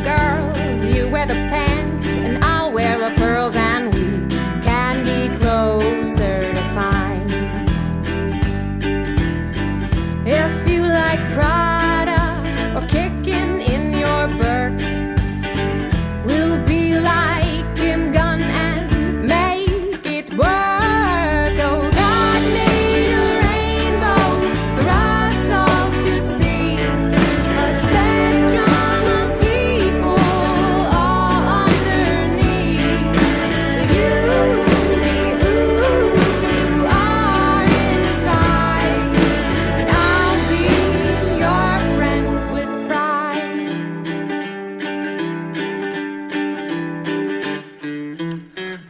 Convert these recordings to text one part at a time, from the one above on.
girls, you wear the pants and I'll wear the pearls, and we can be closer to fine. If you like Prada or kicking in your Birks, we'll be like Tim Gunn and make it work. Oh, God made a rainbow for us all to see, a spectrum of people all underneath. So you be who you are inside, and I'll be your friend with pride.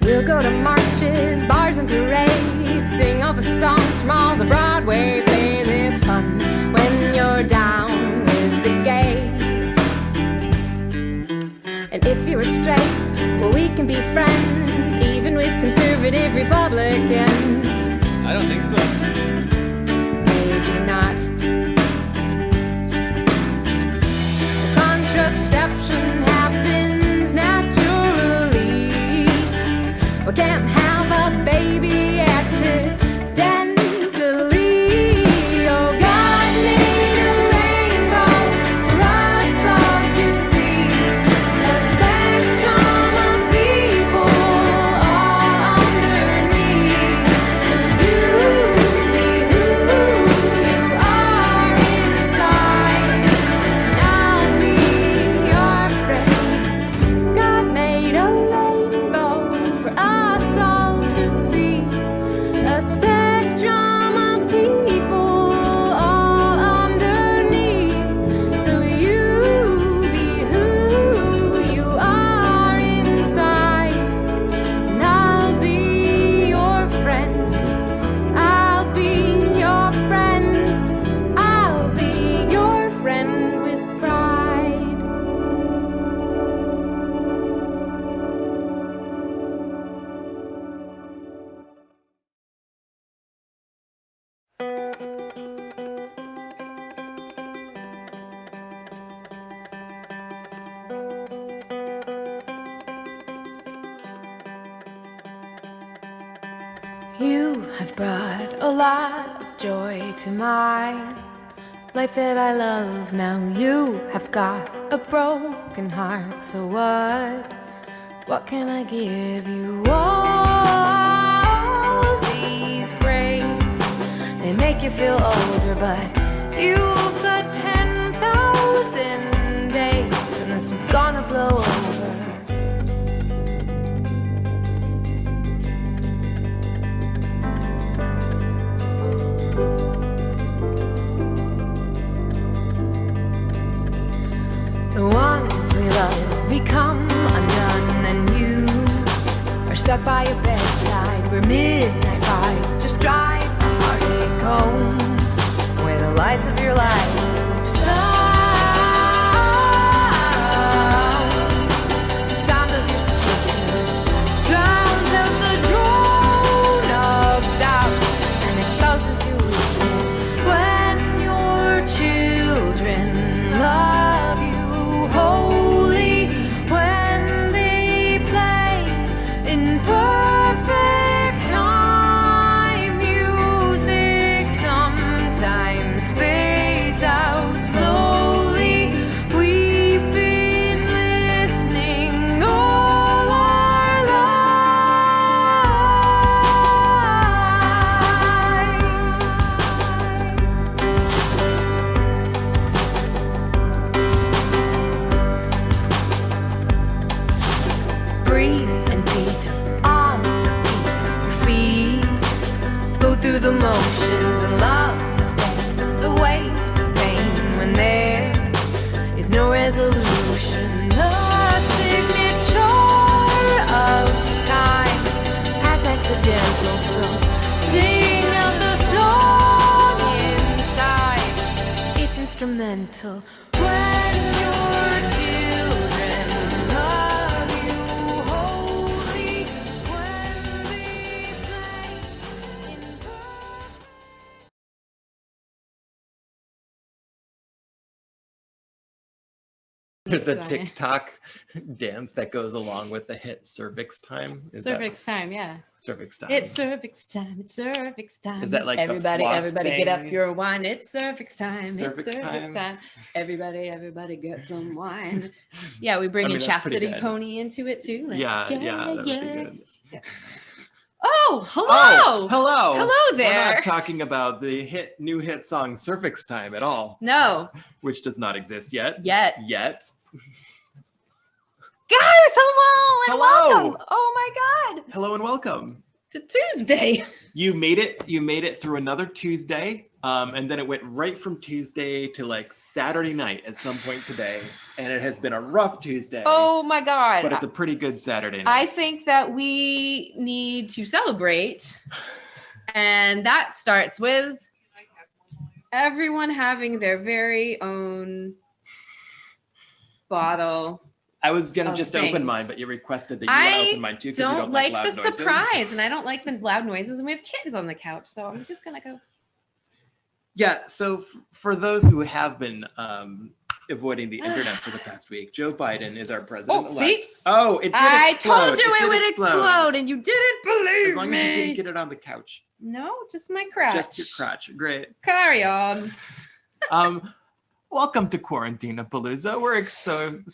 We'll go to marches, bars and parades, sing all the songs from all the Broadway plays. It's fun when you're down with the gays. And if you're straight, well, we can be friends, even with conservative Republicans. I don't think so. Maybe not. Contraception happens naturally. We can't have a baby accidentally. Oh, God made a rainbow for us all to see, a spectrum of people all underneath. So you be who you are inside, and I'll be your friend. God made a rainbow for us all to see, a spectrum of people all underneath. So you be who you are inside, and I'll be your friend. I'll be your friend. I'll be your friend with pride. You have brought a lot of joy to my life that I love. Now you have got a broken heart, so what can I give you? All these grades, they make you feel older, but you've got 10,000 days, and this one's gonna blow over. The ones we love become undone, and you are stuck by your bedside, where midnight rides just drive the heartache home, where the lights of your life sleep sound. The sound of your speakers drowns out the drone of doubt and exposes your weakness when your children love you wholly, when they play in perfect time. Music sometimes fades out slowly. We've been listening all our lives. Breathe and beat on the beat. Your feet go through the motions, and love sustains the weight of pain when there is no resolution. The signature of time has accidental, so sing out the song inside. It's instrumental when your children love you wholly, when they play in perfect. There's a TikTok dance that goes along with the hit Cervix Time. Cervix Time, yeah. Cervix Time. It's cervix time. It's cervix time. Is that like everybody? the floss Everybody, thing? get up your wine. It's cervix time. Cervix it's cervix time. time. Everybody, get some wine. Yeah, we bring a chastity pony into it too. Like, yeah, that would be good. Yeah. Oh, hello. Hello. Hello there. We're not talking about the new hit song Cervix Time at all. No. Which does not exist yet. Yet. Guys, hello and welcome. Oh my God. Hello and welcome to Tuesday. You made it through another Tuesday. And then it went right from Tuesday to like Saturday night at some point today. And it has been a rough Tuesday. Oh my God. But it's a pretty good Saturday night. I think that we need to celebrate. And that starts with everyone having their very own bottle. I was gonna just open mine, but you requested that you want to open mine too because you don't like loud noises. I don't like the surprise, and I don't like the loud noises, and we have kittens on the couch, so I'm just gonna go. Yeah. So for those who have been avoiding the internet for the past week, Joe Biden is our president. Oh, see? Oh, it did explode. I told you it would explode, and you didn't believe me. As long as you didn't get it on the couch. No, just my crotch. Just your crotch. Great. Carry on. Welcome to Quarantinapalooza.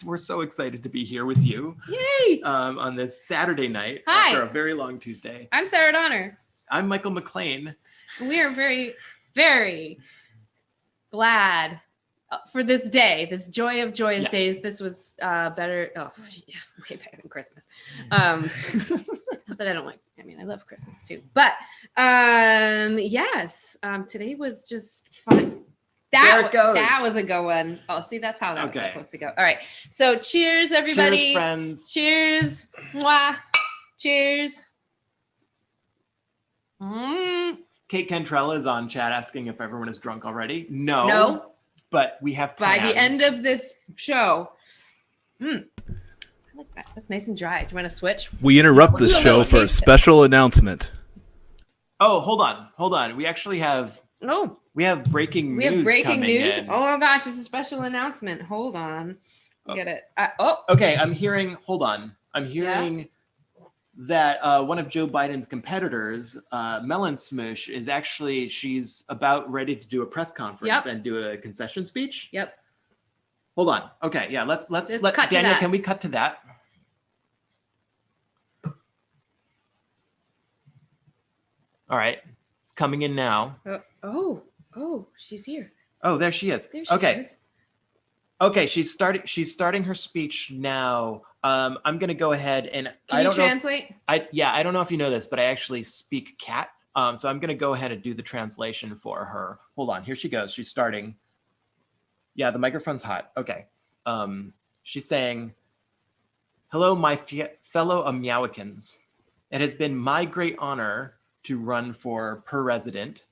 We're so excited to be here with you. Yay! On this Saturday night after a very long Tuesday. I'm Sarah Donner. I'm Michael McLean. We are very, very glad for this day, this joy of joyous days. This was better. Oh, yeah, way better than Christmas. Not that I don't like. I mean, I love Christmas too. But yes, today was just fun. That was a good one. Oh, see, that's how that was supposed to go. All right. So cheers, everybody. Cheers, friends. Cheers. Mwah. Cheers. Kate Cantrella is on chat asking if everyone is drunk already. No. But we have plans. By the end of this show. I like that. That's nice and dry. Do you want to switch? We interrupt this show for a special announcement. Oh, hold on. We actually have... We have breaking news coming in. Oh my gosh, it's a special announcement. Hold on. Get it. Okay, I'm hearing that one of Joe Biden's competitors, Melon Smoosh, she's about ready to do a press conference and do a concession speech. Yep. Hold on. Okay, yeah, let's cut Daniel, to that. Can we cut to that? All right. It's coming in now. Oh, she's here. Oh, there she is. There she is. Okay, she's starting her speech now. I'm gonna go ahead and Can you translate? I don't know if you know this, but I actually speak cat. So I'm gonna go ahead and do the translation for her. Hold on, here she goes. She's starting. Yeah, the microphone's hot. Okay. She's saying, "Hello, my fellow Meowicans. It has been my great honor to run for president.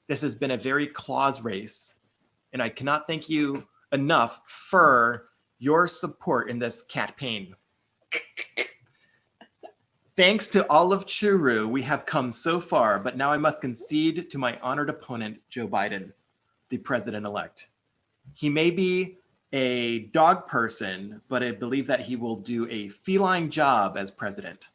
This has been a very close race, and I cannot thank you enough for your support in this campaign. Thanks to all of Churu, we have come so far, but now I must concede to my honored opponent, Joe Biden, the president-elect. He may be a dog person, but I believe that he will do a feline job as president.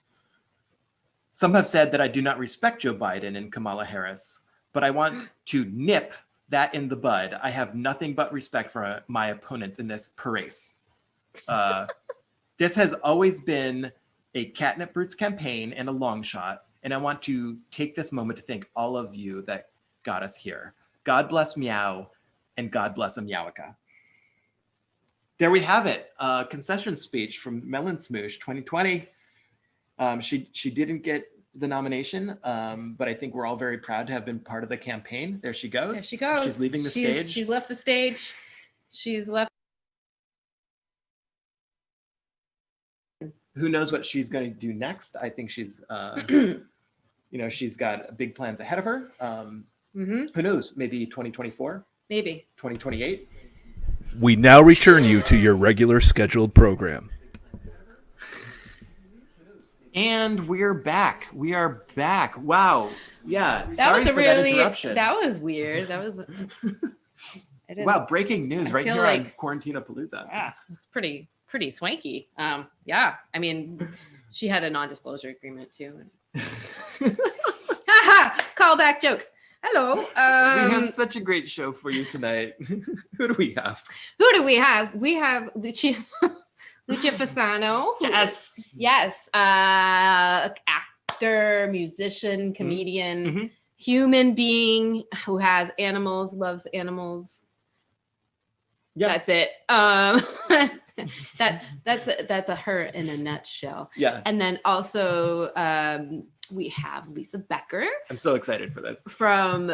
Some have said that I do not respect Joe Biden and Kamala Harris, but I want to nip that in the bud. I have nothing but respect for my opponents in this race. This has always been a Catnip Roots campaign and a long shot, and I want to take this moment to thank all of you that got us here. God bless Meow, and God bless a Meowica." There we have it. Concession speech from Melon Smoosh 2020. She didn't get the nomination, but I think we're all very proud to have been part of the campaign. There she goes. There she goes. She's leaving the stage. She's left the stage. She's left. Who knows what she's going to do next? I think she's, she's got big plans ahead of her. Who knows? Maybe 2024? Maybe. 2028? We now return you to your regular scheduled program. And we're back. We are back. Wow. Yeah. That was that interruption. That was weird. That was. Wow, breaking news right feel here like- on Quarantinapalooza. Yeah, it's pretty swanky. Yeah, I mean, she had a non-disclosure agreement too. Haha, callback jokes. Hello. We have such a great show for you tonight. Who do we have? Who do we have? We have Lucia Fasano. Yes. Yes. Actor, musician, comedian, Mhm. human being who has animals, loves animals. Yeah. That's it. That's a her in a nutshell. Yeah. And then also we have Lisa Becker I'm so excited for this. from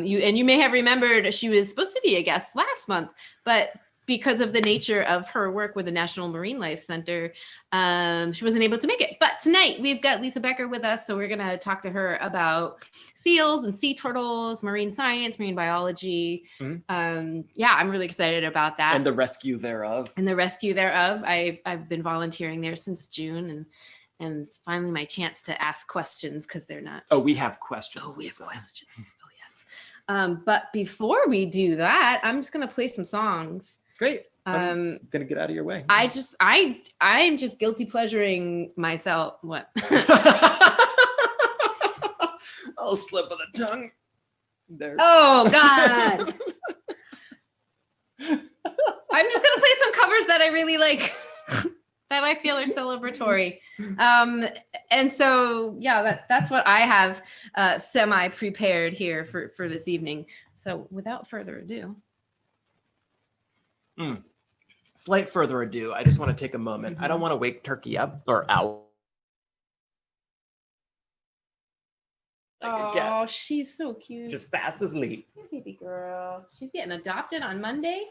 you may have remembered she was supposed to be a guest last month, but because of the nature of her work with the National Marine Life Center, she wasn't able to make it. But tonight we've got Lisa Becker with us, so we're gonna talk to her about seals and sea turtles, marine science, marine biology. Mhm. Yeah, I'm really excited about that. And the rescue thereof. And the rescue thereof. I've been volunteering there since June, and it's finally my chance to ask questions because they're not. Oh, we have questions. Oh, we have Lisa. questions. Oh, yes. But before we do that, I'm just gonna play some songs. Great. I'm Um, gonna get out of your way. I'm just guilty pleasuring myself. What? I'll slip of the tongue. There. Oh God. I'm just gonna play some covers that I really like, that I feel are celebratory. And so yeah, that's what I have semi prepared here for this evening. So without further ado. Slight further ado, I just want to take a moment. I don't want to wake Turkey up or owl. Like a cat, Oh, she's so cute. just fast asleep. Hey, baby girl. She's getting adopted on Monday.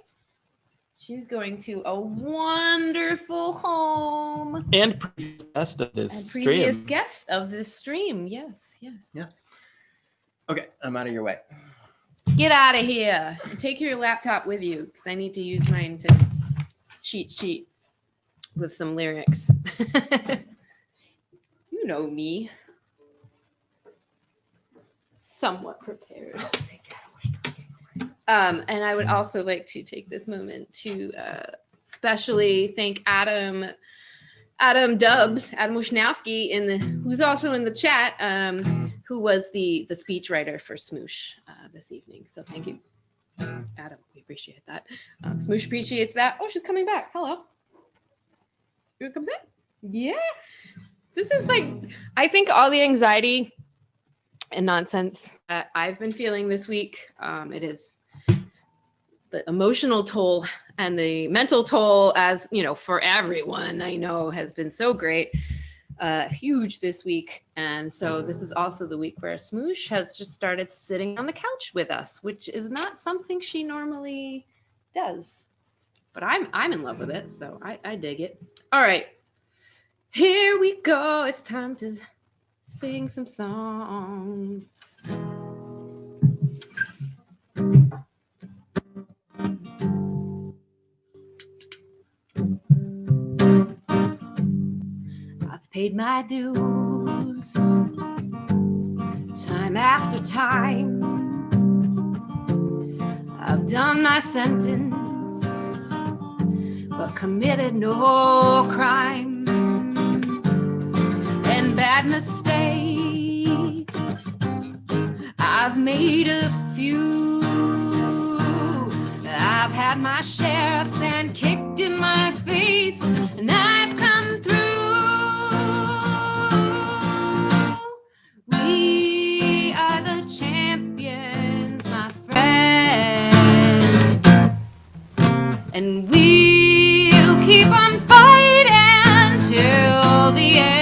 She's going to a wonderful home. And previous guest of this And previous stream. guest of this stream. Yes. Okay, I'm out of your way. Get out of here. And take your laptop with you because I need to use mine to cheat sheet with some lyrics. You know me. Somewhat prepared. And I would also like to take this moment to specially thank Adam Wishnowski who's also in the chat, who was the speechwriter for Smoosh this evening. So thank you, Adam. We appreciate that. Smoosh appreciates that. Oh, she's coming back. Hello. Here comes in. Yeah. This is like, I think all the anxiety and nonsense that I've been feeling this week, it is the emotional toll and the mental toll, as you know, for everyone I know, has been so great, huge this week. And so this is also the week where Smoosh has just started sitting on the couch with us, which is not something she normally does, but I'm in love with it, so I dig it. All right, here we go. It's time to sing some songs. I've paid my dues time after time. I've done my sentence, but committed no crime. And bad mistakes, I've made a few. I've had my share of sand kicked in my face, and I've come through. We are the champions, my friends, and we'll keep on fighting till the end.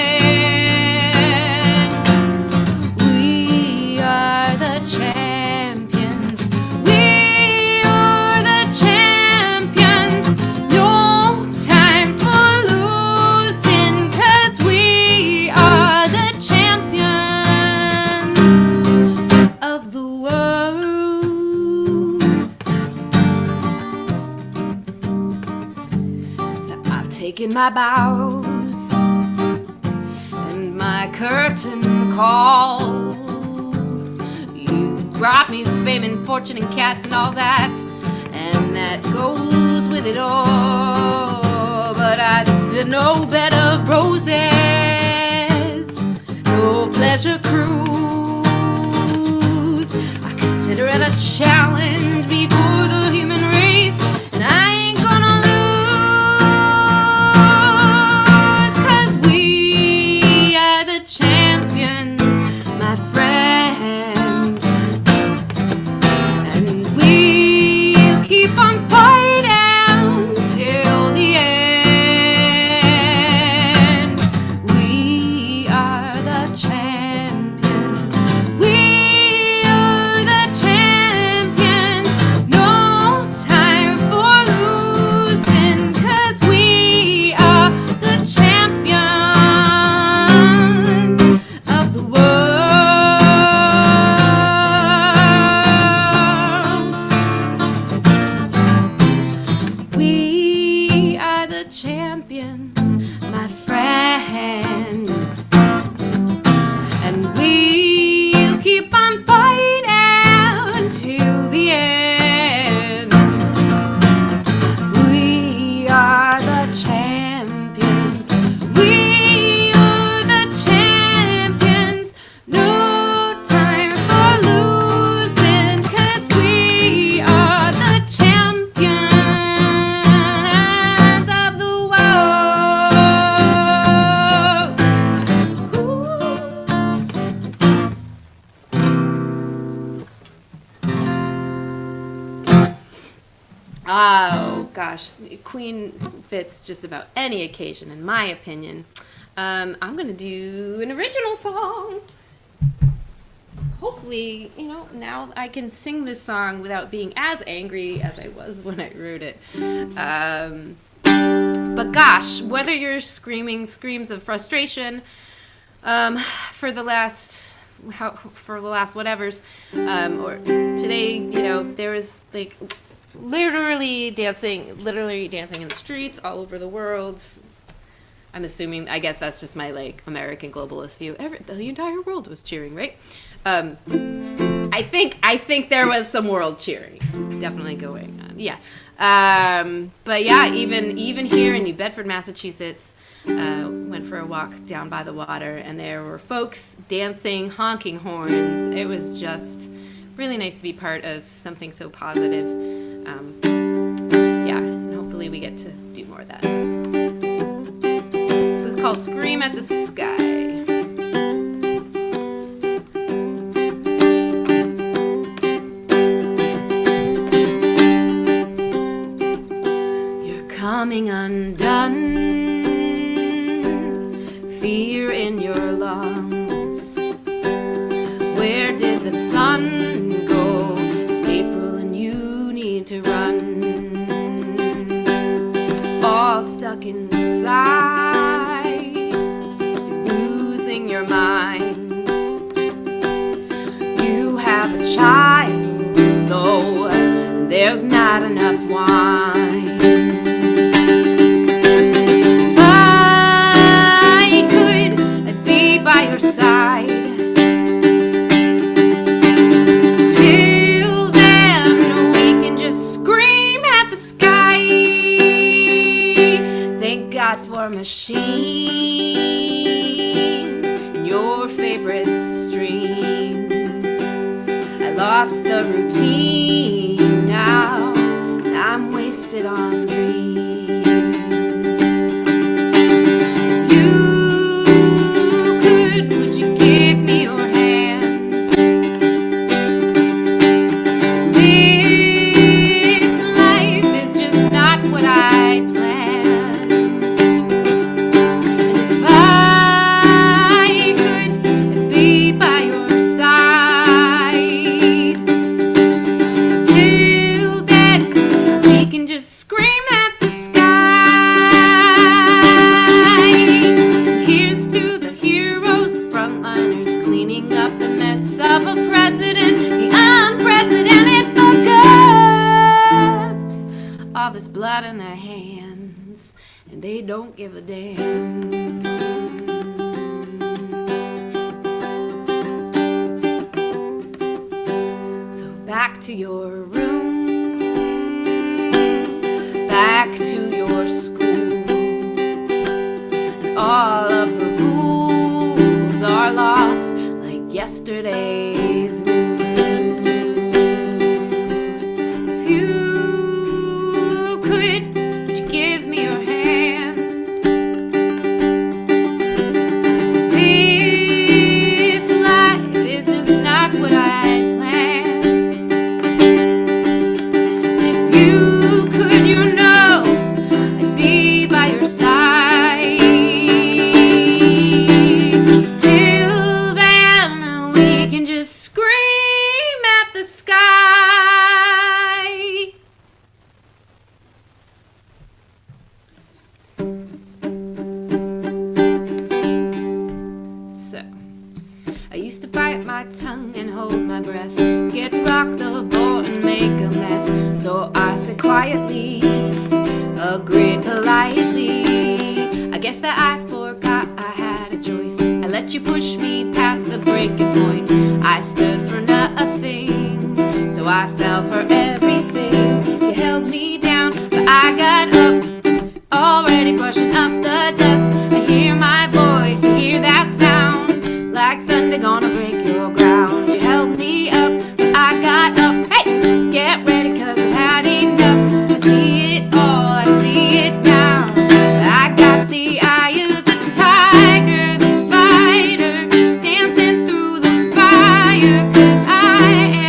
We are the champions. We are the champions. No time for losing, 'cause we are the champions of the world. So I've taken my bows and my curtain calls. You brought me fame and fortune and cats and all that, and that goes with it all. But I'd spit no bed of roses, no pleasure cruise. I consider it a challenge before the human race, and I ain't gonna lose, 'cause we are the champions, my friends, and we'll keep on fighting till the end. We are the champions. We are the champions. No time for losing, 'cause we are the champions of the world. We are the champions, my friends, and we'll keep on fighting till the end. We are the champions. We are the champions. No time for losing, 'cause we are the champions of the world. Oh gosh, Queen fits just about any occasion, in my opinion. I'm gonna do an original song. Hopefully, now I can sing this song without being as angry as I was when I wrote it. But gosh, whether you're screaming screams of frustration for the last whatevers, or today, there was like literally dancing in the streets all over the world. I'm assuming, I guess that's just my like American globalist view. The entire world was cheering, right? I think there was some world cheering definitely going on. Yeah. But yeah, even here in New Bedford, Massachusetts, went for a walk down by the water, and there were folks dancing, honking horns. It was just really nice to be part of something so positive. Yeah, and hopefully we get to do more of that. This is called Scream at the Sky. You're coming undone, fear in your lungs. Where did the sun go? It's April and you need to run. All stuck inside, you're losing your mind. You have a child, though there's not enough wine. If I could, I'd be by your side. Till then, we can just scream at the sky. Thank God for machines and your favorite streams. I lost the routine now, and I'm wasted on dreams. If you could, would you give me your hand? This life is just not what I planned. And if I could, I'd be by your side. Till then, we can just scream at the sky. Here's to the heroes, the frontliners, cleaning up the mess of a president, the unprecedented fuck-ups. All this blood in their hands, and they don't give a damn. So back to your room. yesterday's news. If you could you give me your hand? This life is just not what I had planned. If you could, you know, I'd be by your side. Till then, we can just scream at the sky. So, I used to bite my tongue and hold my breath, scared to rock the boat and make a mess. So I said quietly, agreed politely. I guess that I forgot I had a choice. I let you push me past the breaking point. I stood for nothing, so I fell for everything. You held me down, but I got up, already brushing up the dust. I hear my voice, you hear that sound, like thunder gonna break your ground. You held me up, but I got up. Hey, get ready, 'cause I've had enough. I see it all, I see it now. I got the eye of the tiger, the fighter, dancing through the fire. 'Cause I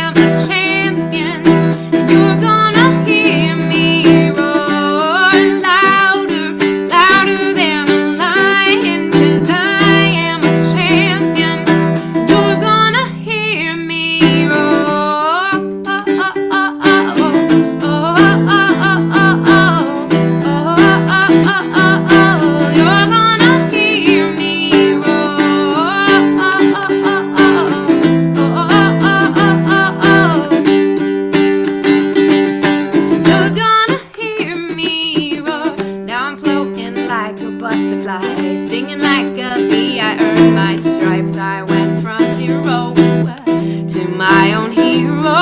am a champion, and you're gonna hear me roar louder, louder than a lion. 'Cause I am a champion, you're gonna hear me roar. Oh, oh, oh, oh, oh, oh, oh, oh, oh, you're gonna hear me roar. Oh, oh, oh, you're gonna hear me roar. Now I'm floating like a butterfly, stinging like a bee. I earned my stripes. I went from zero to my own hero.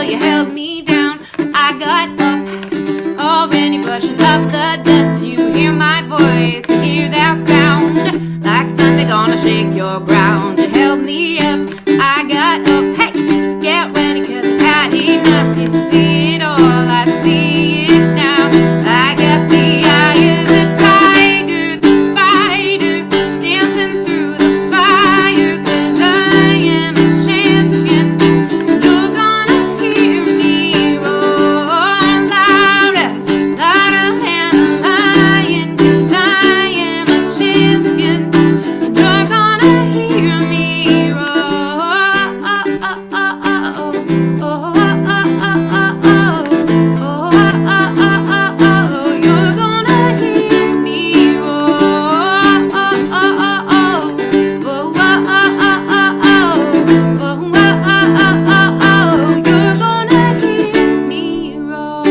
You held me down, I got up, already brushing off the dust. You hear my voice, you hear that sound, like thunder gonna shake your ground. You held me up, I got up. Hey, get ready, 'cause I've had enough. You see it all, I see it now. I got the eye of the tiger, the fighter, dancing through the fire. 'Cause I am a champion, you're gonna hear me roar louder, louder than a lion. 'Cause I am a champion, you're gonna hear me roar. Oh, oh, oh, oh, oh, oh, oh, oh, oh, you're gonna hear me roar. Oh, oh, oh, oh, oh, oh, oh, you're gonna hear me roar.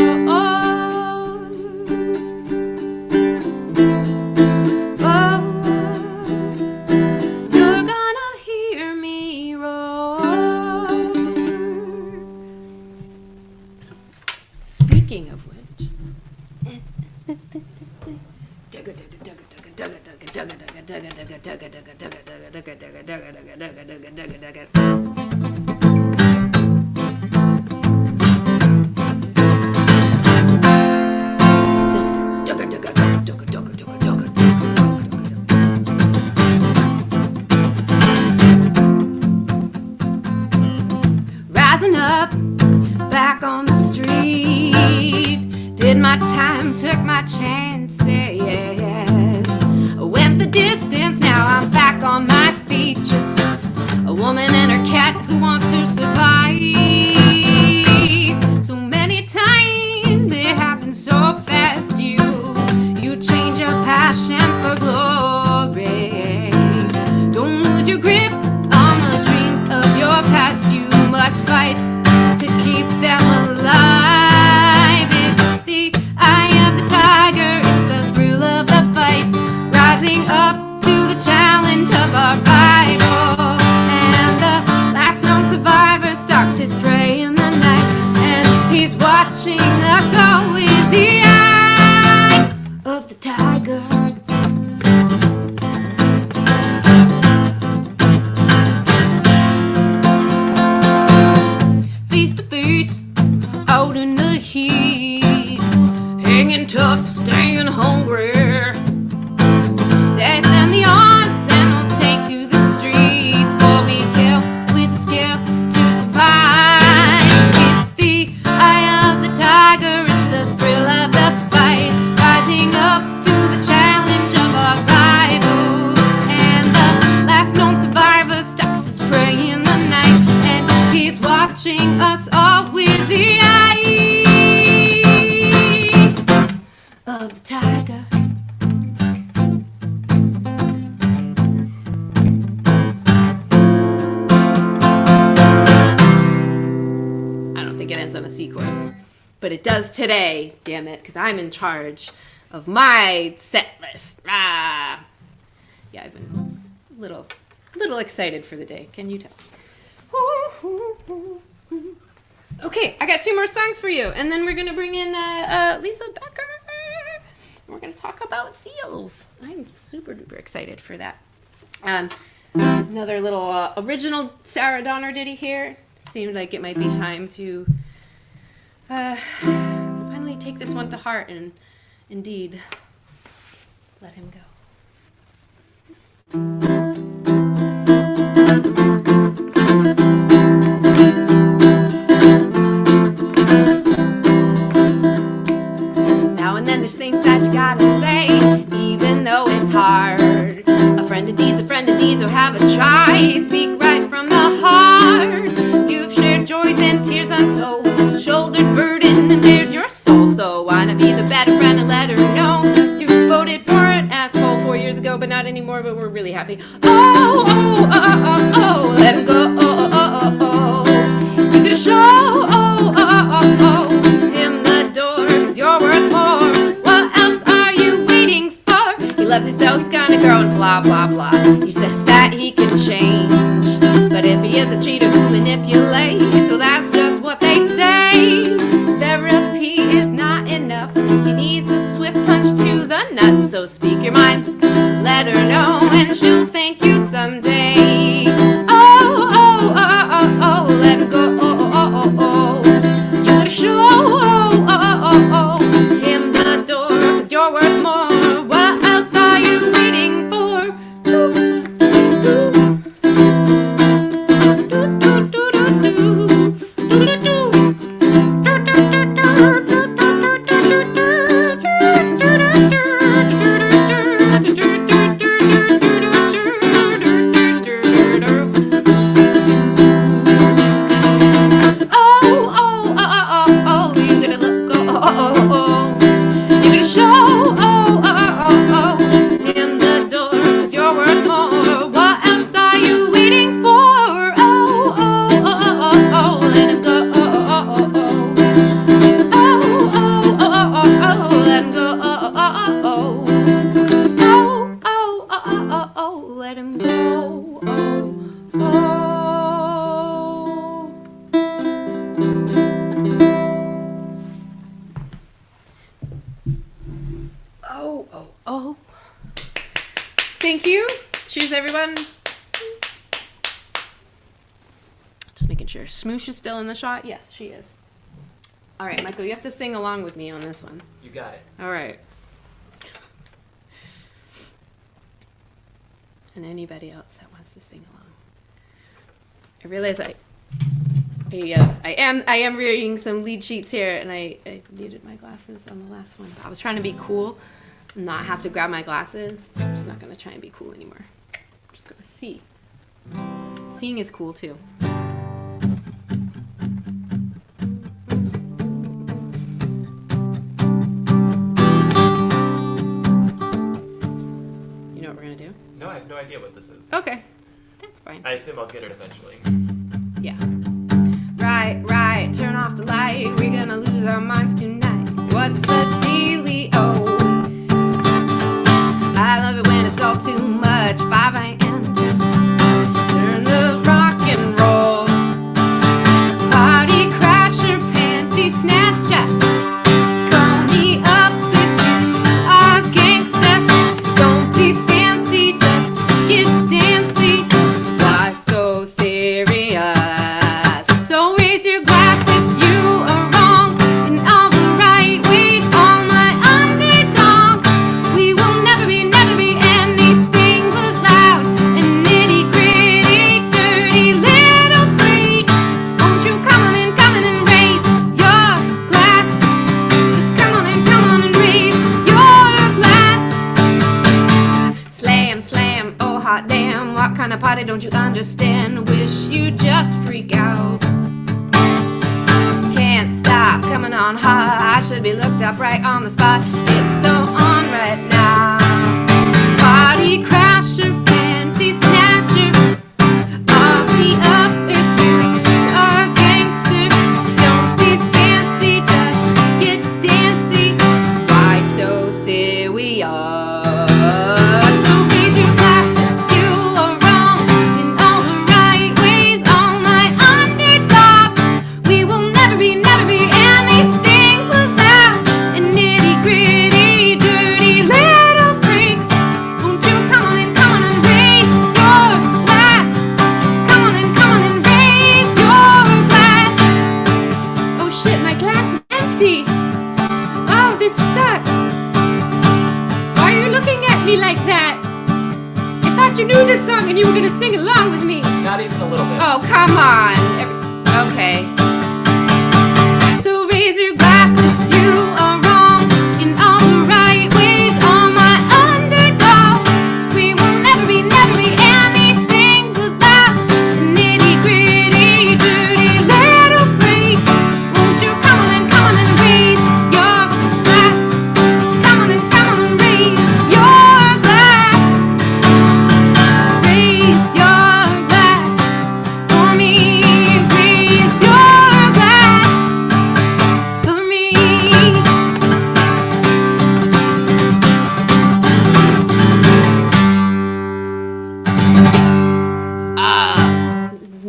You're gonna hear me roar. Speaking of which, rising up, back on the street, did my time, took my chances, went the distance, now I'm back on my feet, just a woman and her cat who want to survive. So many times it happens so fast, you change your passion for glory. Don't lose your grip on the dreams of your past, you must fight to keep them alive. It's the eye of the tiger, it's the thrill of the fight, rising up to the challenge of our rival. And the last known survivor stalks his prey in the night, and he's watching us all with the eye of the tiger. leaving us all with the eye of the tiger. I don't think it ends on a C chord, but it does today, damn it, because I'm in charge of my set list. Ah. Yeah, I've been a little excited for the day. Can you tell? Okay, I got 2 more songs for you, and then we're gonna bring in Lisa Becker. We're gonna talk about seals. I'm super duper excited for that. Another little original Sarah Donner ditty here. Seemed like it might be time to finally take this one to heart and indeed let him go. Now and then there's things that you gotta say, even though it's hard. A friend of deeds, or have a try. Speak right from the heart. You've shared joys and tears untold, shouldered burden and bared your soul. So why not be the better friend and let her know you voted for an asshole 4 years ago, but not anymore, but we're really happy. Oh, oh, oh, oh, oh, let him go. Oh, oh, oh, oh. You could show. Oh, oh, oh, oh, him the door, 'cause you're worth more. What else are you waiting for? He loves you so he's gonna grow and blah, blah, blah. He says that he can change, but if he is a cheater who manipulates, so that's just what they say. Therapy is not enough. He needs a swift punch to the nuts. So speak your mind, let her know, and she'll thank you someday. Oh, oh, oh, oh, oh, let him go. Oh, oh, oh, oh. You gotta show. Oh, oh, oh, oh, him the door, 'cause you're worth more. What else are you waiting for? Thank you. Cheers, everyone. Just making sure. Smoosh is still in the shot? Yes, she is. All right, Michael, you have to sing along with me on this one. You got it. All right. And anybody else that wants to sing along. I realize I am reading some lead sheets here, and I needed my glasses on the last one. I was trying to be cool and not have to grab my glasses. I'm just not going to try and be cool anymore. I'm just going to see. Seeing is cool, too. You know what we're going to do? No, I have no idea what this is. Okay. That's fine. I assume I'll get it eventually. Yeah. Right, turn off the light. We're gonna lose our minds tonight. What's the dealio? I love it when it's all too much. 5 a.m. Turn the rock and roll. Party crasher, panty Snapchat. Call me up if you are gangsta. Don't be fancy, just get dancy. Why so serious? So raise your glass if you are wrong in all the right ways. All my underdogs, we will never be anything but loud and nitty gritty, dirty little freaks. Won't you come on and raise your glass? Just come on and raise your glass. Slam, oh hot damn. What kind of party don't you understand? Wish you just freak out. flying on high. I should be looked up right on the spot. It's so on right now. Party crasher, panty snatcher. I'll be up if you are a gangster. Don't be fancy, just get dancy. Why so silly are? So raise your glass if you are wrong in all the right ways. All my underdogs, we will never be anything without a nitty gritty, dirty little freaks. Won't you come on and raise your glass? Just come on and raise your glass. Oh shit, my glass is empty. Oh, this sucks. Why are you looking at me like that? I thought you knew this song and you were gonna sing along with me. Not even a little bit. Oh, come on. Okay. So raise your glass if you are wrong in all the right ways. All my underdogs, we will never be anything without nitty gritty, dirty little freaks. Won't you come on and raise your glass? Just come on and raise your glass. Raise your glass for me. Raise your glass for me.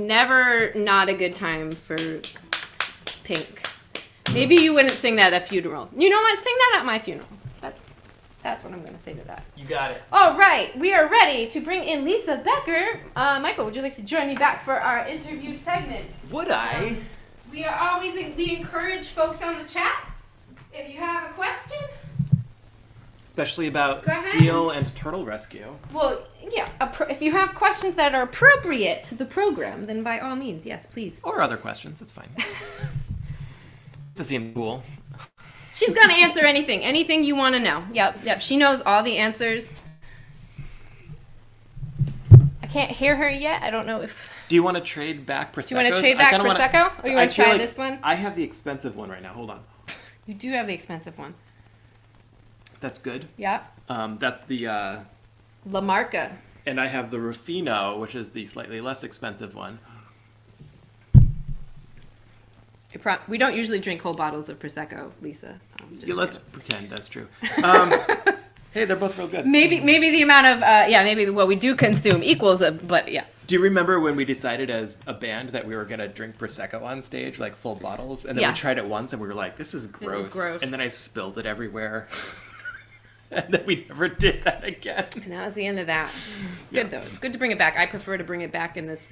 Never not a good time for Pink. Maybe you wouldn't sing that at a funeral. You know what? Sing that at my funeral. That's what I'm going to say to that. You got it. All right, we are ready to bring in Lisa Becker. Michael, would you like to join me back for our interview segment? Would I? We encourage folks on the chat. If you have a question, Especially about Go ahead. seal and turtle rescue. well, yeah, if you have questions that are appropriate to the program, then by all means, yes, please. Or other questions, it's fine. Does seem cool. She's gonna answer anything you want to know. Yep. She knows all the answers. I can't hear her yet. I don't know if. Do you want to trade back Prosecco? Do you want to trade back Prosecco, or you want to try this one? I have the expensive one right now. Hold on. You do have the expensive one. That's good. Yeah. That's the, La Marca. and I have the Rufino, which is the slightly less expensive one. We don't usually drink whole bottles of Prosecco, Lisa. Yeah, let's pretend that's true. Hey, they're both real good. Maybe the amount of maybe what we do consume equals but yeah. Do you remember when we decided as a band that we were gonna drink Prosecco on stage, like full bottles, and then we tried it once and we were like, "This is gross," gross. and then I spilled it everywhere, and then we never did that again. And that was the end of that. It's good though. It's good to bring it back. I prefer to bring it back in this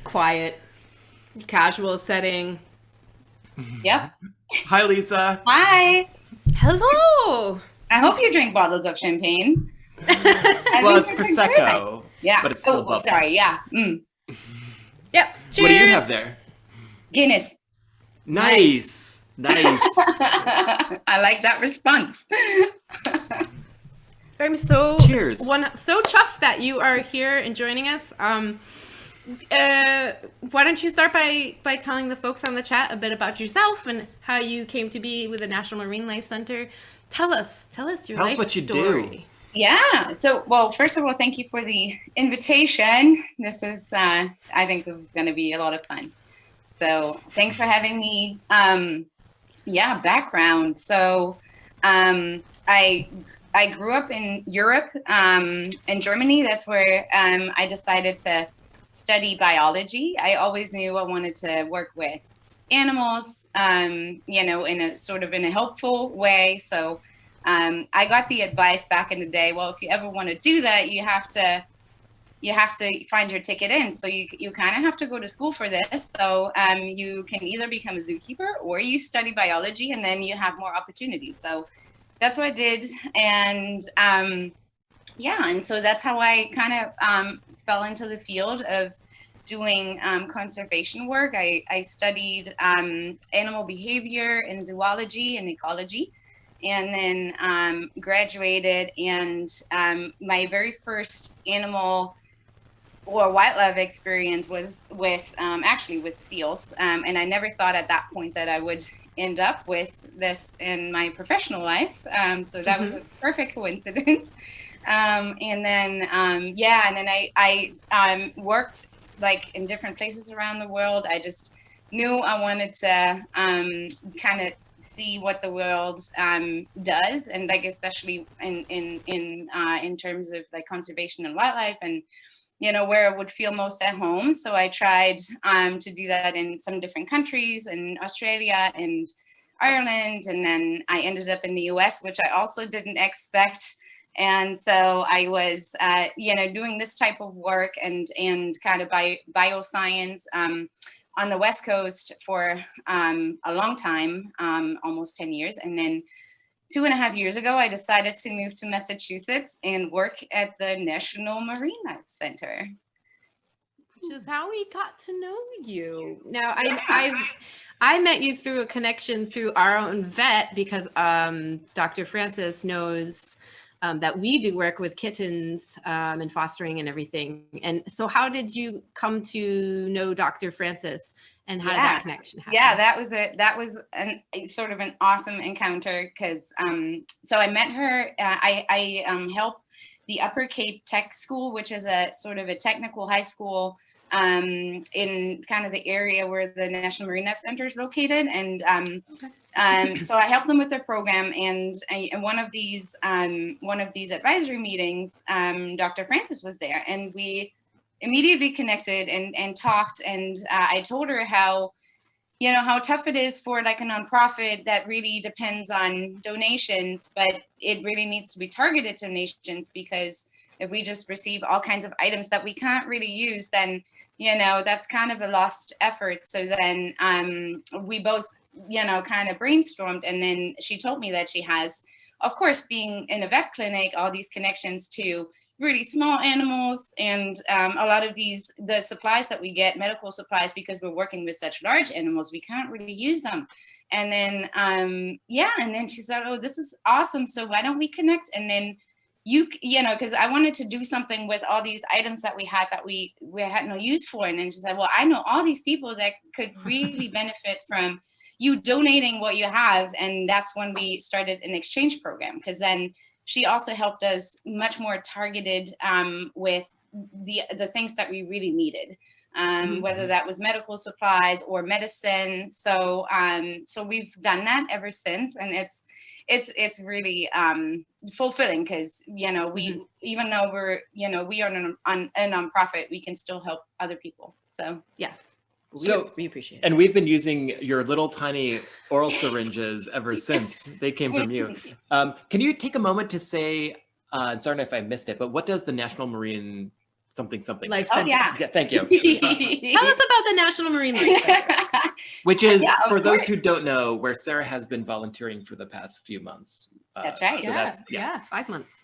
quiet, casual setting. Yep. Hi, Lisa. Hi. Hello. I hope you drink bottles of champagne. Well, it's Prosecco. Yeah. But it's still bubble. Sorry. Yeah. Yep. Cheers. What do you have there? Guinness. Nice. I like that response. I'm so Cheers. so chuffed that you are here and joining us. Why don't you start by telling the folks on the chat a bit about yourself and how you came to be with the National Marine Life Center. Tell us your life what you story. do. Yeah. So, well, first of all, thank you for the invitation. This is, I think this is going to be a lot of fun. So thanks for having me. Background. So, I grew up in Europe, in Germany. That's where, I decided to study biology. I always knew I wanted to work with animals, in a helpful way. So I got the advice back in the day, well, if you ever want to do that, you have to find your ticket in. So you kind of have to go to school for this. So you can either become a zookeeper or you study biology and then you have more opportunities. So that's what I did. And and so that's how I kind of fell into the field of doing conservation work. I studied animal behavior and zoology and ecology, and then graduated. And my very first animal or wildlife experience was with actually with seals, and I never thought at that point that I would end up with this in my professional life. So that was a perfect coincidence. And then I worked like in different places around the world. I just knew I wanted to kind of see what the world does, and like especially in terms of like conservation and wildlife, and where I would feel most at home. So I tried to do that in some different countries, in Australia and Ireland, and then I ended up in the US, which I also didn't expect. And so I was, doing this type of work and kind of bioscience on the West Coast for a long time, almost 10 years. And then 2.5 years ago, I decided to move to Massachusetts and work at the National Marine Life Center. Which is how we got to know you. Now, I met you through a connection through our own vet, because Dr. Francis knows that we do work with kittens and fostering and everything. And so how did you come to know Dr. Francis, and how did that connection happen? Yeah, that was sort of an awesome encounter, because so I met her. I help the Upper Cape Tech School, which is a sort of a technical high school in kind of the area where the National Marine Life Center is located. And so I helped them with their program, and one of these advisory meetings, Dr. Francis was there, and we immediately connected and talked. And I told her how tough it is for like a nonprofit that really depends on donations, but it really needs to be targeted donations, because if we just receive all kinds of items that we can't really use, then that's kind of a lost effort. So then we both kind of brainstormed, and then she told me that she has, of course, being in a vet clinic, all these connections to really small animals, and a lot of the supplies that we get, medical supplies, because we're working with such large animals, we can't really use them. And then and then she said, oh, this is awesome, so why don't we connect? And then because I wanted to do something with all these items that we had no use for. And then she said, well, I know all these people that could really benefit from you donating what you have. And that's when we started an exchange program, because then she also helped us much more targeted with the things that we really needed, whether that was medical supplies or medicine. So we've done that ever since, and it's really fulfilling, because we even though we are a nonprofit, we can still help other people. So yeah. We appreciate it. And we've been using your little tiny oral syringes ever since they came from you. Can you take a moment to say, sorry if I missed it, but what does the National Marine something Life Center? Oh, yeah. Thank you. Tell us about the National Marine Life Center. Which is, for those who don't know, where Sarah has been volunteering for the past few months. That's right. So yeah, 5 months.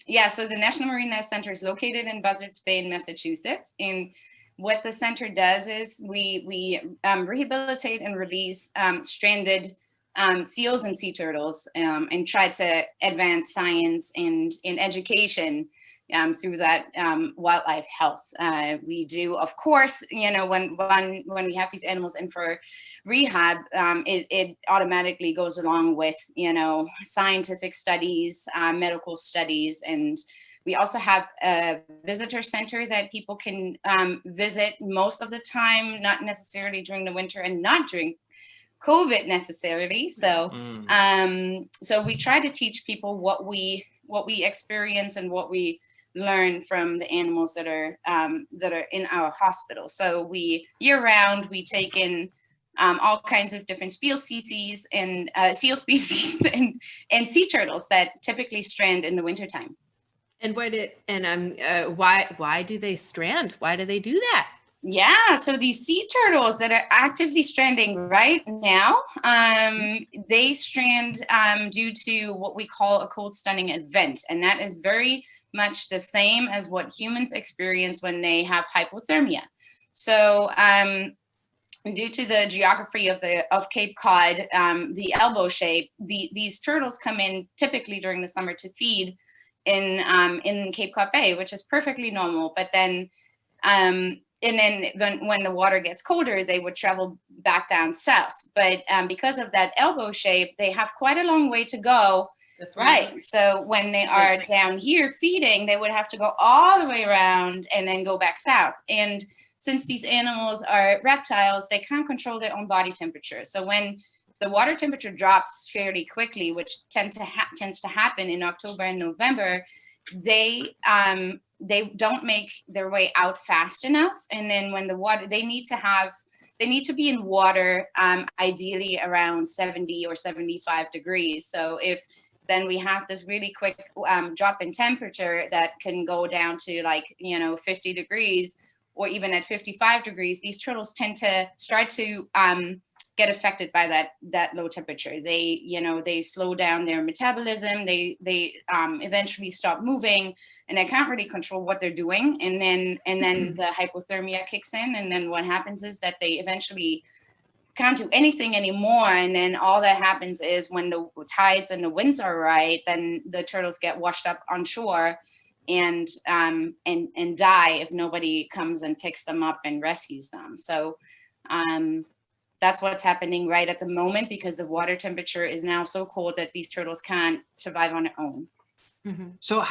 Yeah, so the National Marine Life Center is located in Buzzards Bay in Massachusetts. And what the center does is we rehabilitate and release stranded seals and sea turtles, and try to advance science and education through that wildlife health. We do, of course, when we have these animals in for rehab, it automatically goes along with scientific studies, medical studies, and we also have a visitor center that people can visit most of the time, not necessarily during the winter and not during COVID necessarily. So so we try to teach people what we experience and what we learn from the animals that are in our hospital. So we year round, we take in all kinds of different seal species and sea turtles that typically strand in the wintertime. And why do they strand? Why do they do that? Yeah, so these sea turtles that are actively stranding right now, they strand due to what we call a cold stunning event. And that is very much the same as what humans experience when they have hypothermia. So due to the geography of Cape Cod, the elbow shape, these turtles come in typically during the summer to feed in Cape Cod Bay, which is perfectly normal. But then And then when the water gets colder, they would travel back down south. But because of that elbow shape, they have quite a long way to go. That's Right. So when they are down here feeding, they would have to go all the way around and then go back south. And since these animals are reptiles, they can't control their own body temperature. So when the water temperature drops fairly quickly, which tends to happen in October and November, they don't make their way out fast enough. And then when the water, they need to be in water, ideally around 70 or 75 degrees. So then we have this really quick drop in temperature that can go down to 50 degrees, or even at 55 degrees, these turtles tend to start to get affected by that low temperature. They slow down their metabolism. They eventually stop moving, and they can't really control what they're doing. And then the hypothermia kicks in, and then what happens is that they eventually can't do anything anymore. And then all that happens is when the tides and the winds are right, then the turtles get washed up on shore and die if nobody comes and picks them up and rescues them. So that's what's happening right at the moment, because the water temperature is now so cold that these turtles can't survive on their own. Mm-hmm. So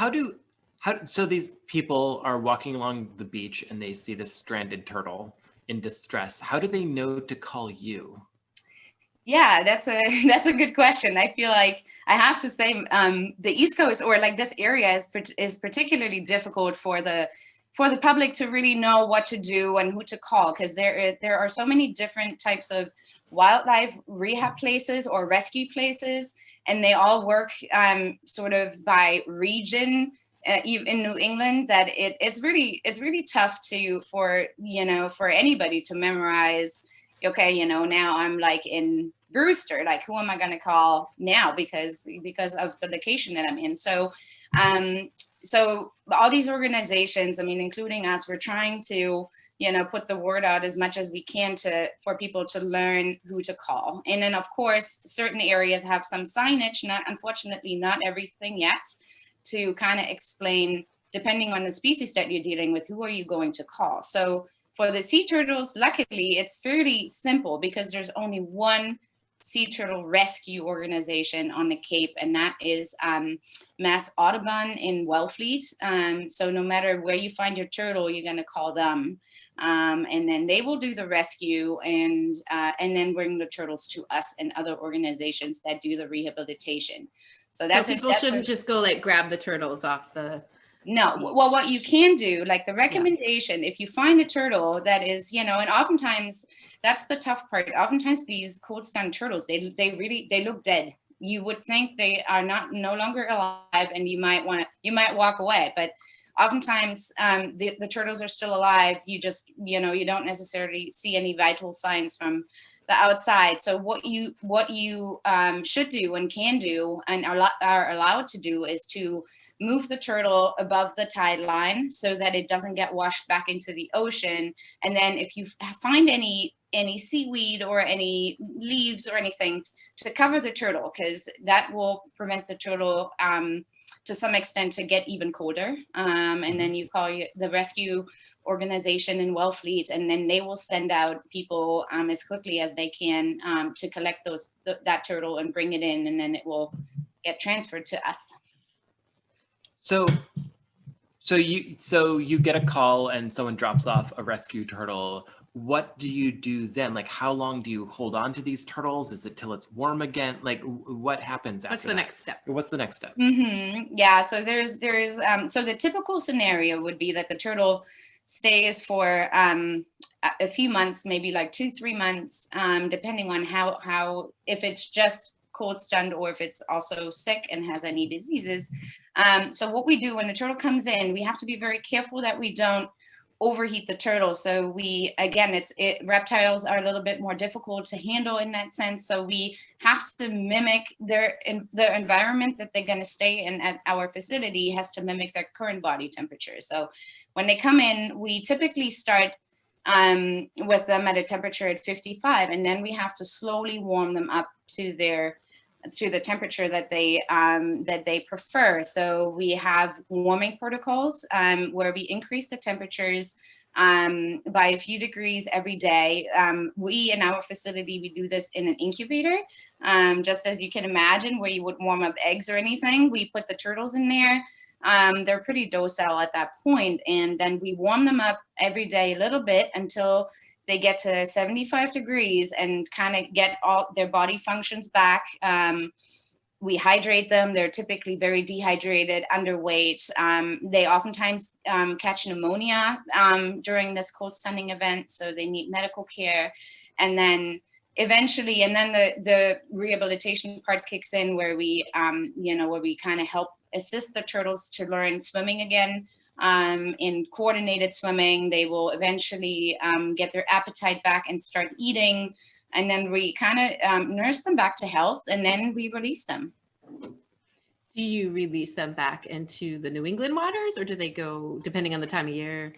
so these people are walking along the beach and they see this stranded turtle in distress. How do they know to call you? Yeah, that's a good question. I feel like I have to say the East Coast, or this area, is particularly difficult for the public to really know what to do and who to call, because there are so many different types of wildlife rehab places or rescue places, and they all work sort of by region. In New England, that it's really tough for anybody to memorize. Okay, now I'm in Brewster, who am I going to call now, because of the location that I'm in. So all these organizations, including us, we're trying to put the word out as much as we can for people to learn who to call. And then of course certain areas have some signage, unfortunately not everything yet, to kind of explain, depending on the species that you're dealing with, who are you going to call. So for the sea turtles, luckily, it's fairly simple, because there's only one sea turtle rescue organization on the Cape, and that is Mass Audubon in Wellfleet. So no matter where you find your turtle, you're going to call them, and then they will do the rescue and then bring the turtles to us and other organizations that do the rehabilitation. So people shouldn't just go grab the turtles off the. No, well, what you can do, the recommendation, if you find a turtle that is, and oftentimes that's the tough part. Oftentimes these cold stand turtles, they look dead. You would think they are no longer alive, and you might walk away, but oftentimes the turtles are still alive. You just, you don't necessarily see any vital signs from the outside. So what you should do and can do and are allowed to do is to move the turtle above the tide line so that it doesn't get washed back into the ocean. And then if you find any seaweed or any leaves or anything, to cover the turtle, because that will prevent the turtle to some extent to get even colder. And then you call the rescue organization in Wellfleet, and then they will send out people as quickly as they can to collect that turtle and bring it in, and then it will get transferred to us. So you get a call and someone drops off a rescue turtle. What do you do then? How long do you hold on to these turtles? Is it till it's warm again? What happens after What's the next step? What's the next step? Mm-hmm. Yeah, so there's so the typical scenario would be that the turtle stays for a few months, maybe 2-3 months, depending on how if it's just cold stunned or if it's also sick and has any diseases. So what we do when the turtle comes in, we have to be very careful that we don't overheat the turtle. So reptiles are a little bit more difficult to handle in that sense. So we have to mimic the environment that they're going to stay in at our facility has to mimic their current body temperature. So when they come in, we typically start with them at a temperature at 55, and then we have to slowly warm them up to the temperature that they prefer. So we have warming protocols where we increase the temperatures by a few degrees every day. We in our facility, we do this in an incubator, just as you can imagine, where you would warm up eggs or anything. We put the turtles in there. They're pretty docile at that point, and then we warm them up every day a little bit until they get to 75 degrees and kind of get all their body functions back. We hydrate them. They're typically very dehydrated, underweight. They oftentimes catch pneumonia during this cold stunning event, so they need medical care. And then eventually, the rehabilitation part kicks in, where we, where we kind of help assist the turtles to learn swimming again. In coordinated swimming, they will eventually get their appetite back and start eating. And then we kind of nurse them back to health, and then we release them. Do you release them back into the New England waters, or do they go, depending on the time of year?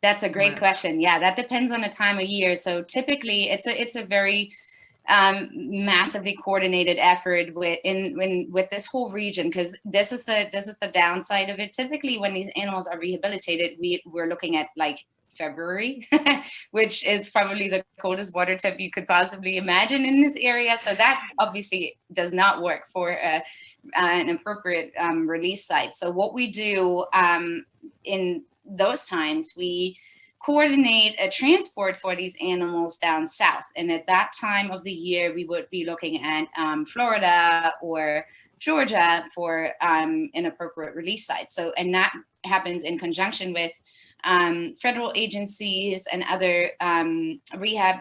That's a great question. Yeah, that depends on the time of year. So typically, it's a very massively coordinated effort with this whole region, because this is the downside of it. Typically, when these animals are rehabilitated, we're looking at like February, which is probably the coldest water temp you could possibly imagine in this area. So that obviously does not work for an appropriate release site. So what we do in those times, we coordinate a transport for these animals down south. And at that time of the year, we would be looking at Florida or Georgia for an appropriate release site. So, and that happens in conjunction with federal agencies and other rehab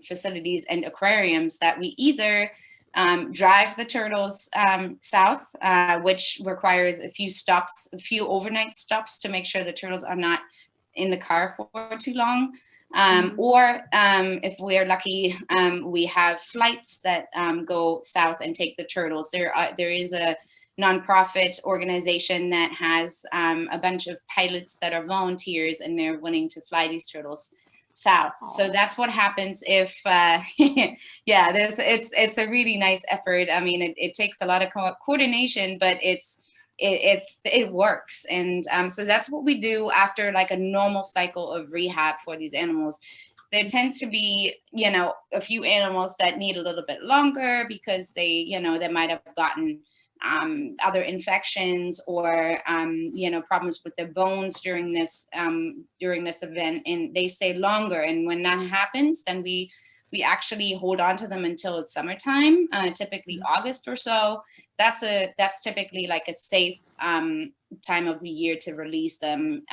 facilities and aquariums that we either drive the turtles south, which requires a few overnight stops to make sure the turtles are not in the car for too long. Or if we're lucky, we have flights that go south and take the turtles. There is a nonprofit organization that has a bunch of pilots that are volunteers, and they're willing to fly these turtles south. Aww. So that's what happens if, it's a really nice effort. I mean, it takes a lot of coordination, but it works. And so that's what we do after like a normal cycle of rehab for these animals. There tends to be, a few animals that need a little bit longer because they might have gotten other infections or problems with their bones during this event, and they stay longer. And when that happens, then we actually hold on to them until it's summertime, typically August or so. That's typically like a safe time of the year to release them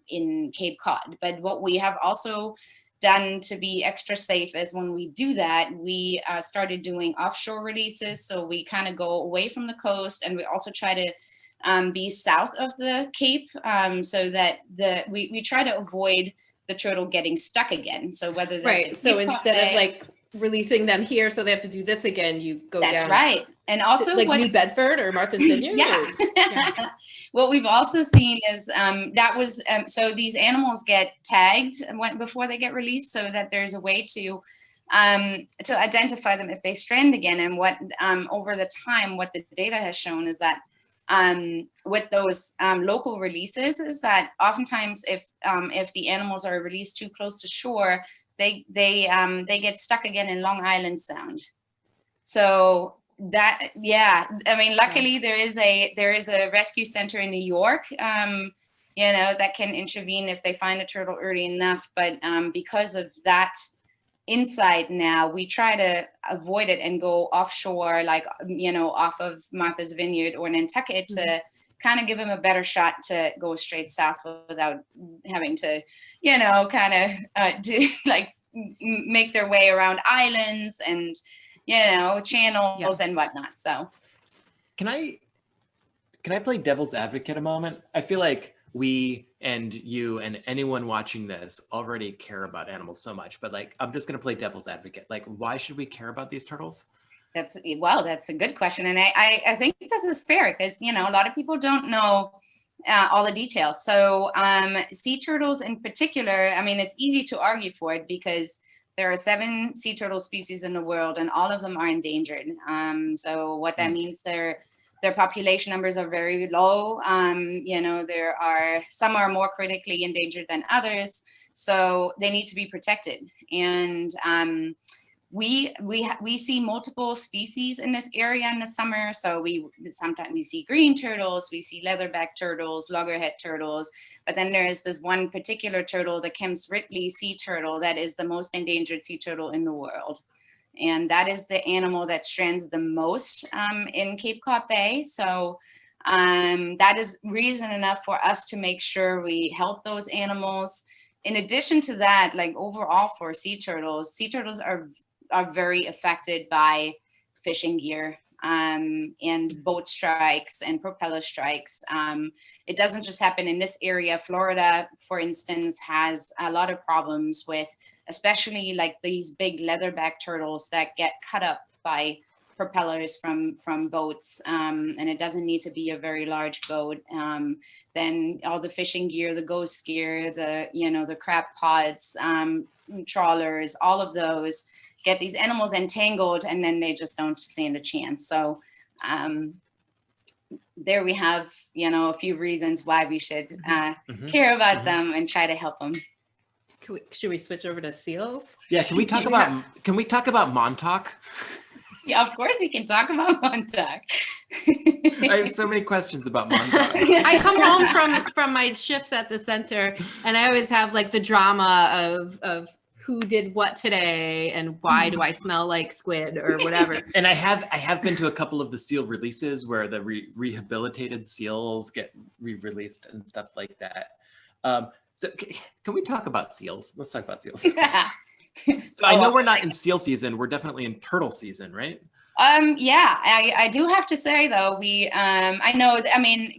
in Cape Cod. But what we have also done to be extra safe is when we do that, we started doing offshore releases. So we kind of go away from the coast, and we also try to be south of the Cape, so that we try to avoid the turtle getting stuck again. So whether that's right. So instead of like releasing them here, so they have to do this again, you go down. That's right. And also like New Bedford or Martha's Vineyard. Yeah. What we've also seen is so these animals get tagged before they get released, so that there's a way to identify them if they strand again. And what over the time, what the data has shown is that with those local releases is that oftentimes if the animals are released too close to shore, they get stuck again in Long Island Sound. So that, I mean, luckily there is a rescue center in New York, that can intervene if they find a turtle early enough. But because of that insight now, we try to avoid it and go offshore, like, off of Martha's Vineyard or Nantucket, to kind of give them a better shot to go straight south without having to, do like make their way around islands and, channels and whatnot. So can I play devil's advocate a moment? I feel like we and you and anyone watching this already care about animals so much, but like, I'm just going to play devil's advocate. Like, why should we care about these turtles? That's a good question. And I think this is fair because, a lot of people don't know all the details. So sea turtles in particular, I mean, it's easy to argue for it because there are 7 sea turtle species in the world and all of them are endangered. So what that means, they're their population numbers are very low. There are some are more critically endangered than others, so they need to be protected. And we see multiple species in this area in the summer. So sometimes we see green turtles, we see leatherback turtles, loggerhead turtles, but then there is this one particular turtle, the Kemp's Ridley sea turtle, that is the most endangered sea turtle in the world. And that is the animal that strands the most in Cape Cod Bay. So that is reason enough for us to make sure we help those animals. In addition to that, like overall for sea turtles are very affected by fishing gear and boat strikes and propeller strikes. It doesn't just happen in this area. Florida, for instance, has a lot of problems with, especially like these big leatherback turtles that get cut up by propellers from boats, and it doesn't need to be a very large boat. Then all the fishing gear, the ghost gear, the crab pods, trawlers, all of those get these animals entangled, and then they just don't stand a chance. So there we have, a few reasons why we should care about them and try to help them. Should we switch over to seals? Yeah, can we talk about Montauk? Yeah, of course we can talk about Montauk. I have so many questions about Montauk. I come home from my shifts at the center, and I always have like the drama of who did what today and why do I smell like squid or whatever. And I have been to a couple of the seal releases where the rehabilitated seals get re-released and stuff like that. So can we talk about seals? Let's talk about seals. Yeah. So I know we're not in seal season. We're definitely in turtle season, right? Yeah, I do have to say though,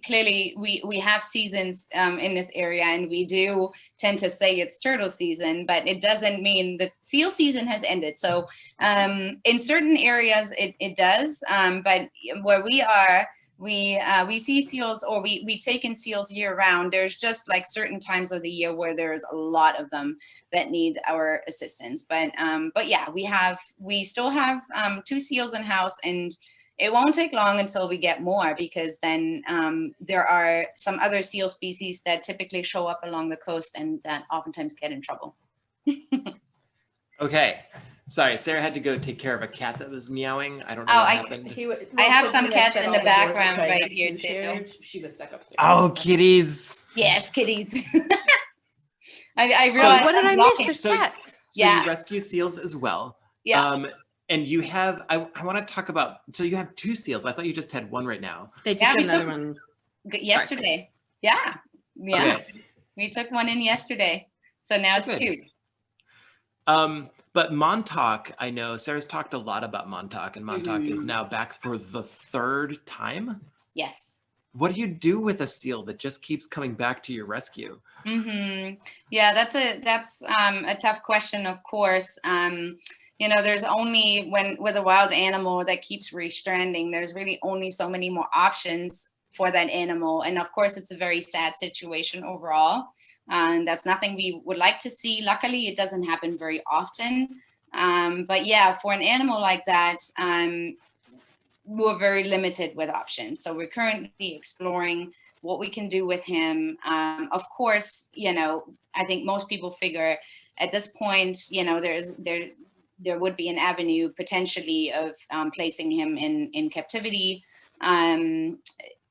clearly we have seasons in this area, and we do tend to say it's turtle season, but it doesn't mean the seal season has ended. So in certain areas it does, but where we are, we see seals, or we take in seals year round. There's just like certain times of the year where there's a lot of them that need our assistance. But yeah, we still have 2 seals in house, and it won't take long until we get more, because then there are some other seal species that typically show up along the coast and that oftentimes get in trouble. Okay. Sorry, Sarah had to go take care of a cat that was meowing. I don't know what happened. I have some cats in the background right here too. She was stuck upstairs. Oh, kitties. Yes, kitties. I So realized. what did I miss? There's cats. So Yeah. you rescue seals as well. Yeah. And you have, I want to talk about, so you have 2 seals. I thought you just had 1 right now. They just Yeah, got we another took- one. Yesterday. Yeah. Yeah. Okay. We took 1 in yesterday. So now it's Good. 2. But Montauk, I know Sarah's talked a lot about Montauk, and Montauk is now back for the 3rd time. Yes. What do you do with a seal that just keeps coming back to your rescue? Yeah, that's a tough question, of course. There's only with a wild animal that keeps restranding, there's really only so many more options for that animal. And of course, it's a very sad situation overall. And that's nothing we would like to see. Luckily, it doesn't happen very often. But yeah, for an animal like that, we're very limited with options. So we're currently exploring what we can do with him. Of course, I think most people figure at this point, there would be an avenue potentially of placing him in captivity.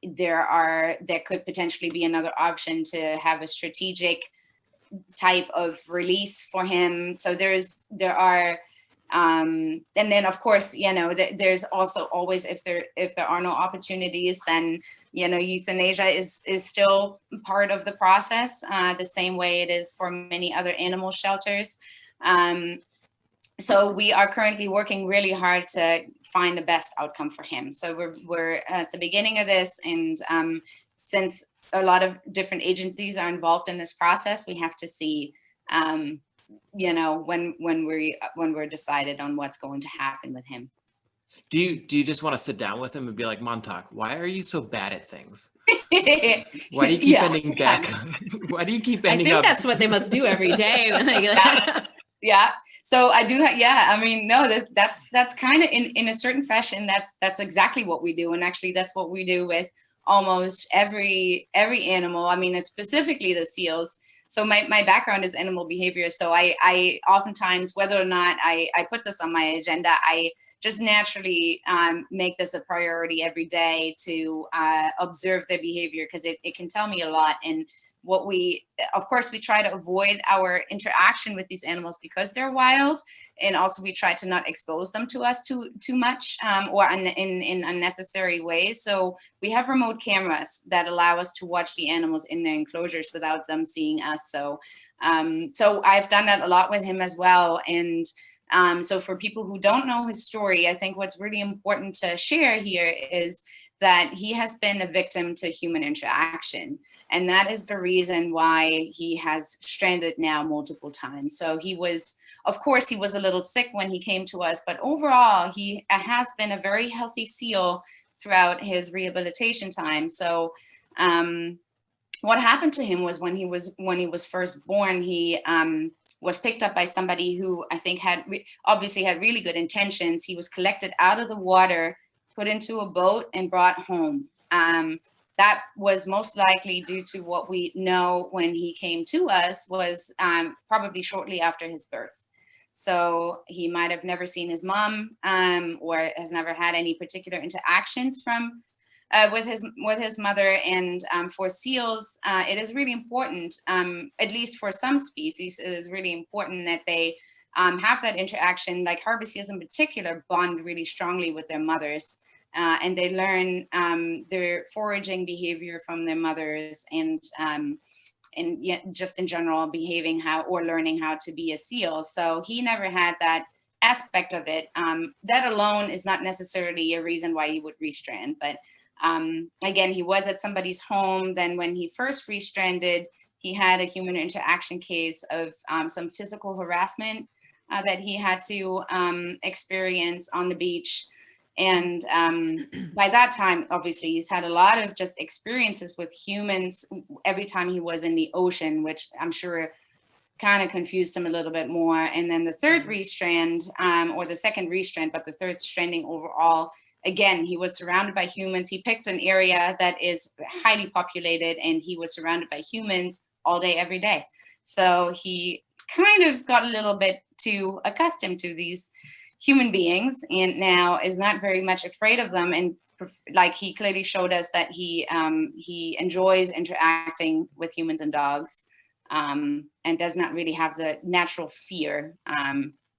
There could potentially be another option to have a strategic type of release for him. So there are, and then of course, there's also always, if there are no opportunities, then, euthanasia is still part of the process, the same way it is for many other animal shelters. So we are currently working really hard to find the best outcome for him. So we're at the beginning of this, and since a lot of different agencies are involved in this process, we have to see, when we're decided on what's going to happen with him. Do you just want to sit down with him and be like, Montauk, why are you so bad at things? Why do you keep ending back? Why do you keep ending up? I think that's what they must do every day when they get Yeah. So I do. Yeah. I mean, no, that's kind of in a certain fashion. That's exactly what we do. And actually that's what we do with almost every animal. I mean, specifically the seals. So my background is animal behavior. So I oftentimes, whether or not I put this on my agenda, I just naturally make this a priority every day to observe their behavior, because it can tell me a lot. And what of course, we try to avoid our interaction with these animals because they're wild. And also we try to not expose them to us too much or in unnecessary ways. So we have remote cameras that allow us to watch the animals in their enclosures without them seeing us. So I've done that a lot with him as well. And so for people who don't know his story, I think what's really important to share here is that he has been a victim to human interaction. And that is the reason why he has stranded now multiple times. So of course, he was a little sick when he came to us, but overall, he has been a very healthy seal throughout his rehabilitation time. So what happened to him was when he was first born, he was picked up by somebody who I think obviously had really good intentions. He was collected out of the water, put into a boat, and brought home. That was most likely due to what we know when he came to us was probably shortly after his birth. So he might have never seen his mom or has never had any particular interactions with his mother. And for seals, it is really important, at least for some species, it is really important that they have that interaction. Like harbor seals in particular bond really strongly with their mothers. And they learn their foraging behavior from their mothers, and just in general behaving learning how to be a seal. So he never had that aspect of it. That alone is not necessarily a reason why he would restrand. But again, he was at somebody's home. Then when he first restranded, he had a human interaction case of some physical harassment that he had to experience on the beach. And by that time, obviously, he's had a lot of just experiences with humans every time he was in the ocean, which I'm sure kind of confused him a little bit more. And then the third restrand, or the second restrand, but the third stranding overall, again, he was surrounded by humans. He picked an area that is highly populated, and he was surrounded by humans all day, every day. So he kind of got a little bit too accustomed to these human beings, and now is not very much afraid of them. And like he clearly showed us that he enjoys interacting with humans and dogs, and does not really have the natural fear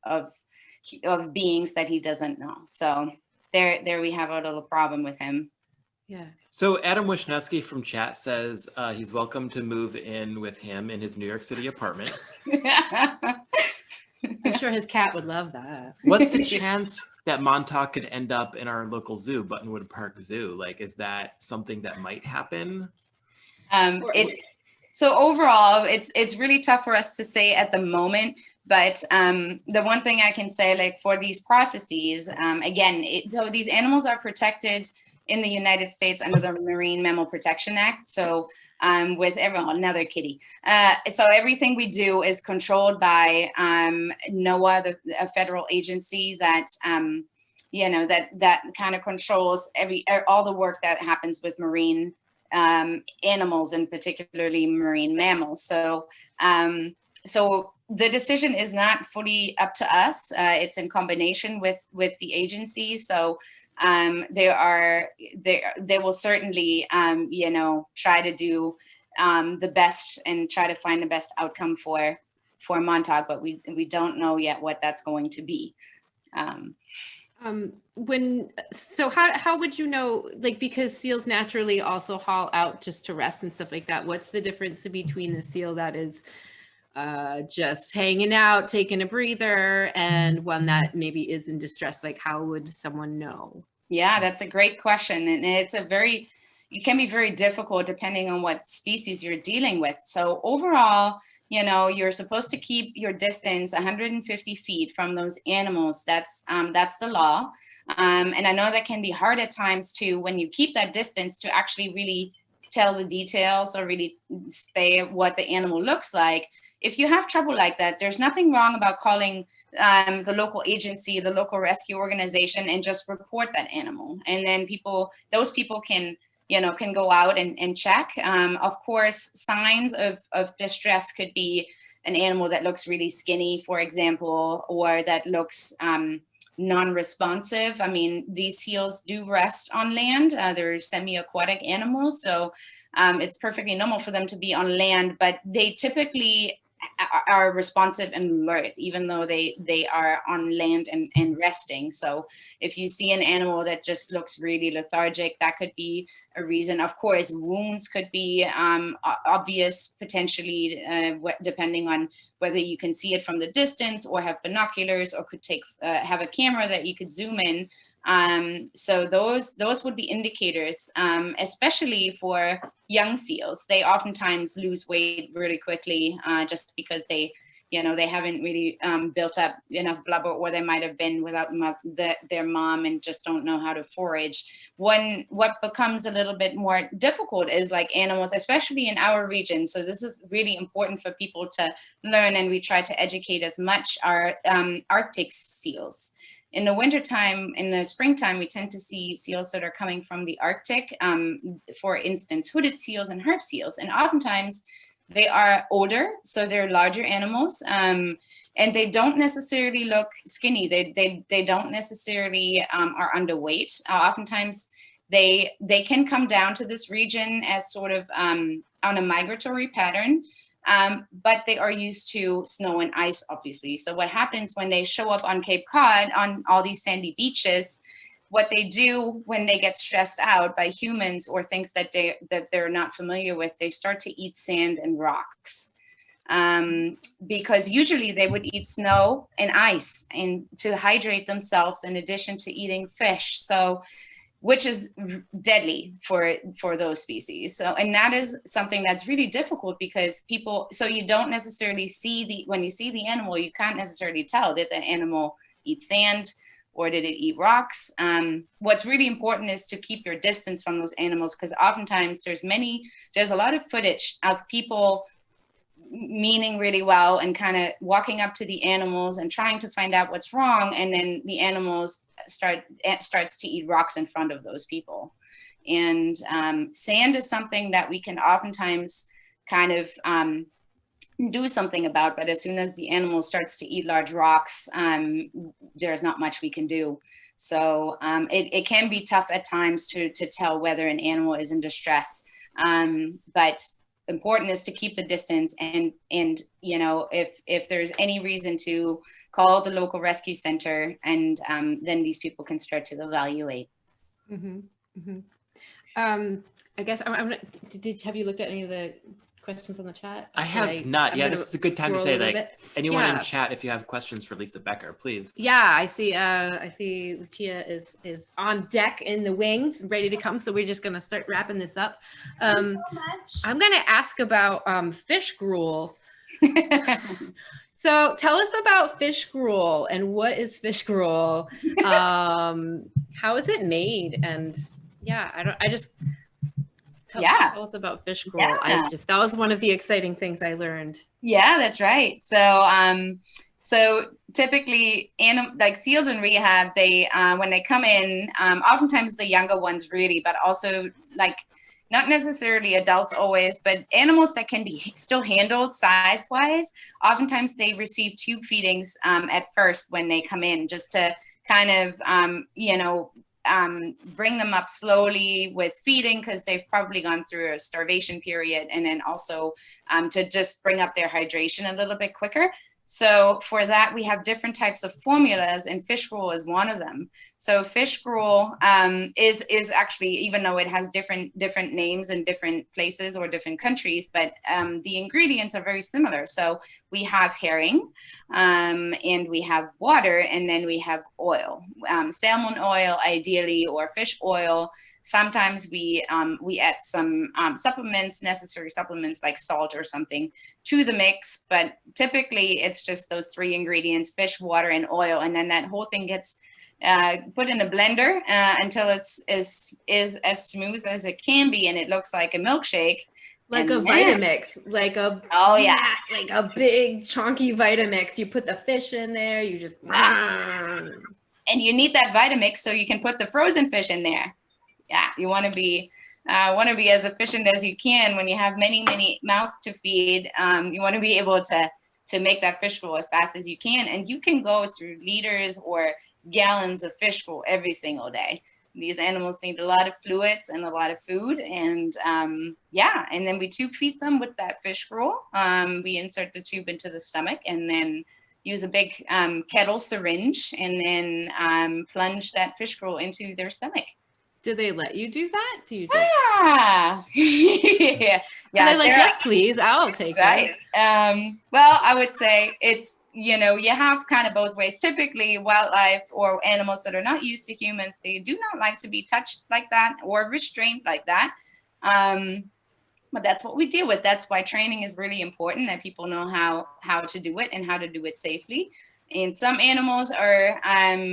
of beings that he doesn't know. So there we have a little problem with him. Yeah. So Adam Wisniewski from chat says he's welcome to move in with him in his New York City apartment. I'm sure his cat would love that. What's the chance that Montauk could end up in our local zoo, Buttonwood Park Zoo? Like, is that something that might happen? So overall, it's really tough for us to say at the moment. But the one thing I can say, like for these processes, again, so these animals are protected in the United States under the Marine Mammal Protection Act. So with everyone, another kitty. So everything we do is controlled by NOAA, a federal agency that, that kind of controls all the work that happens with marine animals, and particularly marine mammals. So, so the decision is not fully up to us. It's in combination with the agency. So they will certainly, try to do the best and try to find the best outcome for Montauk, but we don't know yet what that's going to be. How would you know, like, because seals naturally also haul out just to rest and stuff like that. What's the difference between a seal that is just hanging out, taking a breather, and one that maybe is in distress? Like, how would someone know? Yeah, that's a great question. And it can be very difficult depending on what species you're dealing with. So overall, you're supposed to keep your distance 150 feet from those animals. That's the law. And I know that can be hard at times too, when you keep that distance, to actually really tell the details or really say what the animal looks like. if you have trouble like that, there's nothing wrong about calling the local agency, the local rescue organization, and just report that animal. And then those people can go out and check. Of course, signs of distress could be an animal that looks really skinny, for example, or that looks non-responsive. I mean, these seals do rest on land. They're semi-aquatic animals, so it's perfectly normal for them to be on land, but they typically are responsive and alert, even though they are on land and resting. So if you see an animal that just looks really lethargic, that could be a reason. Of course, wounds could be obvious, potentially, depending on whether you can see it from the distance or have binoculars, or could have a camera that you could zoom in. So those would be indicators, especially for young seals. They oftentimes lose weight really quickly, just because they haven't really built up enough blubber, or they might have been without their mom and just don't know how to forage. What becomes a little bit more difficult is like animals, especially in our region. So this is really important for people to learn, and we try to educate as much, are Arctic seals. In the wintertime, in the springtime, we tend to see seals that are coming from the Arctic, for instance, hooded seals and herp seals. And oftentimes they are older, so they're larger animals, and they don't necessarily look skinny. They don't necessarily are underweight. Oftentimes they can come down to this region as sort of on a migratory pattern. But they are used to snow and ice, obviously. So what happens when they show up on Cape Cod, on all these sandy beaches, what they do when they get stressed out by humans or things that they're not familiar with, they start to eat sand and rocks. Because usually they would eat snow and ice and to hydrate themselves, in addition to eating fish. So, which is deadly for those species. So, and that is something that's really difficult, because so you don't necessarily see when you see the animal, you can't necessarily tell, did the animal eat sand or did it eat rocks? What's really important is to keep your distance from those animals, because oftentimes there's a lot of footage of people meaning really well and kind of walking up to the animals and trying to find out what's wrong, and then the animals starts to eat rocks in front of those people. And sand is something that we can oftentimes kind of do something about, but as soon as the animal starts to eat large rocks, there's not much we can do. So it can be tough at times to tell whether an animal is in distress, but important is to keep the distance, and if there's any reason, to call the local rescue center, and then these people can start to evaluate. Mm-hmm. Mm-hmm. I guess I'm gonna, have you looked at any of the questions on the chat? I have not. Yeah, this is a good time to say, like, anyone in chat, if you have questions for Lisa Becker, please. Yeah, I see Lucia is on deck in the wings, ready to come. So we're just gonna start wrapping this up. I'm gonna ask about fish gruel. So tell us about fish gruel, and what is fish gruel? How is it made? And tell us about fish gruel. Yeah. That was one of the exciting things I learned. Yeah, that's right. So typically, like seals in rehab, they when they come in, oftentimes the younger ones really, but also like not necessarily adults always, but animals that can be still handled size-wise, oftentimes they receive tube feedings at first when they come in, just to kind of bring them up slowly with feeding, because they've probably gone through a starvation period, and then also to just bring up their hydration a little bit quicker. So for that, we have different types of formulas, and fish gruel is one of them. So fish gruel is actually, even though it has different names in different places or different countries, but the ingredients are very similar. So we have herring, and we have water, and then we have oil, salmon oil ideally, or fish oil. Sometimes we add some necessary supplements like salt or something to the mix, but typically it's just those three ingredients: fish, water, and oil, and then that whole thing gets put in a blender until it's as smooth as it can be, and it looks like a milkshake. Like And a Vitamix, like a Oh, yeah. like a big chunky Vitamix. You put the fish in there, you just and you need that Vitamix so you can put the frozen fish in there. Yeah, you want to be as efficient as you can when you have many mouths to feed. You want to be able to make that fish roll as fast as you can, and you can go through liters or gallons of fish roll every single day. These animals need a lot of fluids and a lot of food, and yeah, and then we tube feed them with that fish roll. We insert the tube into the stomach and then use a big kettle syringe and then plunge that fish roll into their stomach. do they let you do that? Do you just Yeah, and they're like, Sarah, yes, please, I'll take right. it. Well, I would say it's, you have kind of both ways. Typically, wildlife or animals that are not used to humans, they do not like to be touched like that or restrained like that. But that's what we deal with. That's why training is really important, that people know how to do it and how to do it safely. And some animals are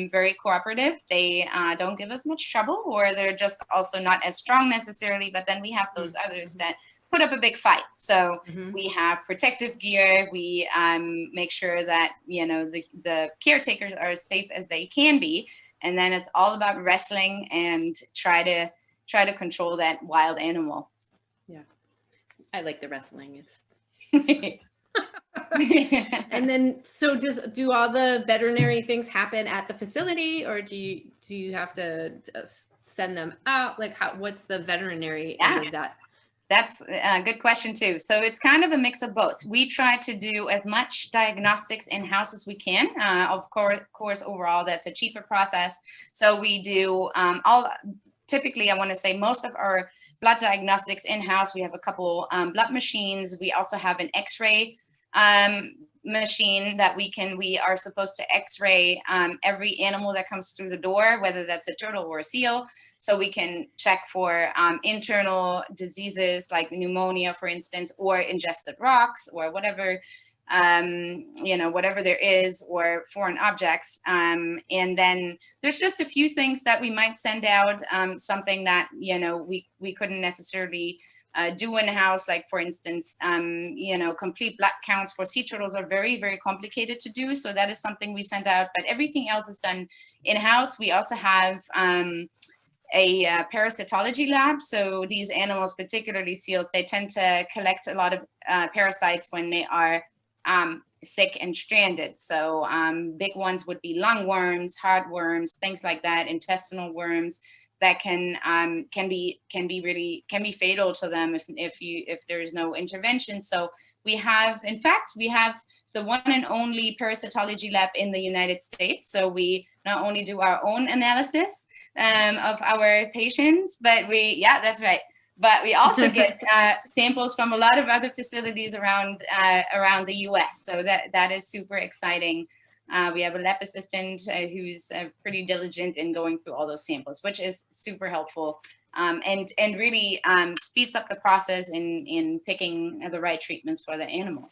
very cooperative. They don't give us much trouble, or they're just also not as strong necessarily. But then we have those others that put up a big fight. So we have protective gear. We make sure that, the caretakers are as safe as they can be. And then it's all about wrestling and try to control that wild animal. Yeah, I like the wrestling. Yeah. And then, so do all the veterinary things happen at the facility, or do you have to send them out? Like, what's the veterinary end of that? That's a good question too. So it's kind of a mix of both. We try to do as much diagnostics in-house as we can. Of course, overall, that's a cheaper process. So we do typically, I want to say most of our blood diagnostics in-house. We have a couple blood machines. We also have an X-ray machine that we are supposed to X-ray every animal that comes through the door, whether that's a turtle or a seal, so we can check for internal diseases like pneumonia, for instance, or ingested rocks or whatever, whatever there is, or foreign objects. And then there's just a few things that we might send out, something that, we couldn't necessarily do in-house, like for instance, complete blood counts for sea turtles are very, very complicated to do. So that is something we send out, but everything else is done in-house. We also have a parasitology lab. So these animals, particularly seals, they tend to collect a lot of parasites when they are sick and stranded. So big ones would be lungworms, heartworms, things like that, intestinal worms that can be fatal to them if there is no intervention. So we have the one and only parasitology lab in the United States. So we not only do our own analysis of our patients, but that's right. But we also get samples from a lot of other facilities around the U.S. So that is super exciting. We have a lab assistant who's pretty diligent in going through all those samples, which is super helpful and really speeds up the process in picking the right treatments for the animal.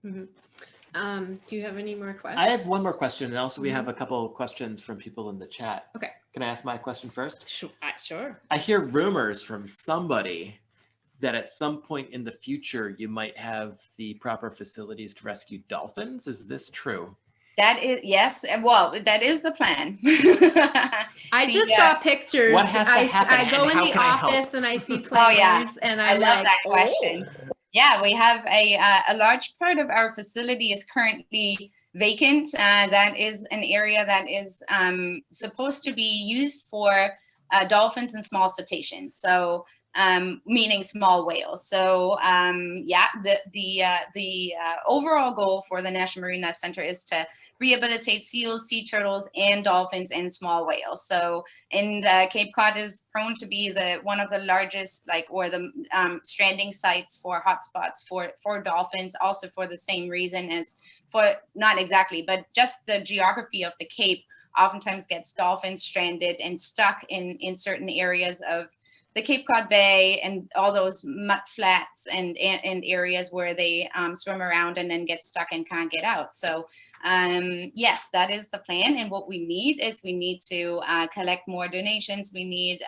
Mm-hmm. Do you have any more questions? I have one more question, and also we have a couple of questions from people in the chat. Okay. Can I ask my question first? Sure. I hear rumors from somebody that at some point in the future, you might have the proper facilities to rescue dolphins. Is this true? That is, yes. Well, that is the plan. I just saw pictures. What has to happen? I go in the office and I see plans, and I love that question. Yeah, we have a large part of our facility is currently vacant. That is an area that is supposed to be used for dolphins and small cetaceans. So meaning small whales. So the overall goal for the National Marine Life Center is to rehabilitate seals, sea turtles, and dolphins and small whales. So, and Cape Cod is prone to be one of the largest, stranding sites for hotspots for dolphins, also for the same reason as not exactly, but just the geography of the Cape oftentimes gets dolphins stranded and stuck in certain areas of the Cape Cod Bay and all those mud flats and areas where they swim around and then get stuck and can't get out. So yes, that is the plan. And what we need is we need to collect more donations. We need,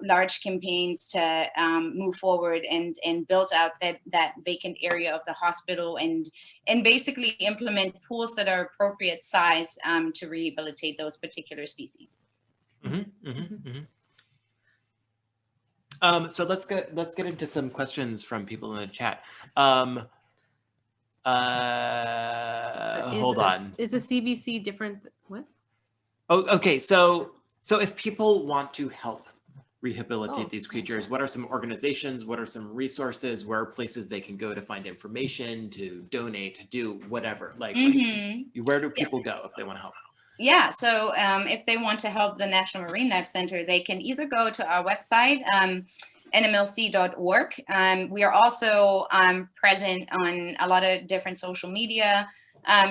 large campaigns to move forward and build out that vacant area of the hospital and basically implement pools that are appropriate size to rehabilitate those particular species. So let's get into some questions from people in the chat. Hold on. Is a CBC different? What? Oh, okay. So if people want to help rehabilitate these creatures, what are some organizations? What are some resources? Where are places they can go to find information, to donate, to do whatever? Like where do people go if they want to help? Yeah, so if they want to help the National Marine Life Center, they can either go to our website, nmlc.org. We are also present on a lot of different social media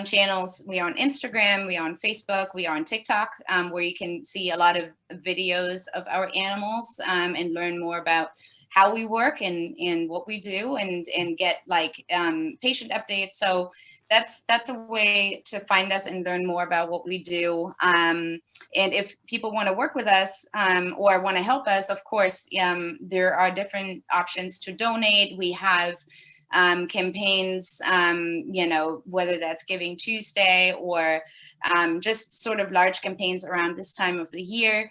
channels. We are on Instagram, we are on Facebook, we are on TikTok, where you can see a lot of videos of our animals and learn more about how we work and what we do and get like patient updates. So that's a way to find us and learn more about what we do. And if people want to work with us or want to help us, of course, there are different options to donate. We have campaigns, whether that's Giving Tuesday or just sort of large campaigns around this time of the year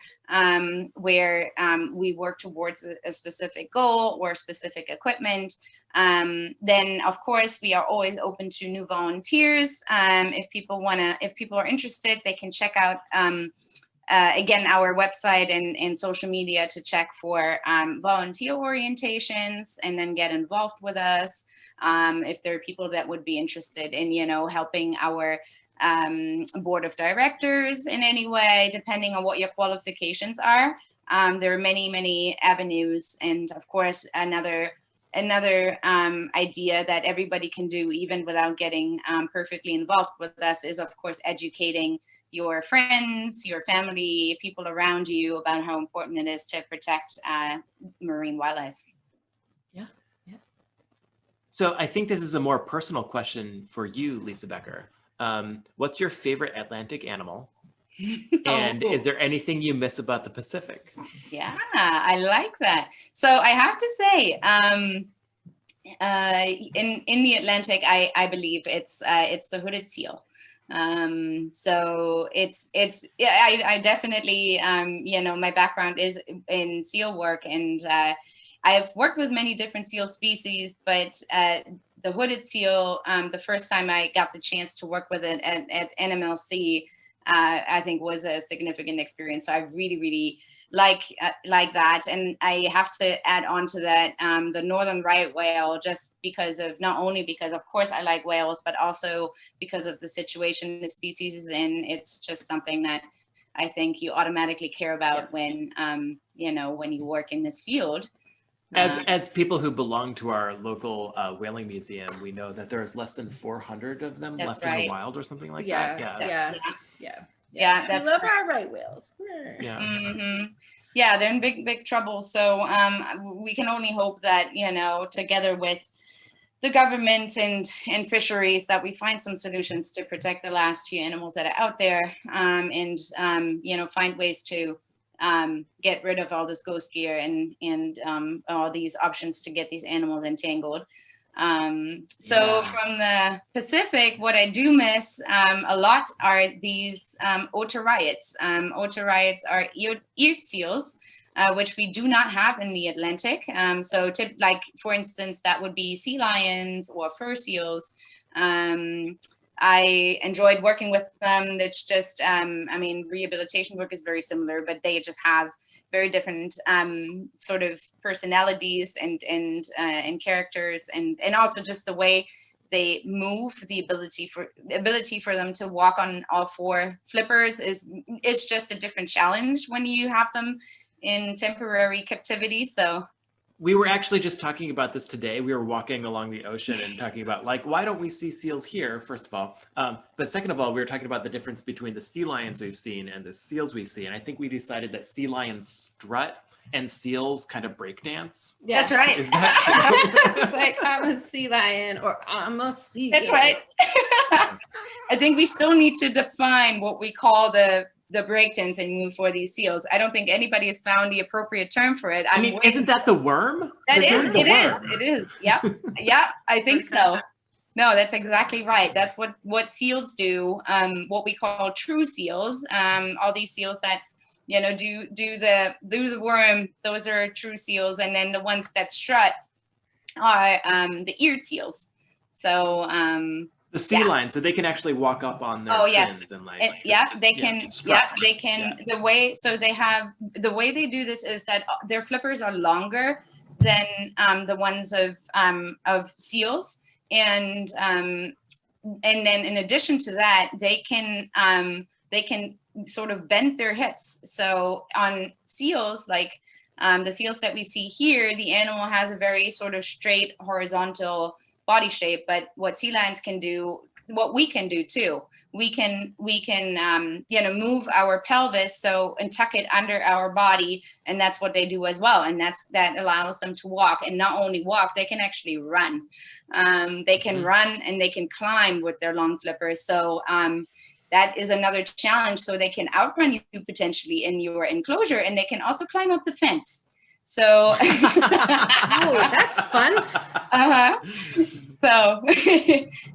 where we work towards a specific goal or specific equipment. Then of course we are always open to new volunteers. If people are interested, they can check out again our website and social media to check for volunteer orientations and then get involved with us if there are people that would be interested in helping our board of directors in any way, depending on what your qualifications are. There are many avenues, and of course another idea that everybody can do even without getting perfectly involved with us is of course educating your friends, your family, people around you about how important it is to protect marine wildlife. Yeah. So I think this is a more personal question for you, Lisa Becker. What's your favorite Atlantic animal? And is there anything you miss about the Pacific? Yeah, I like that. So I have to say, in the Atlantic, I believe it's the hooded seal. So I definitely, my background is in seal work, and I've worked with many different seal species, but the hooded seal, the first time I got the chance to work with it at NMLC, I think was a significant experience. So I really like that. And I have to add on to that the northern right whale, just not only because of course I like whales, but also because of the situation the species is in. It's just something that I think you automatically care about when when you work in this field. As people who belong to our local whaling museum, we know that there's less than 400 of them left in the wild or something like that. Yeah, we love our right whales. Yeah. Yeah, they're in big trouble. So we can only hope that together with the government and fisheries, that we find some solutions to protect the last few animals that are out there, and find ways to get rid of all this ghost gear and all these options to get these animals entangled. So from the Pacific, what I do miss a lot are these otariids. Otariids are eared seals, which we do not have in the Atlantic. So like, for instance, that would be sea lions or fur seals. I enjoyed working with them. It's just, rehabilitation work is very similar, but they just have very different sort of personalities and characters, and also just the way they move. The ability for them to walk on all four flippers is just a different challenge when you have them in temporary captivity. So We were actually just talking about this today. We were walking along the ocean and talking about like, why don't we see seals here, first of all? But second of all, we were talking about the difference between the sea lions we've seen and the seals we see. And I think we decided that sea lions strut and seals kind of breakdance. Yeah. That's right. Is that true? It's like I'm a sea lion or I'm a sea. That's right. I think we still need to define what we call the breakdance and move for these seals. I don't think anybody has found the appropriate term for it. I mean, isn't that the worm? That They're is, doing the it worm. is, it is. Yep, yeah, I think so. No, that's exactly right. That's what seals do. What we call true seals. All these seals that do the worm. Those are true seals, and then the ones that strut are the eared seals. So the sea lions, so they can actually walk up on their fins and like they can the way they do this is that their flippers are longer than the ones of seals, and then in addition to that they can sort of bend their hips. So on seals, like the seals that we see here, the animal has a very sort of straight horizontal body shape, but what sea lions can do, what we can do too, we can move our pelvis and tuck it under our body, and that's what they do as well, and that allows them to walk, and not only walk, they can actually run. They can run and they can climb with their long flippers. So that is another challenge. So they can outrun you potentially in your enclosure, and they can also climb up the fence. So oh, that's fun. So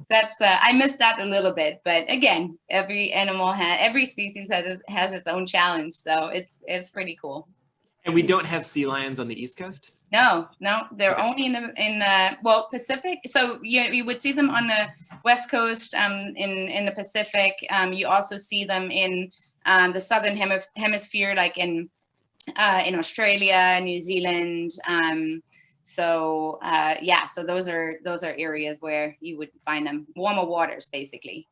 that's I missed that a little bit, but again, every species has its own challenge, so it's pretty cool. And we don't have sea lions on the East Coast? No, they're only in Pacific. So you would see them on the West Coast, in the Pacific. You also see them in the Southern Hemisphere, like in Australia, New Zealand. So those are areas where you would find them, warmer waters, basically.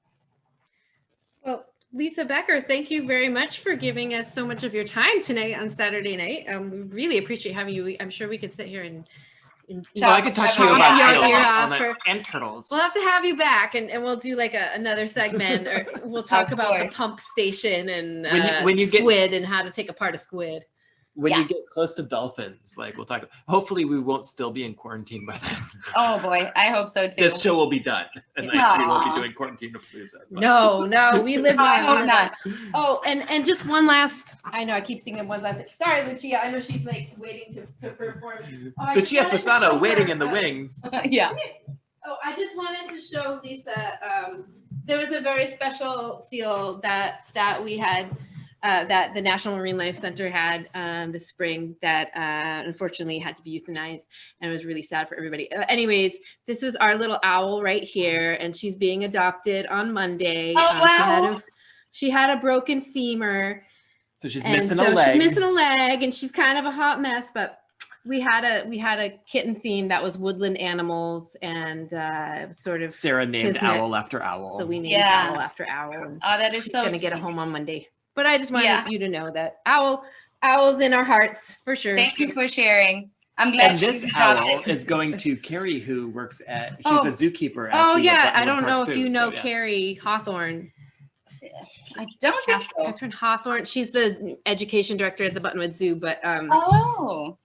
Well, Lisa Becker, thank you very much for giving us so much of your time tonight on Saturday night. We really appreciate having you. I'm sure we could sit here and I could talk to you about seals and turtles. We'll have to have you back, and we'll do like another segment, or we'll talk about the pump station and squid and how to take apart a squid. When you get close to dolphins, like we'll talk. Hopefully, we won't still be in quarantine by then. Oh boy, I hope so too. This show will be done, and like, we won't be doing Quarantinapalooza. No, we live. I hope not. Oh, and just one last. I know I keep singing one last thing. Sorry, Lucia. I know she's like waiting to perform. Lucia Fasano waiting in the wings. Yeah. Oh, I just wanted to show Lisa. There was a very special seal that we had. That the National Marine Life Center had this spring that unfortunately had to be euthanized, and it was really sad for everybody. Anyways, this was our little owl right here, and she's being adopted on Monday. Oh, wow. She had a broken femur. So she's missing a leg. She's missing a leg, and she's kind of a hot mess, but we had a kitten theme that was woodland animals, and sort of Sarah named kismet. Owl after owl. So we named Owl after Owl. And that is she's so gonna sweet. get a home on Monday. But I just wanted you to know that owls in our hearts for sure. Thank you for sharing. I'm glad. And this owl is going to Carrie, who works at. She's a zookeeper. At I don't know if you know Carrie Hawthorne. I don't think so. Catherine Hawthorne. She's the education director at the Buttonwood Zoo, but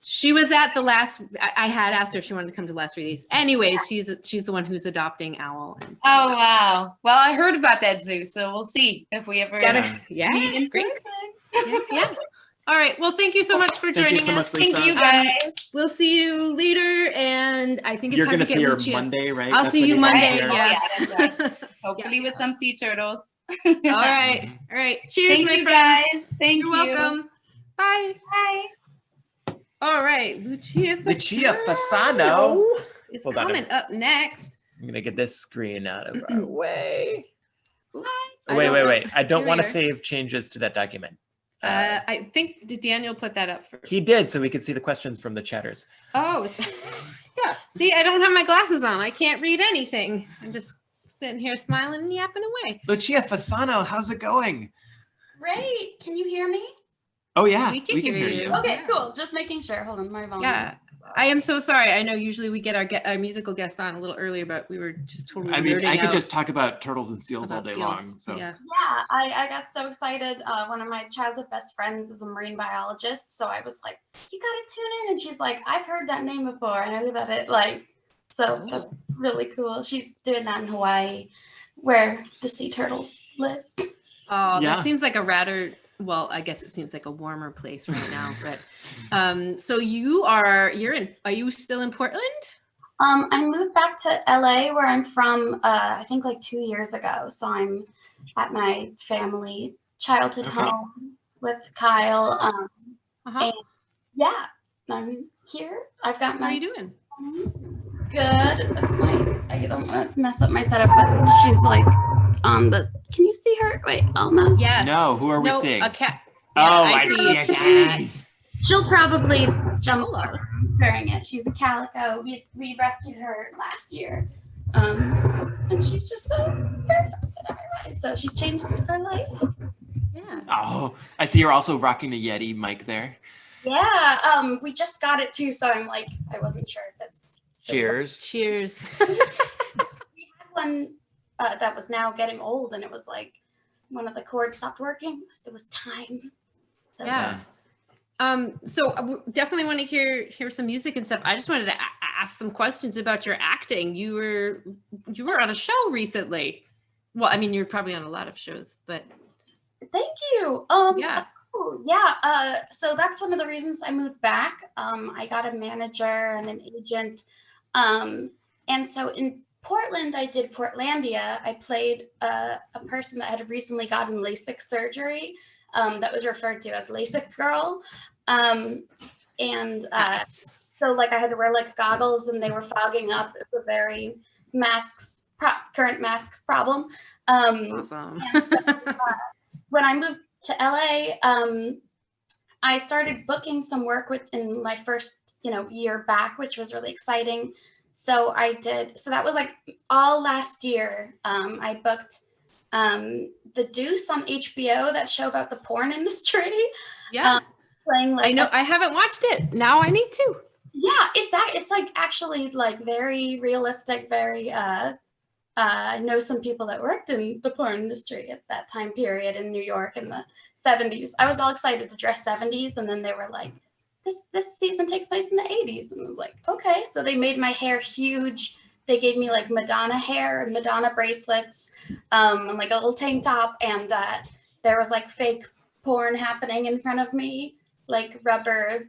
she was at the last. I had asked her if she wanted to come to the last release. Anyways, she's the one who's adopting Owl. And so, oh wow! Well, I heard about that zoo, so we'll see if we ever meet in great. person. Yeah. All right. Well, thank you so much for joining us. Thank you, guys. We'll see you later, and I think it's You're time going to to see her Lucia. Monday, right? I'll see you Monday. Yeah, that's right. Hopefully with some sea turtles. All right. Cheers, Thank my you, friends. guys. Thank you. You're welcome. Bye. Bye. All right, Lucia Fasano is coming up next. I'm gonna get this screen out of our way. Hi. Wait. I don't Here want to we are. save changes to that document. I think did Daniel put that up for? He did, so we could see the questions from the chatters. Oh, yeah. See, I don't have my glasses on. I can't read anything. I'm just sitting here smiling and yapping away. Lucia Fasano, how's it going? Great. Can you hear me? Oh yeah, We can hear you. Okay, cool. Just making sure. Hold on, my volume. Yeah. I am so sorry. I know usually we get our musical guest on a little earlier, but we were just totally I mean, nerding I could out just talk about turtles and seals all about day seals. long. So Yeah. Yeah, I got so excited. One of my childhood best friends is a marine biologist, so I was like, "You gotta tune in," and she's like, "I've heard that name before. I know that it like." So that's really cool. She's doing that in Hawaii, where the sea turtles live. Oh, Yeah. that seems like a rather, well, I guess it seems like a warmer place right now, but so are you still in Portland? I moved back to LA, where I'm from. I think like 2 years ago. So I'm at my family childhood Okay. home with Kyle. Uh-huh. And yeah, I'm here. I've got How are my you doing? good. I don't want to mess up my setup, but she's like on the. Can you see her? Wait, almost. Yes. No, who are we seeing? A cat. Oh, Yeah, I see a cat. She'll probably jump Hello. during it. She's a calico. We rescued her last year, and she's just so perfect in every way. So she's changed her life. Yeah. Oh, I see you're also rocking the Yeti mic there. Yeah. We just got it too, so I'm like, I wasn't sure if it's. Cheers. Cheers. We had one that was now getting old, and it was like one of the cords stopped working. It was time. So, Yeah. So I definitely want to hear some music and stuff. I just wanted to ask some questions about your acting. You were on a show recently. Well, I mean, you're probably on a lot of shows, but Thank you. yeah. Oh, yeah. So that's one of the reasons I moved back. I got a manager and an agent. And so in Portland, I did Portlandia. I played a person that had recently gotten LASIK surgery, that was referred to as LASIK girl. So like I had to wear like goggles and they were fogging up. It's a very current mask problem. Awesome. When I moved to LA, I started booking some work in my first, year back, which was really exciting. So that was like all last year. I booked The Deuce on HBO, that show about the porn industry. Yeah. Playing like I know I haven't watched it. Now I need to. Yeah, it's like actually like very realistic, very I know some people that worked in the porn industry at that time period in New York in the 70s. I was all excited to dress 70s, and then they were like, this season takes place in the 80s. And I was like, okay. So they made my hair huge. They gave me like Madonna hair and Madonna bracelets, and like a little tank top. And there was like fake porn happening in front of me, like rubber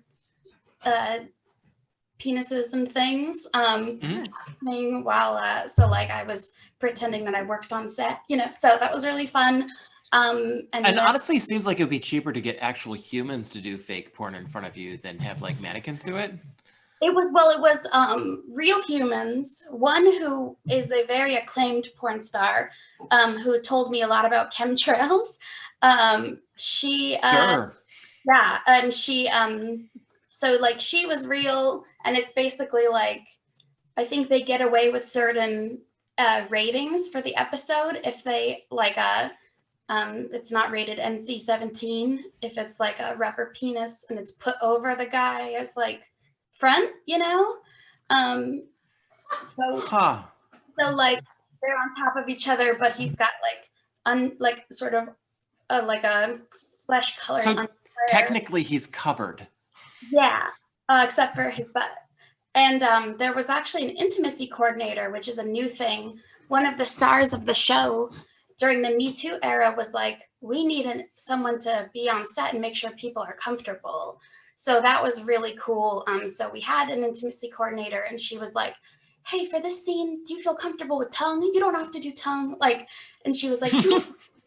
penises and things. While so like I was pretending that I worked on set, so that was really fun. And Honestly, seems like it would be cheaper to get actual humans to do fake porn in front of you than have like mannequins do it. It was real humans. One who is a very acclaimed porn star, who told me a lot about chemtrails. She Sure. yeah, and she so like she was real, and it's basically like I think they get away with certain ratings for the episode if they like it's not rated NC-17 if it's like a rubber penis and it's put over the guy as like front, so like they're on top of each other, but he's got like sort of like a flesh color. So technically he's covered. Yeah, except for his butt. And there was actually an intimacy coordinator, which is a new thing. One of the stars of the show during the Me Too era was like, we need someone to be on set and make sure people are comfortable. So that was really cool. So we had an intimacy coordinator, and she was like, hey, for this scene, do you feel comfortable with tongue? You don't have to do tongue. And she was like, do you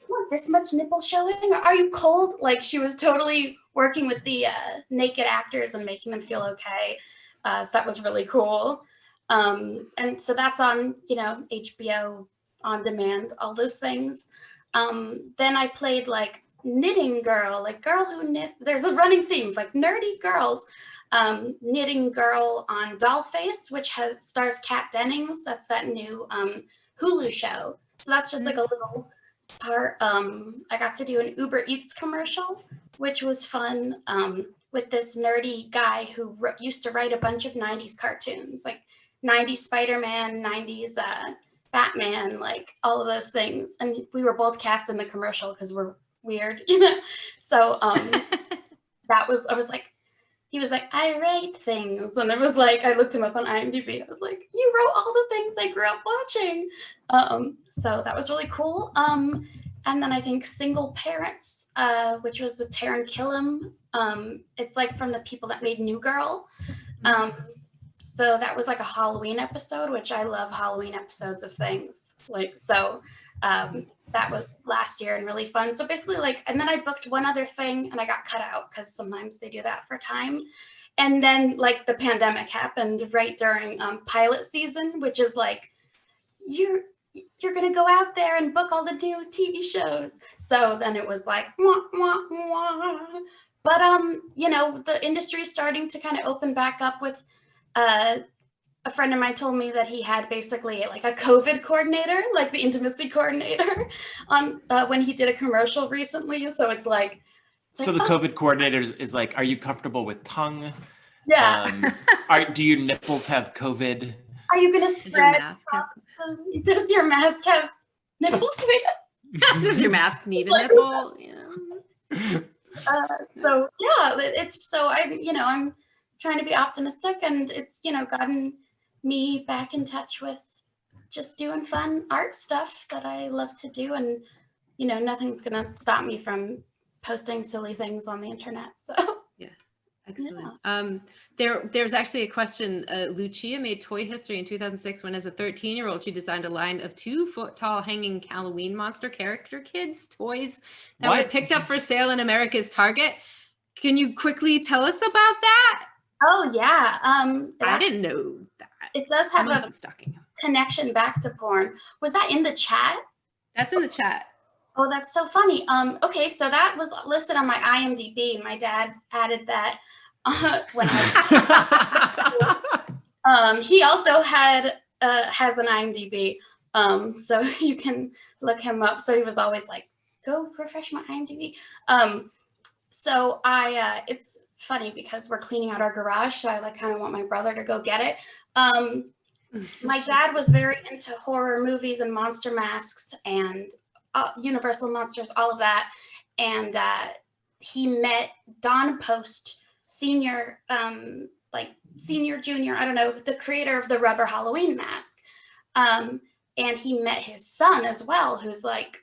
want this much nipple showing? Are you cold? Like, she was totally working with the naked actors and making them feel okay. So that was really cool. And so that's on, HBO on demand, all those things. Then I played like knitting girl, like girl who knit. There's a running theme, like nerdy girls. Knitting girl on Dollface, which stars Kat Dennings. That's that new Hulu show. So that's just like a little part. I got to do an Uber Eats commercial, which was fun. with this nerdy guy who used to write a bunch of 90s cartoons, like 90s Spider-Man, 90s Batman, like all of those things. And we were both cast in the commercial because we're weird, you know? So I was like, he was like, I write things. And it was like, I looked him up on IMDb. I was like, you wrote all the things I grew up watching. So that was really cool. And then I think Single Parents, which was with Taran Killam. It's like from the people that made New Girl. So that was like a Halloween episode, which I love Halloween episodes of things. Like, so that was last year and really fun. So basically like, and then I booked one other thing and I got cut out because sometimes they do that for time. And then like the pandemic happened right during pilot season, which is like, you're going to go out there and book all the new TV shows. So then it was like, wah, wah, wah. But, you know, the industry is starting to kind of open back up with, a friend of mine told me that he had basically like a COVID coordinator, like the intimacy coordinator on when he did a commercial recently. So it's like, so the COVID coordinator is like, are you comfortable with tongue? Yeah. Do your nipples have COVID? Are you going to spread? Does your mask have nipples? Does your mask need a nipple? You know? So yeah, it's so I'm trying to be optimistic, and it's, you know, gotten me back in touch with just doing fun art stuff that I love to do. And, you know, nothing's going to stop me from posting silly things on the internet. So yeah. Excellent. Yeah. There's actually a question. Lucia made toy history in 2006 when, as a 13-year-old, she designed a line of 2-foot-tall hanging Halloween monster character kids toys that were picked up for sale in America's Target. Can you quickly tell us about that? Oh yeah. I didn't know that. It does have a connection back to porn. Was that in the chat? That's in the chat. Oh, that's so funny. Okay, so that was listed on my IMDb. My dad added that when I he also has an IMDb. So you can look him up. So he was always like, go refresh my IMDb. So it's funny because we're cleaning out our garage, so I like kind of want my brother to go get it. My dad was very into horror movies and monster masks and Universal monsters, all of that. And he met Don Post, senior, junior, I don't know, the creator of the rubber Halloween mask. And he met his son as well, who's like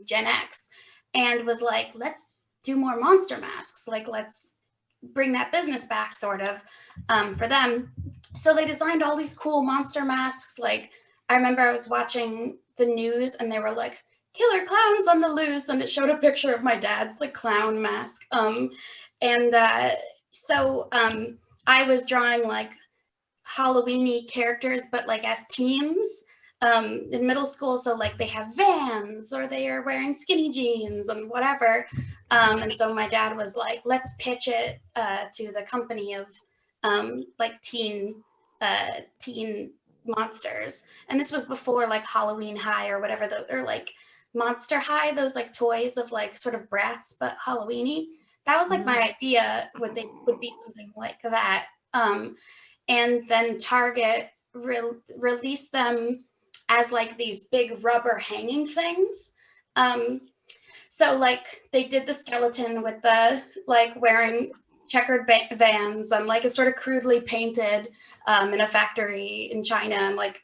Gen X, and was like, let's do more monster masks. Like, let's bring that business back, sort of, for them. So they designed all these cool monster masks. Like, I remember I was watching the news and they were like, killer clowns on the loose, and it showed a picture of my dad's like clown mask. So I was drawing like Halloween-y characters, but like as teens in middle school. So like they have Vans, or they are wearing skinny jeans and whatever. And so my dad was like, let's pitch it to the company of like teen monsters. And this was before like Halloween High or whatever, or like Monster High, those like toys of like sort of Bratz but Halloween-y. That was like my idea, would be something like that. And then Target released them as like these big rubber hanging things. So like they did the skeleton with the like wearing checkered Vans, and like it's sort of crudely painted in a factory in China, and like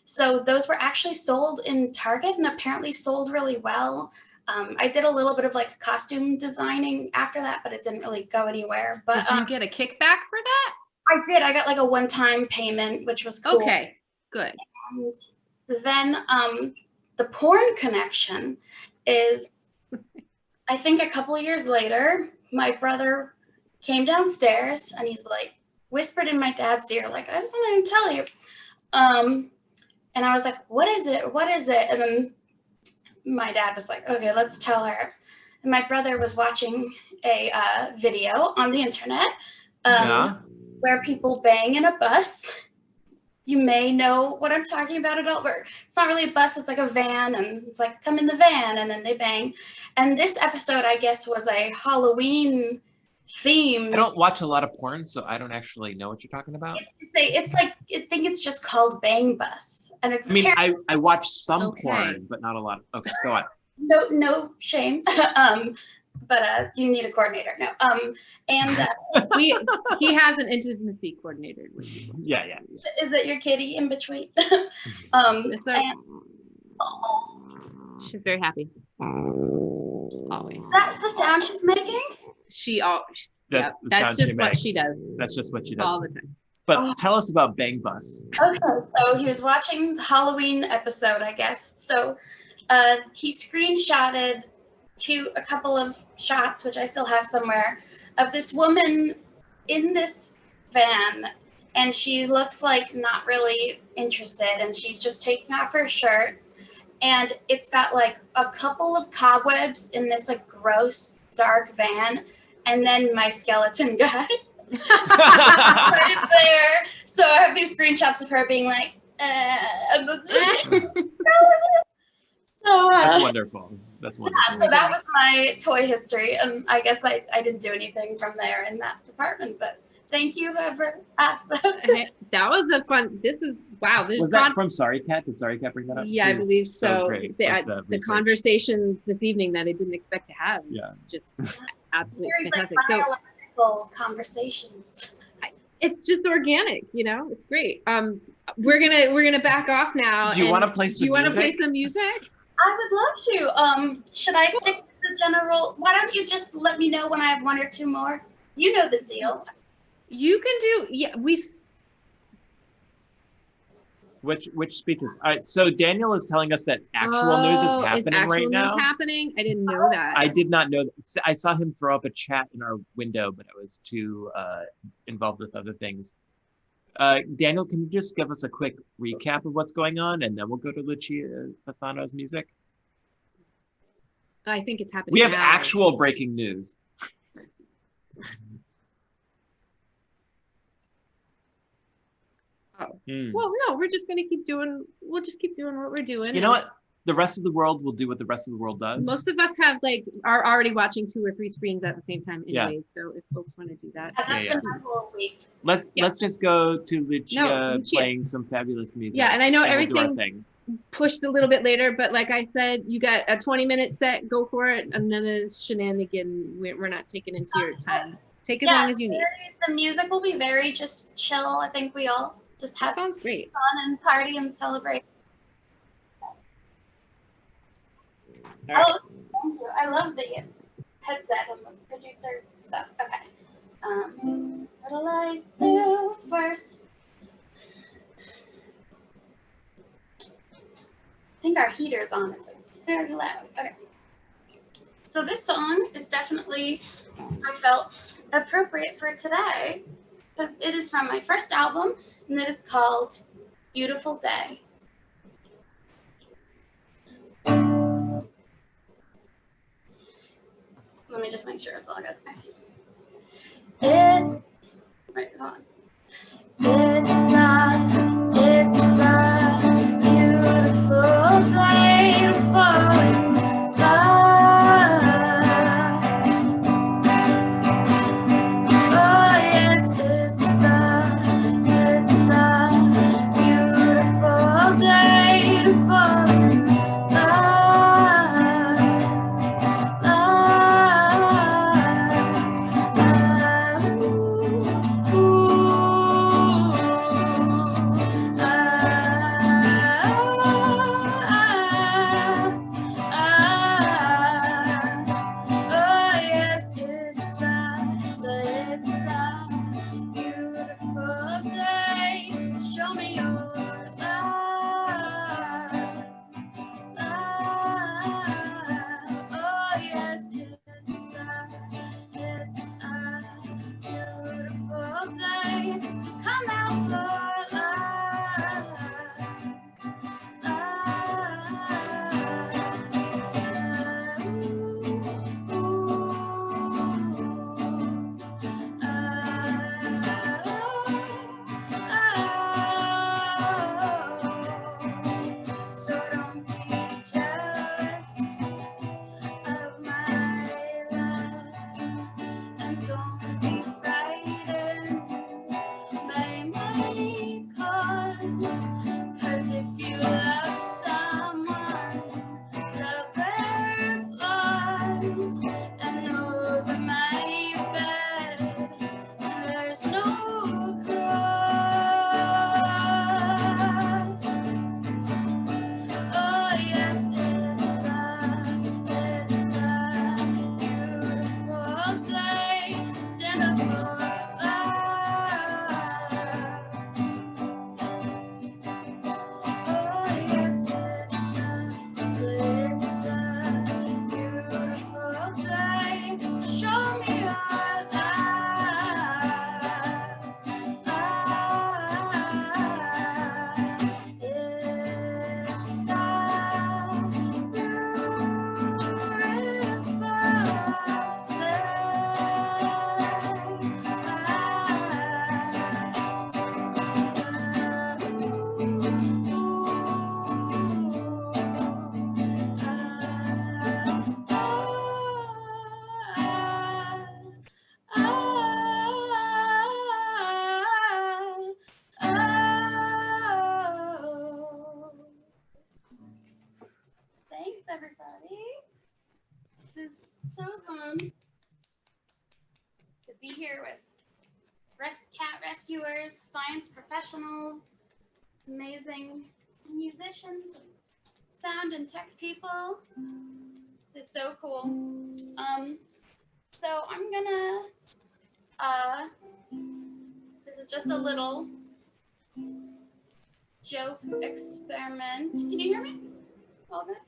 so those were actually sold in Target and apparently sold really well. I did a little bit of like costume designing after that, but it didn't really go anywhere. But did you get a kickback for that? I did. I got like a one-time payment, which was cool. Okay, good. And then the porn connection is, I think a couple of years later, my brother came downstairs and he's like, whispered in my dad's ear, like, I just want to tell you. And I was like, what is it? What is it? And then my dad was like, okay, let's tell her. And my brother was watching a video on the internet where people bang in a bus. You may know what I'm talking about, adult, but it's not really a bus, it's like a van, and it's like, come in the van, and then they bang. And this episode, I guess, was a Halloween themes. I don't watch a lot of porn, so I don't actually know what you're talking about. It's like I think it's just called Bang Bus, and it's I mean, I watch some Okay. porn, but not a lot. Okay, go on. no shame. But you need a coordinator. No. And he has an intimacy coordinator with you. Yeah. is it your kitty in between? It's our- and- She's very happy. Always. That's the sound she's making? That's the That's sound she just what makes. she does That's just what she does. all the time. But tell us about Bang Bus. Okay, so he was watching the Halloween episode, I guess. So he screenshotted a couple of shots, which I still have somewhere, of this woman in this van, and she looks like not really interested, and she's just taking off her shirt, and it's got like a couple of cobwebs in this like gross dark van, and then my skeleton guy right there. So I have these screenshots of her being like, and then just so That's wonderful. That's wonderful. yeah, so that was my toy history, and I guess I didn't do anything from there in that department, but thank you whoever asked that. That was a fun. This is wow. There's Was that from Sorry Cat? Did Sorry Cat bring that up? Yeah, I She's believe so. great The with the research. conversations this evening that I didn't expect to have. Yeah. Just absolutely Very like fantastic. So biological conversations. it's just organic, you know. It's great. We're gonna back off now. Do you and want to play some Do you want to play music? some music? I would love to. Should I stick to the general? Why don't you just let me know when I have one or two more? You know the deal. You can do. Yeah, Which speakers? All right. So Daniel is telling us that actual news is happening actual right news now. happening? I didn't know that. I did not know. I saw him throw up a chat in our window, but I was too involved with other things. Daniel, can you just give us a quick recap of what's going on, and then we'll go to Lucia Fasano's music? I think it's happening. We have now. actual breaking news. Oh. Hmm. Well, no, we're just gonna keep doing. We'll just keep doing what we're doing. You know what? The rest of the world will do what the rest of the world does. Most of us are already watching 2 or 3 screens at the same time, Yeah. anyways. So if folks want to do that, That's Yeah, been my whole week. Let's just go to Lucia, Lucia. playing some fabulous music. yeah, and I know we'll do our everything thing. pushed a little bit later, but like I said, you got a 20-minute set. Go for it, and none of this shenanigan. We're not taking into your time. Take as long as you need. The music will be very just chill. I think we all just That have sounds great. fun and party and celebrate. All right. Oh, thank you. I love the headset and the producer stuff. Okay. What'll I do first? I think our heater's on. It's like very loud. Okay. So this song is definitely, I felt, appropriate for today because it is from my first album, and it is called Beautiful Day. Let me just make sure it's all good. Wait, hold on. It's a beautiful day to fall in love. Oh yes, it's a beautiful day to fall in love. day to stand up for life. Oh yes, it's a beautiful day to show me our life. It's a Thanks, everybody. This is so fun to be here with cat rescuers, science professionals, amazing musicians, sound and tech people. This is so cool. So I'm gonna, this is just a little joke experiment. Can you hear me? All of it?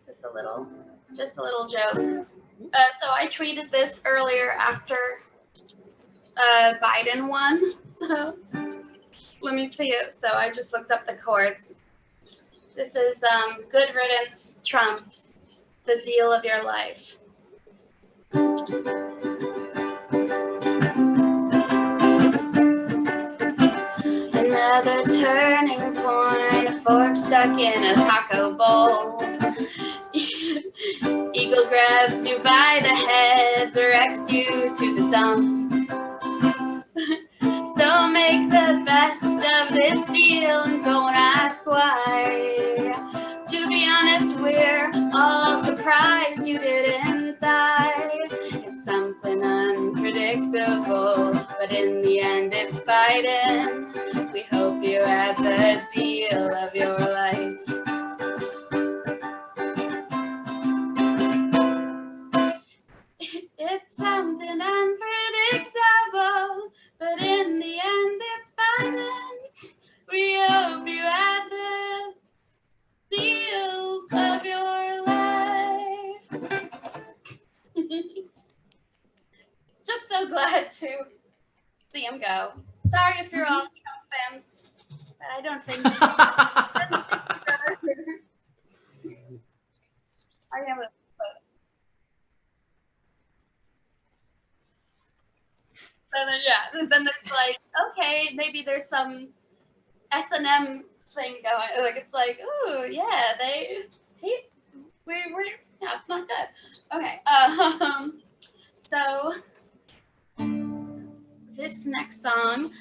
Just a little joke. So I tweeted this earlier after Biden won. So let me see it. So I just looked up the chords. This is Good Riddance, Trump, the deal of your life. Another turning point, a fork stuck in a taco bowl. Eagle grabs you by the head, directs you to the dump. So make the best of this deal and don't ask why. To be honest, we're all surprised you didn't die. It's something unpredictable, but in the end it's Biden. We hope you had the deal of your life. It's something unpredictable, but in the end it's Biden. We hope you had the deal of your life. Just so glad to see him go. Sorry if you're all Trump fans, but I don't think I have a then it's like, okay, maybe there's some S&M thing going. Like, it's like, ooh, yeah, yeah, it's not good. Okay, so this next song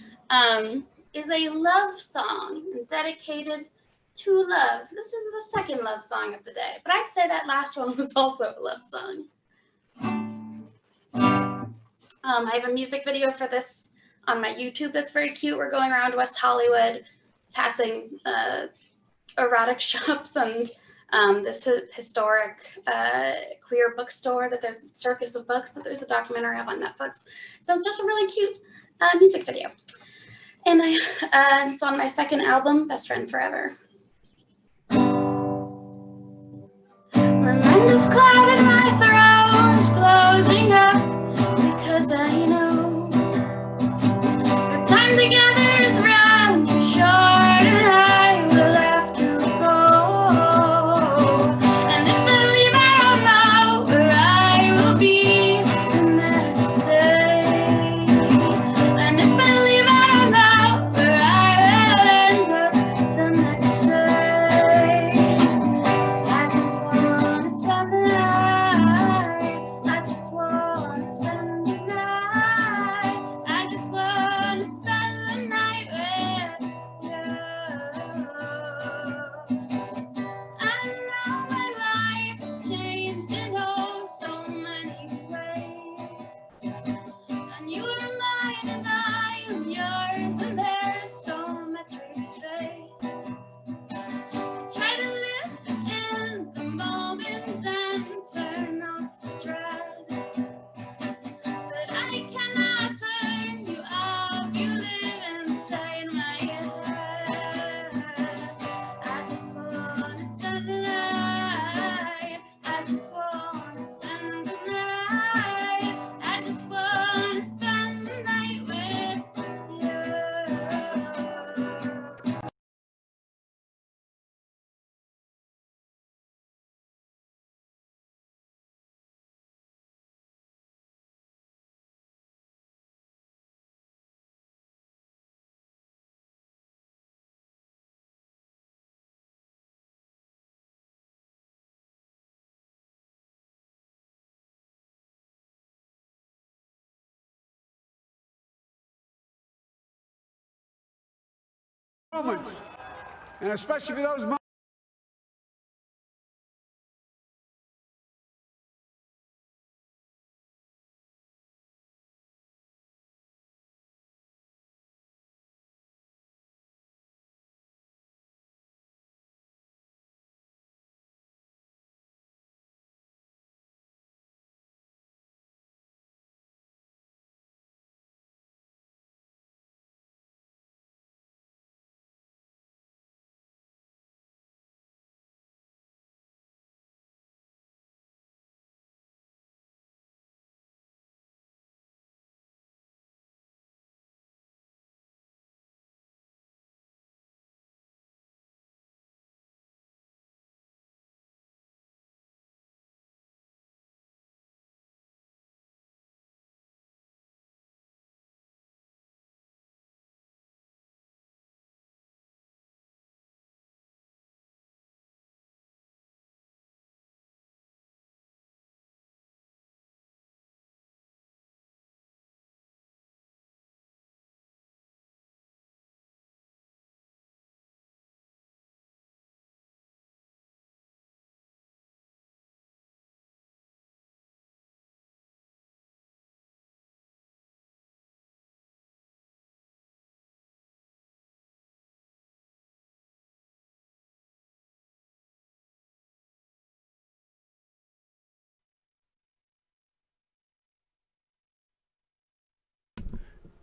is a love song dedicated to love. This is the second love song of the day, but I'd say that last one was also a love song. I have a music video for this on my YouTube that's very cute. We're going around West Hollywood, passing erotic shops and this historic queer bookstore that there's Circus of Books that there's a documentary of on Netflix. So it's just a really cute music video. And it's on my second album, Best Friend Forever. My mind is clouded, my throat is closing up, because I know our time together is running short and I will have to go. And if I leave, I don't know where I will be the next day. And if I leave, I don't know where I will end up the next day. I just want to spend the night moments, and especially for those moments.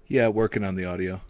Yeah, working on the audio.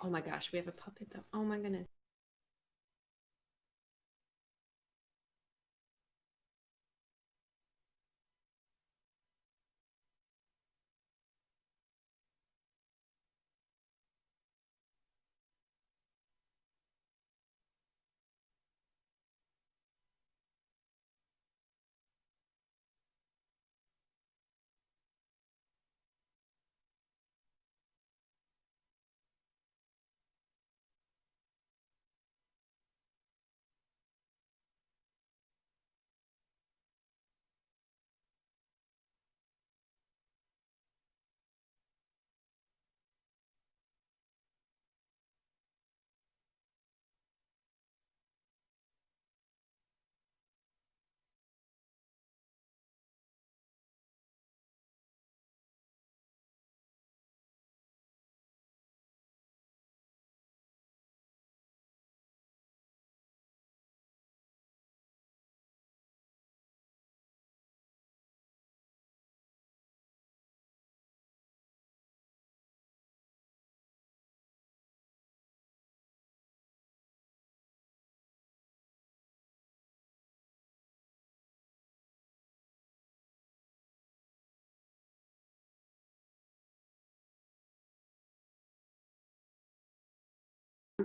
Oh my gosh, we have a puppet though. Oh my goodness.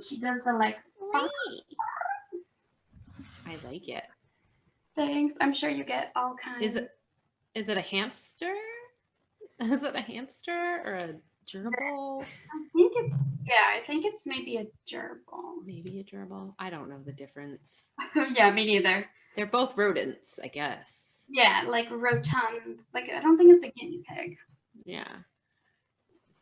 She does the like. I like it. Thanks. I'm sure you get all kinds. Is it a hamster? Is it a hamster or a gerbil? I think it's maybe a gerbil. Maybe a gerbil. I don't know the difference. Yeah, me neither. They're both rodents, I guess. Yeah, like rotund. Like I don't think it's a guinea pig. Yeah.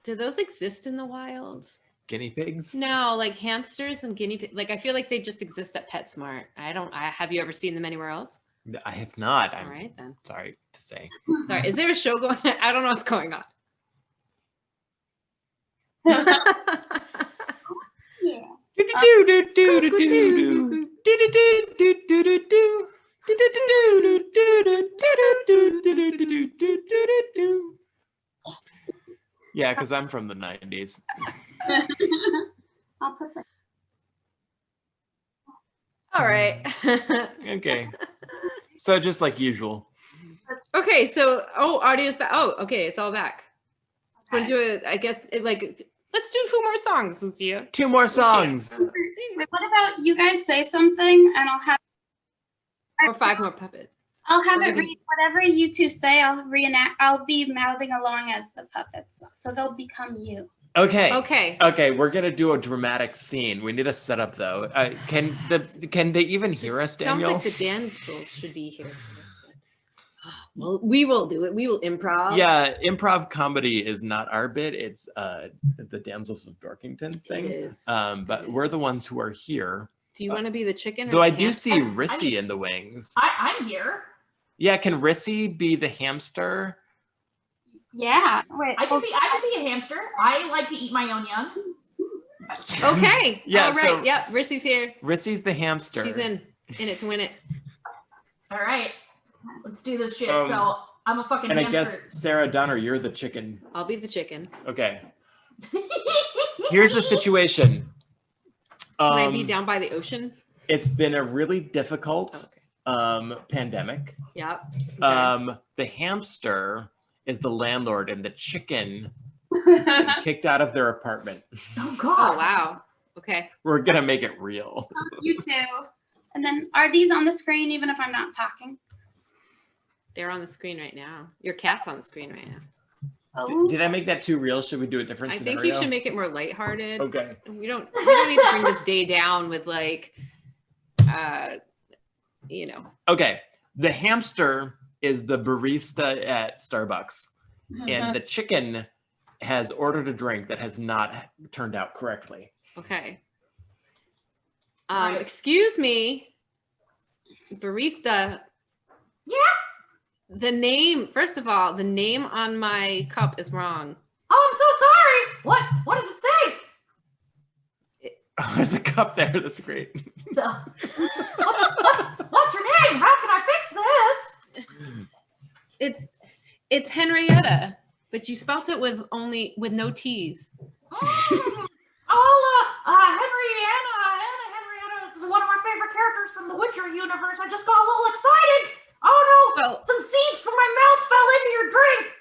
Do those exist in the wild? Guinea pigs? No, like hamsters and guinea pigs. Like I feel like they just exist at PetSmart. Have you ever seen them anywhere else? I have not. All I'm right then. sorry to say. Sorry. Is there a show going on? I don't know what's going on. Yeah, because I'm from the 90s. I'll put that. All right. Okay. So just like usual. Okay, so audio's back. Oh, okay, it's all back. We're gonna do it. I guess let's do 2 more songs, Lucia. 2 more songs. Wait, what about you guys say something and I'll have Or 5 more puppets. I'll have We're it gonna- read whatever you two say. I'll reenact. I'll be mouthing along as the puppets, so they'll become you. Okay. Okay. Okay, we're gonna do a dramatic scene. We need a setup though. Can they even hear us, Daniel? Sounds like the Damsels should be here. Well, we will do it. We will improv. Yeah, improv comedy is not our bit. It's the Damsels of Dorkington's thing. It is. But we're the ones who are here. Do you want to be the chicken? Or Though the I do hamster? see Rissy in the wings. I'm here. Yeah, can Rissy be the hamster? Yeah. Wait. I can be a hamster. I like to eat my own young. Okay. Yeah, All right. so- Yep. Rissy's here. Rissy's the hamster. She's in it to win it. All right, let's do this shit. Um, So I'm a fucking And I hamster. guess Sarah Donner, you're the chicken. I'll be the chicken. Okay. Here's the situation. Can I be down by the ocean? It's been a really difficult Okay. pandemic. Yep. Okay. The hamster is the landlord and the chicken kicked out of their apartment. Oh God! Oh wow. Okay. We're gonna make it real. You two. And then are these on the screen even if I'm not talking? They're on the screen right now. Your cat's on the screen right now. Oh. Did I make that too real? Should we do a different I scenario? think you should make it more lighthearted. Okay. We don't need to bring this day down with like Okay. The hamster is the barista at Starbucks, and the chicken has ordered a drink that has not turned out correctly. Okay. Right. Excuse me, barista. Yeah. The name, first of all, the name on my cup is wrong. Oh, I'm so sorry. What does it say? Oh, there's a cup there. That's great. What's your name? How can I fix this? It's Henrietta, but you spelt it with no T's. Anna Henrietta is one of my favorite characters from the Witcher universe. I just got a little excited. Oh no, Well, some seeds from my mouth fell into your drink.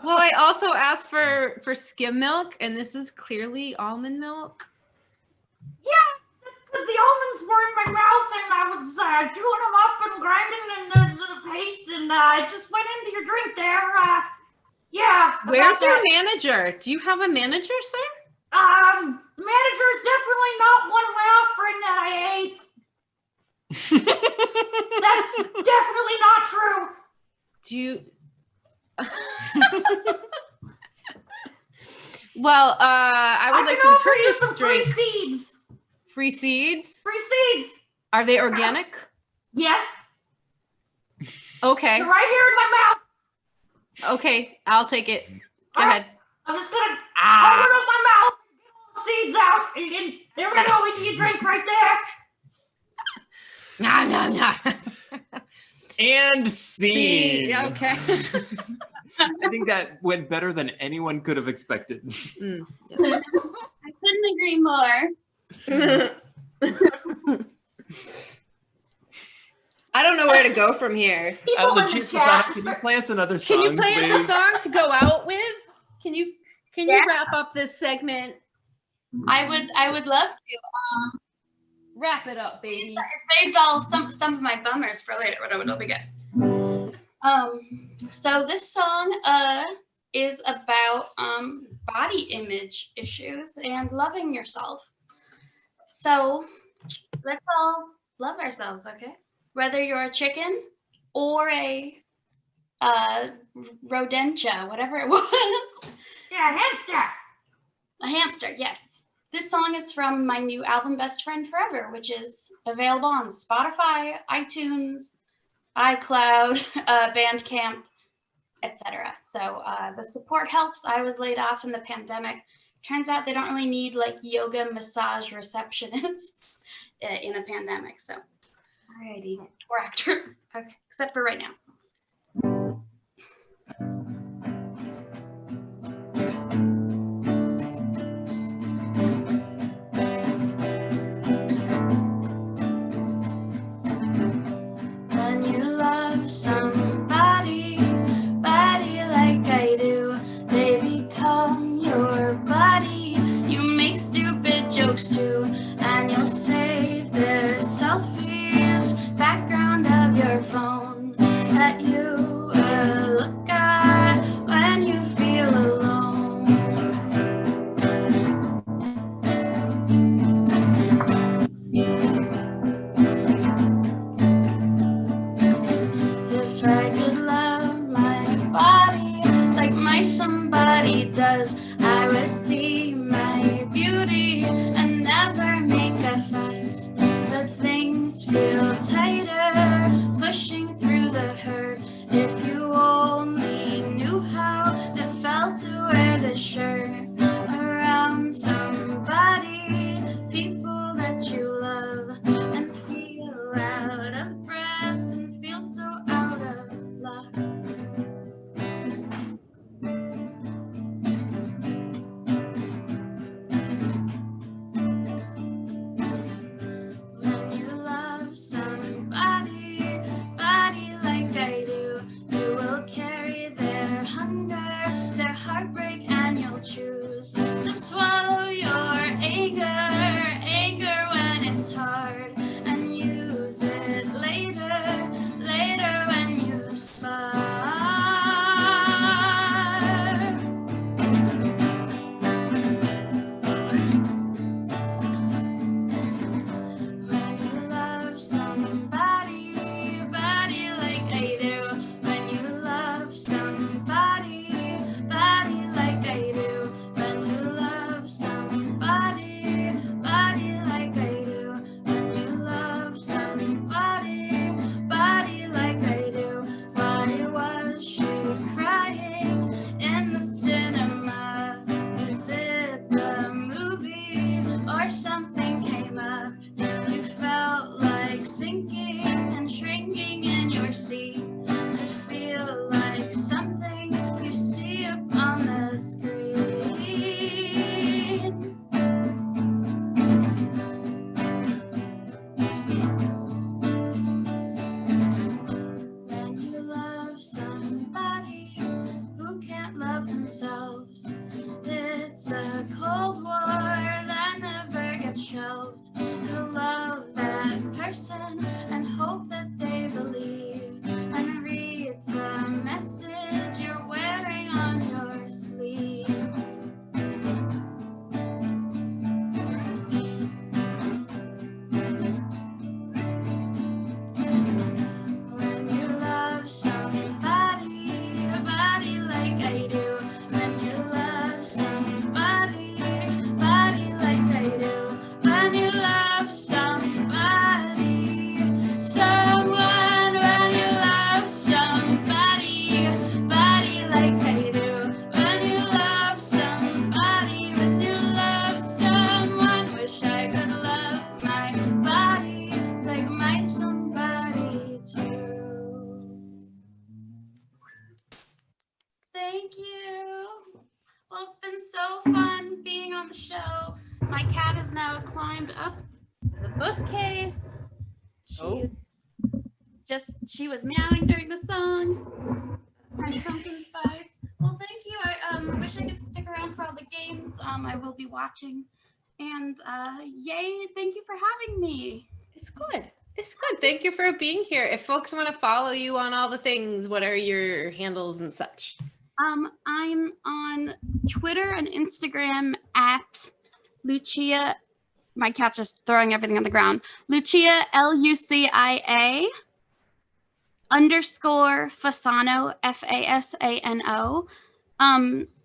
I also asked for skim milk, and this is clearly almond milk. Yeah, that's because the almonds were in my mouth and I was chewing them up and grinding and there's a paste and it just went into your drink there. Yeah. Where's about your that. manager? Do you have a manager, sir? Manager is definitely not one of my offspring that I ate. That's definitely not true. Do you? Well, I would like to can offer return you this some drink. free seeds. Free seeds? Free seeds. Are they organic? Yes. Okay. They're right here in my mouth. Okay, I'll take it. Go All right. ahead. I'm just gonna open up my mouth, get all the seeds out, and there we go. We can drink right there. No. And scene. See, okay. I think that went better than anyone could have expected. I couldn't agree more. I don't know where to go from here. People in Lucia the chat. Fasano, can you play us another song, Can you play us a please? song to go out with? Can you Yeah. wrap up this segment? I would love to. Wrap it up, baby. I saved some of my bummers for later, but it'll be good. So this song is about body image issues and loving yourself. So let's all love ourselves, okay? Whether you're a chicken or a rodentia, whatever it was. Yeah, hamster. A hamster, yes. This song is from my new album, Best Friend Forever, which is available on Spotify, iTunes, iCloud, Bandcamp, etc. So the support helps. I was laid off in the pandemic. Turns out they don't really need like yoga massage receptionists in a pandemic. So, alrighty, or actors, okay, except for right now. When you love somebody, like I do, they become your buddy. You make stupid jokes too, and you'll save their selfies, background of your phone. it's been so fun being on the show. My cat has now climbed up the bookcase. She was meowing during the song. That's my pumpkin spice. Well, thank you. I wish I could stick around for all the games. I will be watching. And yay, thank you for having me. It's good. It's good. Thank you for being here. If folks want to follow you on all the things, what are your handles and such? I'm on Twitter and Instagram at Lucia. My cat's just throwing everything on the ground. Lucia, Lucia _ Fasano, Fasano.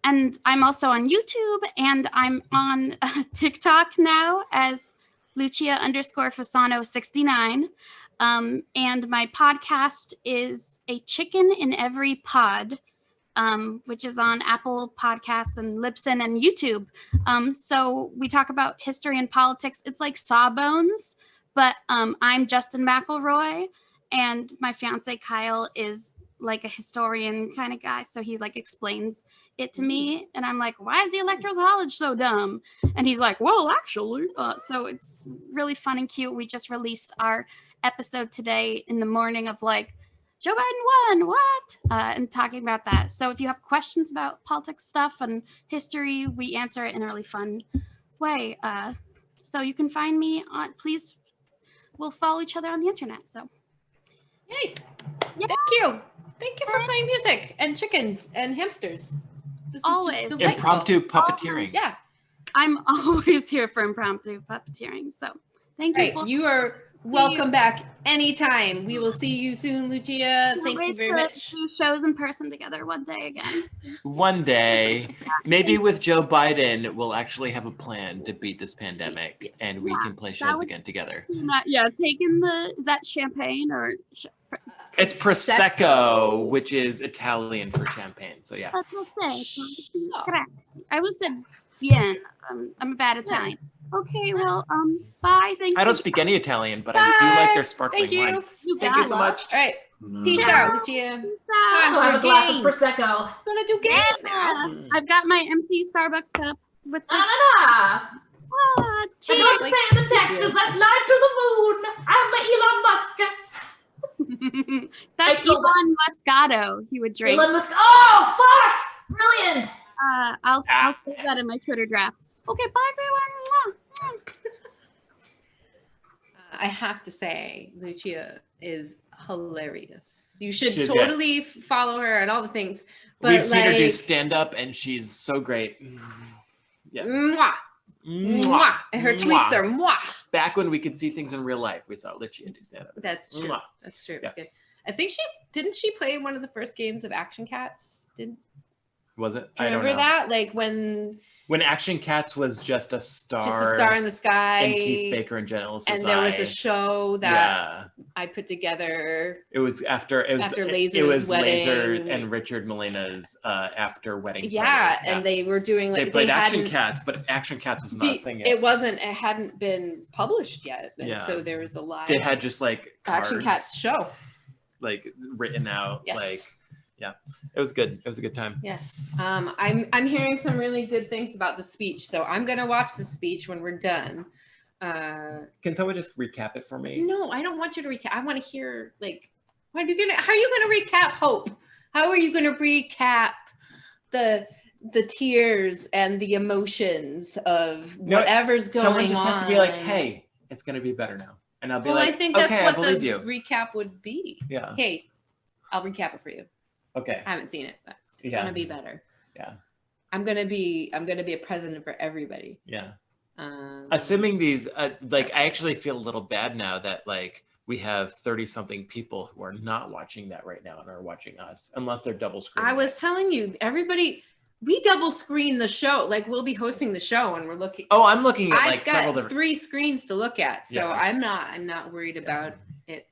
And I'm also on YouTube, and I'm on TikTok now as Lucia _ Fasano 69. And my podcast is A Chicken in Every Pod, which is on Apple Podcasts and Libsyn and YouTube. So we talk about history and politics. It's like Sawbones, but I'm Justin McElroy, and my fiance Kyle is like a historian kind of guy. So he like explains it to me, and I'm like, why is the Electoral College so dumb? And he's like, well, actually. So it's really fun and cute. We just released our episode today in the morning of like, Joe Biden won, what? And talking about that. So if you have questions about politics stuff and history, we answer it in a really fun way. So you can find me on, please, we'll follow each other on the internet. So, yay. Yeah. Thank you. Thank you for playing music and chickens and hamsters. This Always. is just delightful. Impromptu puppeteering. Yeah. I'm always here for impromptu puppeteering. So thank you. Right. You are welcome back anytime. We will see you soon, Lucia. Thank you very much. Do shows in person together one day again. One day, maybe with Joe Biden, we'll actually have a plan to beat this pandemic, and we can play shows again together. Taking is that champagne or? It's Prosecco, which is Italian for champagne. So yeah. I was said bien. I'm a bad Italian. Okay, well, bye. Thanks. I don't speak any Italian, but I do like their sparkling wine. Thank you so much. All right. Peace out, Lucia. So have a glass of Prosecco. Gonna do games now. I've got my empty Starbucks cup with the cheers. I'm going to pay the taxes. I fly to the moon. I'm Elon Musk. That's Elon Muscato. He would drink. Elon Musk. Oh, fuck! Brilliant. I'll save that in my Twitter drafts. Okay, bye everyone. I have to say, Lucia is hilarious. You should totally follow her and all the things. But we've seen her do stand up, and she's so great. Yeah. Mwah. Mwah. And her tweets are mwah. Back when we could see things in real life, we saw Lucia do stand up. That's true. Mwah. That's true. It was good. I think she play one of the first games of Action Cats? Was it? Do you remember that? Like when Action Cats was just a star in the sky, and Keith Baker and Jen Ellis's and there was a show that I put together. It was after Laser's wedding. Laser and Richard Molina's after wedding. Yeah, and they were doing like they played Action Cats, but Action Cats was not a thing yet. It hadn't been published yet, and so there was a lot. They had just like cards, Action Cats show, like written out, yes. Yeah, it was good. It was a good time. Yes. I'm hearing some really good things about the speech, so I'm gonna watch the speech when we're done. Can someone just recap it for me? No, I don't want you to recap. I want to hear how are you gonna recap Hope? How are you gonna recap the tears and the emotions of whatever's going on? Someone just has to be like, hey, it's gonna be better now. And I'll be I think that's okay, what I believe you. Recap would be. Yeah. Hey, I'll recap it for you. Okay. I haven't seen it, but it's gonna be better. Yeah. I'm gonna be a president for everybody. Yeah. Assuming these, I actually feel a little bad now that we have 30-something people who are not watching that right now and are watching us, unless they're double screening. I was telling you, everybody, we double screen the show. We'll be hosting the show and we're looking. Oh, I'm looking at I've several got different 3 screens to look at, so I'm not worried about it.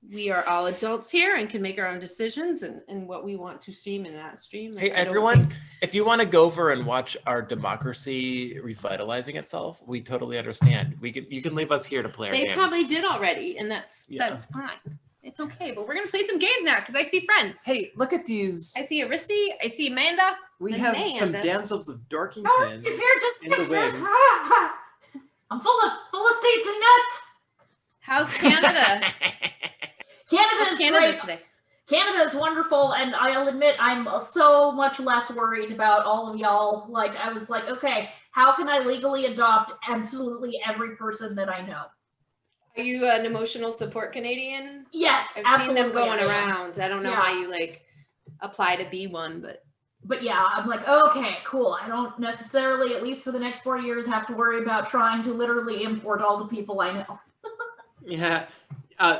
We are all adults here and can make our own decisions and what we want to stream and not stream. Hey, everyone, if you want to go over and watch our democracy revitalizing itself, we totally understand. You can leave us here to play our games. They probably did already, and that's fine. It's okay, but we're gonna play some games now because I see friends. Hey, look at these. I see Arissi. I see Amanda. We have some Amanda. Damsels of No, Dorkington. he's here just in the pictures. wings. I'm full of seeds and nuts. How's Canada? Canada How's is Canada great. today? Canada is wonderful, and I'll admit I'm so much less worried about all of y'all. Like, I was like, okay, how can I legally adopt absolutely every person that I know? Are you an emotional support Canadian? Yes, I've absolutely. seen them going I am. around. I don't know Yeah. how you like apply to be one, but yeah, I'm like, okay, cool. I don't necessarily, at least for the next 4 years, have to worry about trying to literally import all the people I know. Yeah.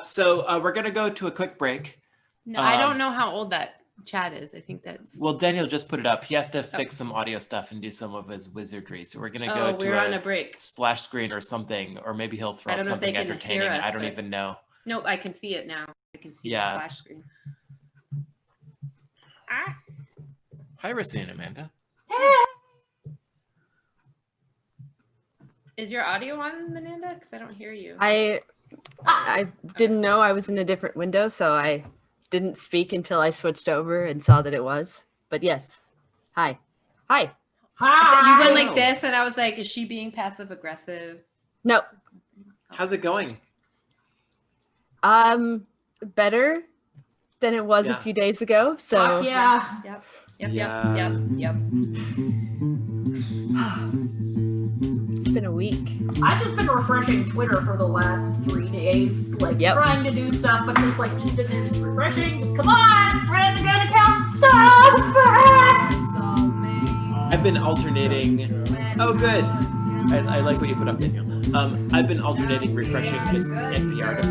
So we're going to go to a quick break. no, I don't know how old that chat is. I think that's. Well, Daniel just put it up. He has to fix some audio stuff and do some of his wizardry. So we're going to go we're on a to break. splash screen or something, or maybe he'll throw I up don't know if they something can hear entertaining. us, I don't but- even know. Nope, I can see it now. I can see Yeah. the splash screen. Hi, Racine and Amanda. Is your audio on, Amanda? Because I don't hear you. I didn't know I was in a different window, so I didn't speak until I switched over and saw that it was. But yes, hi. You Hi. went like this, and I was like, "Is she being passive aggressive?" No, How's it going? better than it was Yeah. a few days ago. So Fuck yeah. Yep. it's been a week. I've just been refreshing Twitter for the last 3 days, like Yep. trying to do stuff, but just sitting there just refreshing. Just come on, we're gonna count stuff. I've been alternating. Oh, good. I like what you put up, Daniel. I've been alternating refreshing just NPR.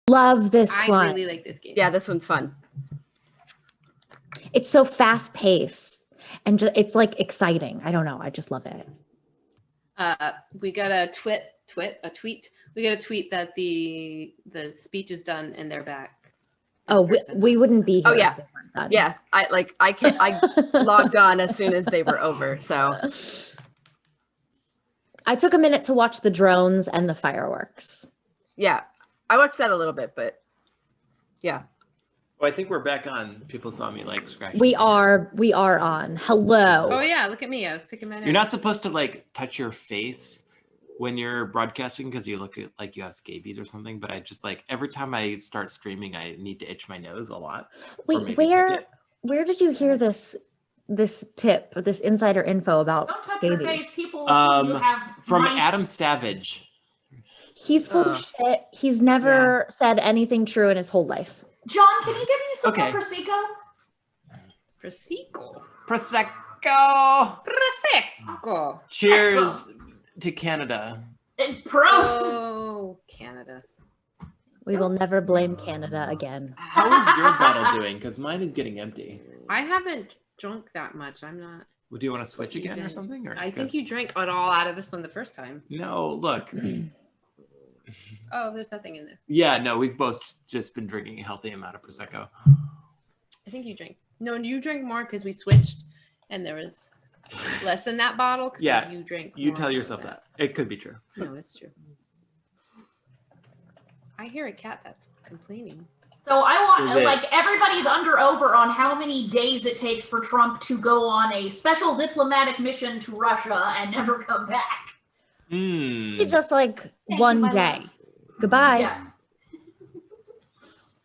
love this I one. really like this game. Yeah, this one's fun. It's so fast paced and it's like exciting. I don't know. I just love it. We got a tweet. We got a tweet that the speech is done and they're back. Oh, we wouldn't be here. Oh yeah, if they weren't done. yeah. I logged on as soon as they were over. So I took a minute to watch the drones and the fireworks. yeah, I watched that a little bit, but yeah. Well, I think we're back on. People saw me like scratching. We are on. Hello. Oh yeah, look at me. I was picking my nose. You're not supposed to like touch your face when you're broadcasting because you look like you have scabies or something. But I just like every time I start streaming, I need to itch my nose a lot. Wait, where did you hear this tip or this insider info about Don't touch your face. scabies? People assume you have From mites. Adam Savage. He's full of shit. He's never said anything true in his whole life. John, can you give me some Okay. more Prosecco? Prosecco. Prosecco. Cheers to Canada. And Prost. Oh, Canada. We will never blame Canada again. How is your bottle doing? Because mine is getting empty. I haven't drunk that much. I'm not. Well, do you want to switch again or something? Or I think you drank it all out of this one the first time. No, look. Oh, there's nothing in there. Yeah, no, we've both just been drinking a healthy amount of Prosecco. I think you drank. No, you drank more because we switched, and there was less in that bottle. Yeah, you drank. You more tell of yourself that. It could be true. No, it's true. I hear a cat that's complaining. So I want, Is it- like, everybody's over on how many days it takes for Trump to go on a special diplomatic mission to Russia and never come back. Maybe just like Thank one you, my day. love. Goodbye. Yeah.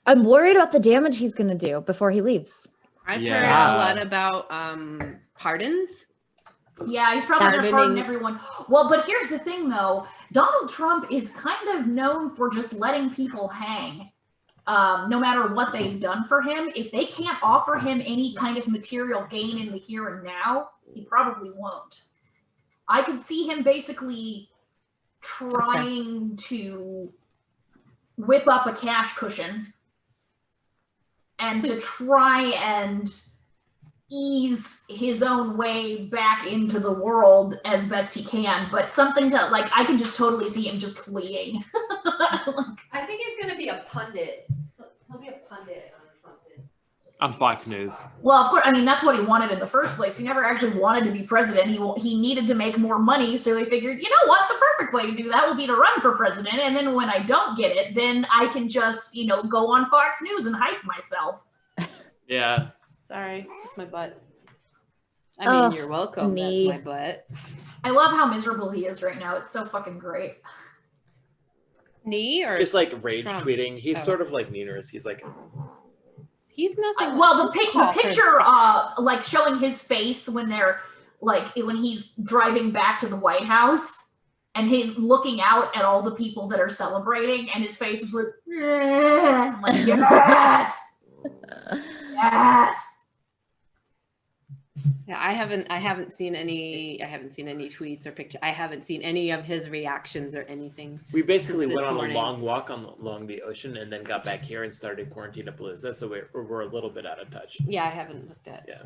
I'm worried about the damage he's going to do before he leaves. I've Yeah. heard a lot about pardons. Yeah, he's probably going to Pardoning- pardon everyone. Well, but here's the thing, though. Donald Trump is kind of known for just letting people hang, no matter what they've done for him. If they can't offer him any kind of material gain in the here and now, he probably won't. I could see him basically trying to whip up a cash cushion and to try and ease his own way back into the world as best he can, but something to like I can just totally see him just fleeing. I think he's gonna be a pundit. He'll be a pundit on something. On Fox News. Well, of course, I mean that's what he wanted in the first place. He never actually wanted to be president. He needed to make more money, so he figured, you know what, the perfect way to do that will be to run for president, and then when I don't get it, then I can just, go on Fox News and hype myself. Yeah. Sorry, it's my butt. I mean, you're welcome. me. That's my butt. I love how miserable he is right now. It's so fucking great. Knee or Just like rage Trump? tweeting. He's Oh. sort of like Niners. He's like, He's nothing. Well, the call for- picture, like showing his face when they're when he's driving back to the White House, and he's looking out at all the people that are celebrating, and his face is like, I'm like, yes, yes. Yeah, I haven't seen any tweets or pictures. I haven't seen any of his reactions or anything. we basically This went on morning. a long walk along the ocean and then got back here and started Quarantinapalooza. So we're a little bit out of touch. Yeah, I haven't looked at. Yeah.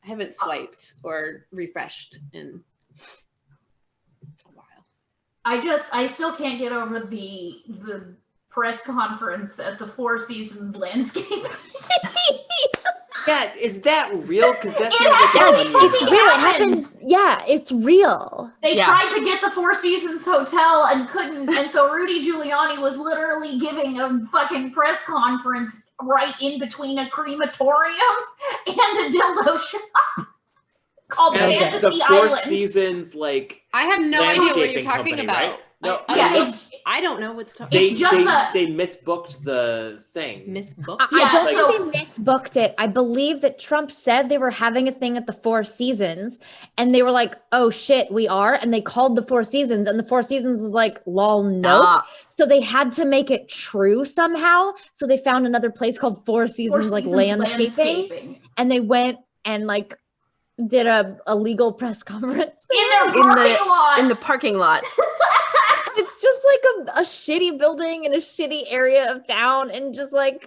I haven't swiped or refreshed in a while. I still can't get over the press conference at the Four Seasons landscape. Yeah, is that real? Because that It seems like happened. a It's real. It happened. Yeah, it's real. They Yeah. tried to get the Four Seasons Hotel and couldn't, and so Rudy Giuliani was literally giving a fucking press conference right in between a crematorium and a dildo shop called So good. Fantasy the Four Island. Seasons like I have no idea what you're landscaping talking company, about. right? No, Yeah, I don't know what's talking. they It's just they misbooked the thing. Miss Book. I Yeah, don't so- think they misbooked it. I believe that Trump said they were having a thing at the Four Seasons, and they were like, "Oh shit, we are," and they called the Four Seasons, and the Four Seasons was like, "Lol, nope." Ah, So they had to make it true somehow. So they found another place called Four Seasons, Four like Seasons landscaping, and they went and like did a legal press conference. in their In parking lot. in the parking lot. It's it's just like a shitty building in a shitty area of town, and just like,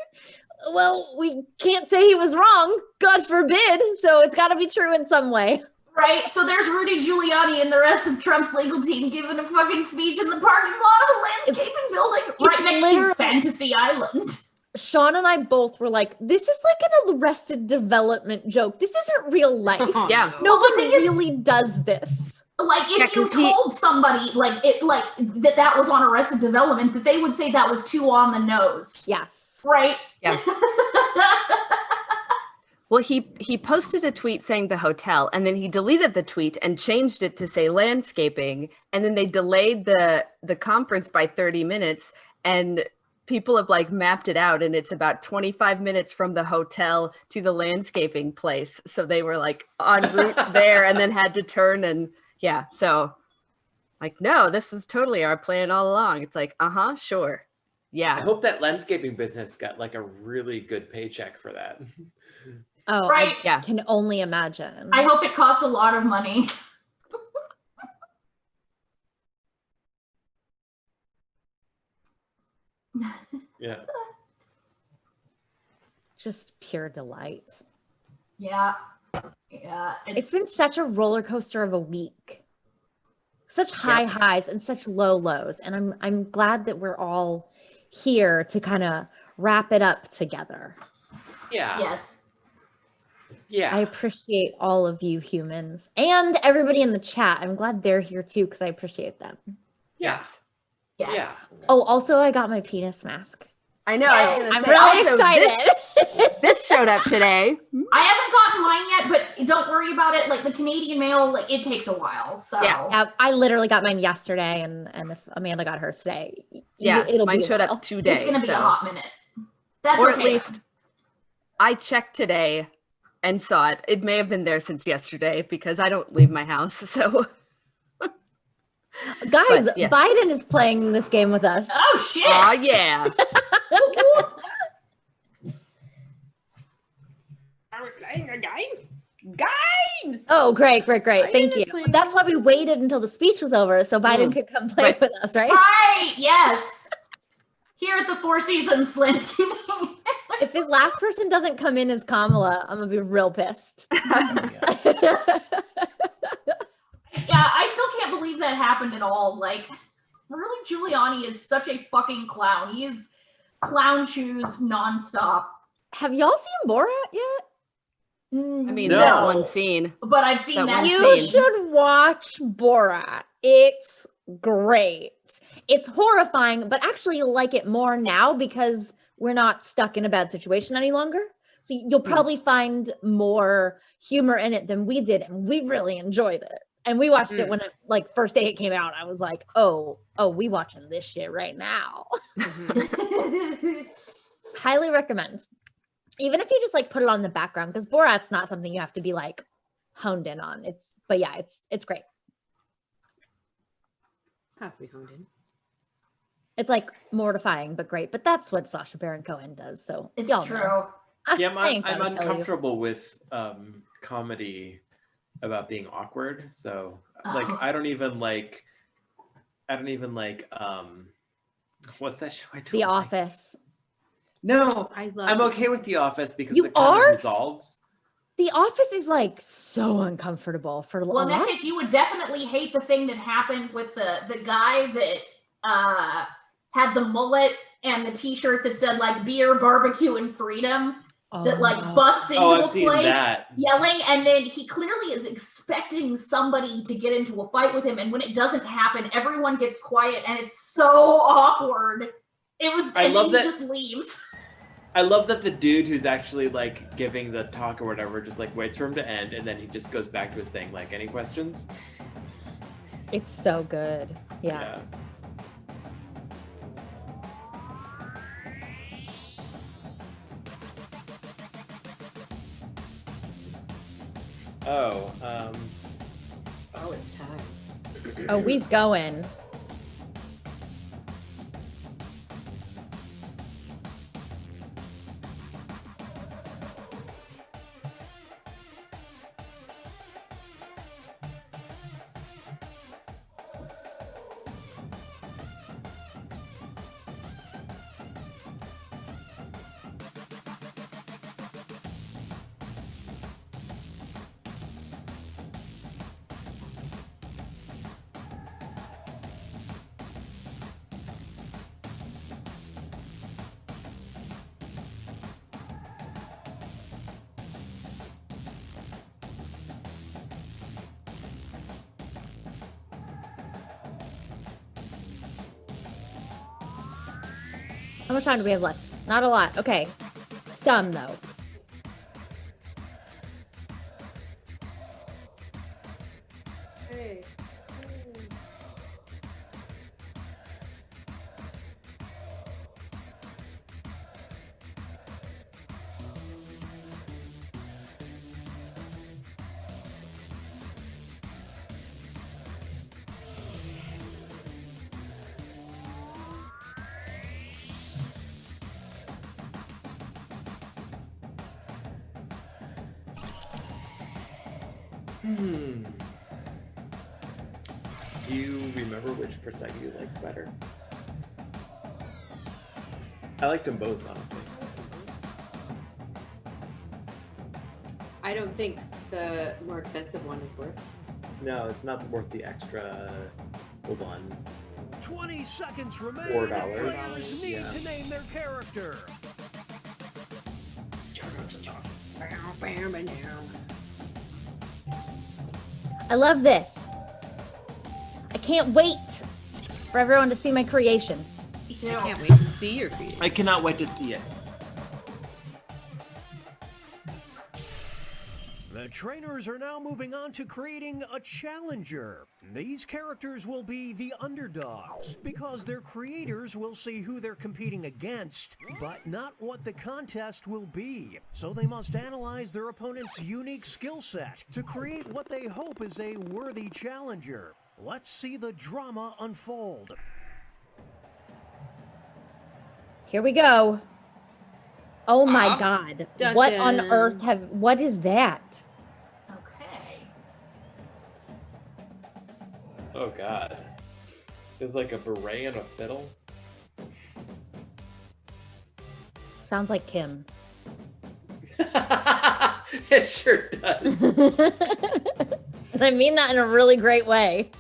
well, we can't say he was wrong, God forbid, so it's got to be true in some way. Right, so there's Rudy Giuliani and the rest of Trump's legal team giving a fucking speech in the parking lot of a landscaping building right next to Fantasy Island. Sean and I both were like, this is like an Arrested Development joke. This isn't real life. Yeah. No one really does this. Like, if you told somebody, like, that was on Arrested Development, that they would say that was too on the nose. Yes. Right? Yeah. Well, he posted a tweet saying the hotel, and then he deleted the tweet and changed it to say landscaping, and then they delayed the conference by 30 minutes, and people have like mapped it out, and it's about 25 minutes from the hotel to the landscaping place. So they were like en route there and then had to turn, and yeah, so like, no, this was totally our plan all along. It's like, sure. Yeah. I hope that landscaping business got like a really good paycheck for that. Oh, right. I can only imagine. I hope it cost a lot of money. Yeah. Just pure delight. Yeah. Yeah. It's been such a roller coaster of a week. Such high highs and such low lows. And I'm glad that we're all here to kind of wrap it up together. Yeah. Yes. Yeah. I appreciate all of you humans and everybody in the chat. I'm glad they're here too, because I appreciate them. Yes. Yes. Yeah. Oh, also I got my penis mask. I know. I was gonna I'm say, really also, excited. This showed up today. I haven't gotten mine yet, but don't worry about it. Like the Canadian mail, like it takes a while. So Yeah, I literally got mine yesterday, and if Amanda got hers today, it'll mine be a showed while. up today. it's gonna be so. a hot minute. That's Or okay. at least I checked today and saw it. It may have been there since yesterday because I don't leave my house. So, Guys, But, yes. Biden is playing this game with us. Oh shit! oh yeah. Are we playing a game? Games! Oh, great. Biden Thank is you. playing That's why we waited until the speech was over so Biden could come play Right. with us, right? Right. Yes. Here at the Four Seasons Landscaping. If this last person doesn't come in as Kamala, I'm gonna be real pissed. Yeah, I still can't believe that happened at all. Like, really, Giuliani is such a fucking clown. He is clown shoes nonstop. Have y'all seen Borat yet? I mean, No. that one scene. But I've seen That that. one You scene. should watch Borat. It's great. It's horrifying, but actually you'll like it more now because we're not stuck in a bad situation any longer. So you'll probably find more humor in it than we did, and we really enjoyed it. And we watched it when it, like, first day it came out. I was like, oh, we watching this shit right now. Highly recommend. Even if you just like put it on the background, because Borat's not something you have to be like honed in on. It's great. Have to be honed in. It's like mortifying, but great. But that's what Sacha Baron Cohen does. So It's y'all true. know. Yeah, I ain't I'm gotta tell you. uncomfortable with comedy about being awkward. So like Oh. I don't even like what's that show I don't The like? Office. No, I love I'm it. okay with The Office because You it kind are? of resolves. The Office is like so uncomfortable for a Well, in that lot. case, you would definitely hate the thing that happened with the guy that had the mullet and the T-shirt that said like beer, barbecue, and freedom. That like no. busts into I've a seen place that. yelling, and then he clearly is expecting somebody to get into a fight with him, and when it doesn't happen, everyone gets quiet, and it's so awkward. It was, I and love then he that- just leaves. I love that the dude who's actually like giving the talk or whatever just like waits for him to end and then he just goes back to his thing. Like, any questions? It's so good. Yeah. Oh, Oh, it's time. Oh, we's going. How much time do we have left? Not a lot. Okay. Some, though. Hey. Do you remember which Prosecco you liked better? I liked them both, honestly. I don't think the more expensive one is worth. No, it's not worth the extra. Hold on. 20 seconds remain. $4. Players need Yeah. to name their character. I love this. I can't wait for everyone to see my creation. I can't wait to see your creation. I cannot wait to see it. The trainers are now moving on to creating a challenger. These characters will be the underdogs because their creators will see who they're competing against, but not what the contest will be. So they must analyze their opponent's unique skill set to create what they hope is a worthy challenger. Let's see the drama unfold. Here we go. Oh my Aw. god. Dun What on dun. earth what is that? Okay. Oh god. There's like a beret and a fiddle. Sounds like Kim. It sure does. And I mean that in a really great way.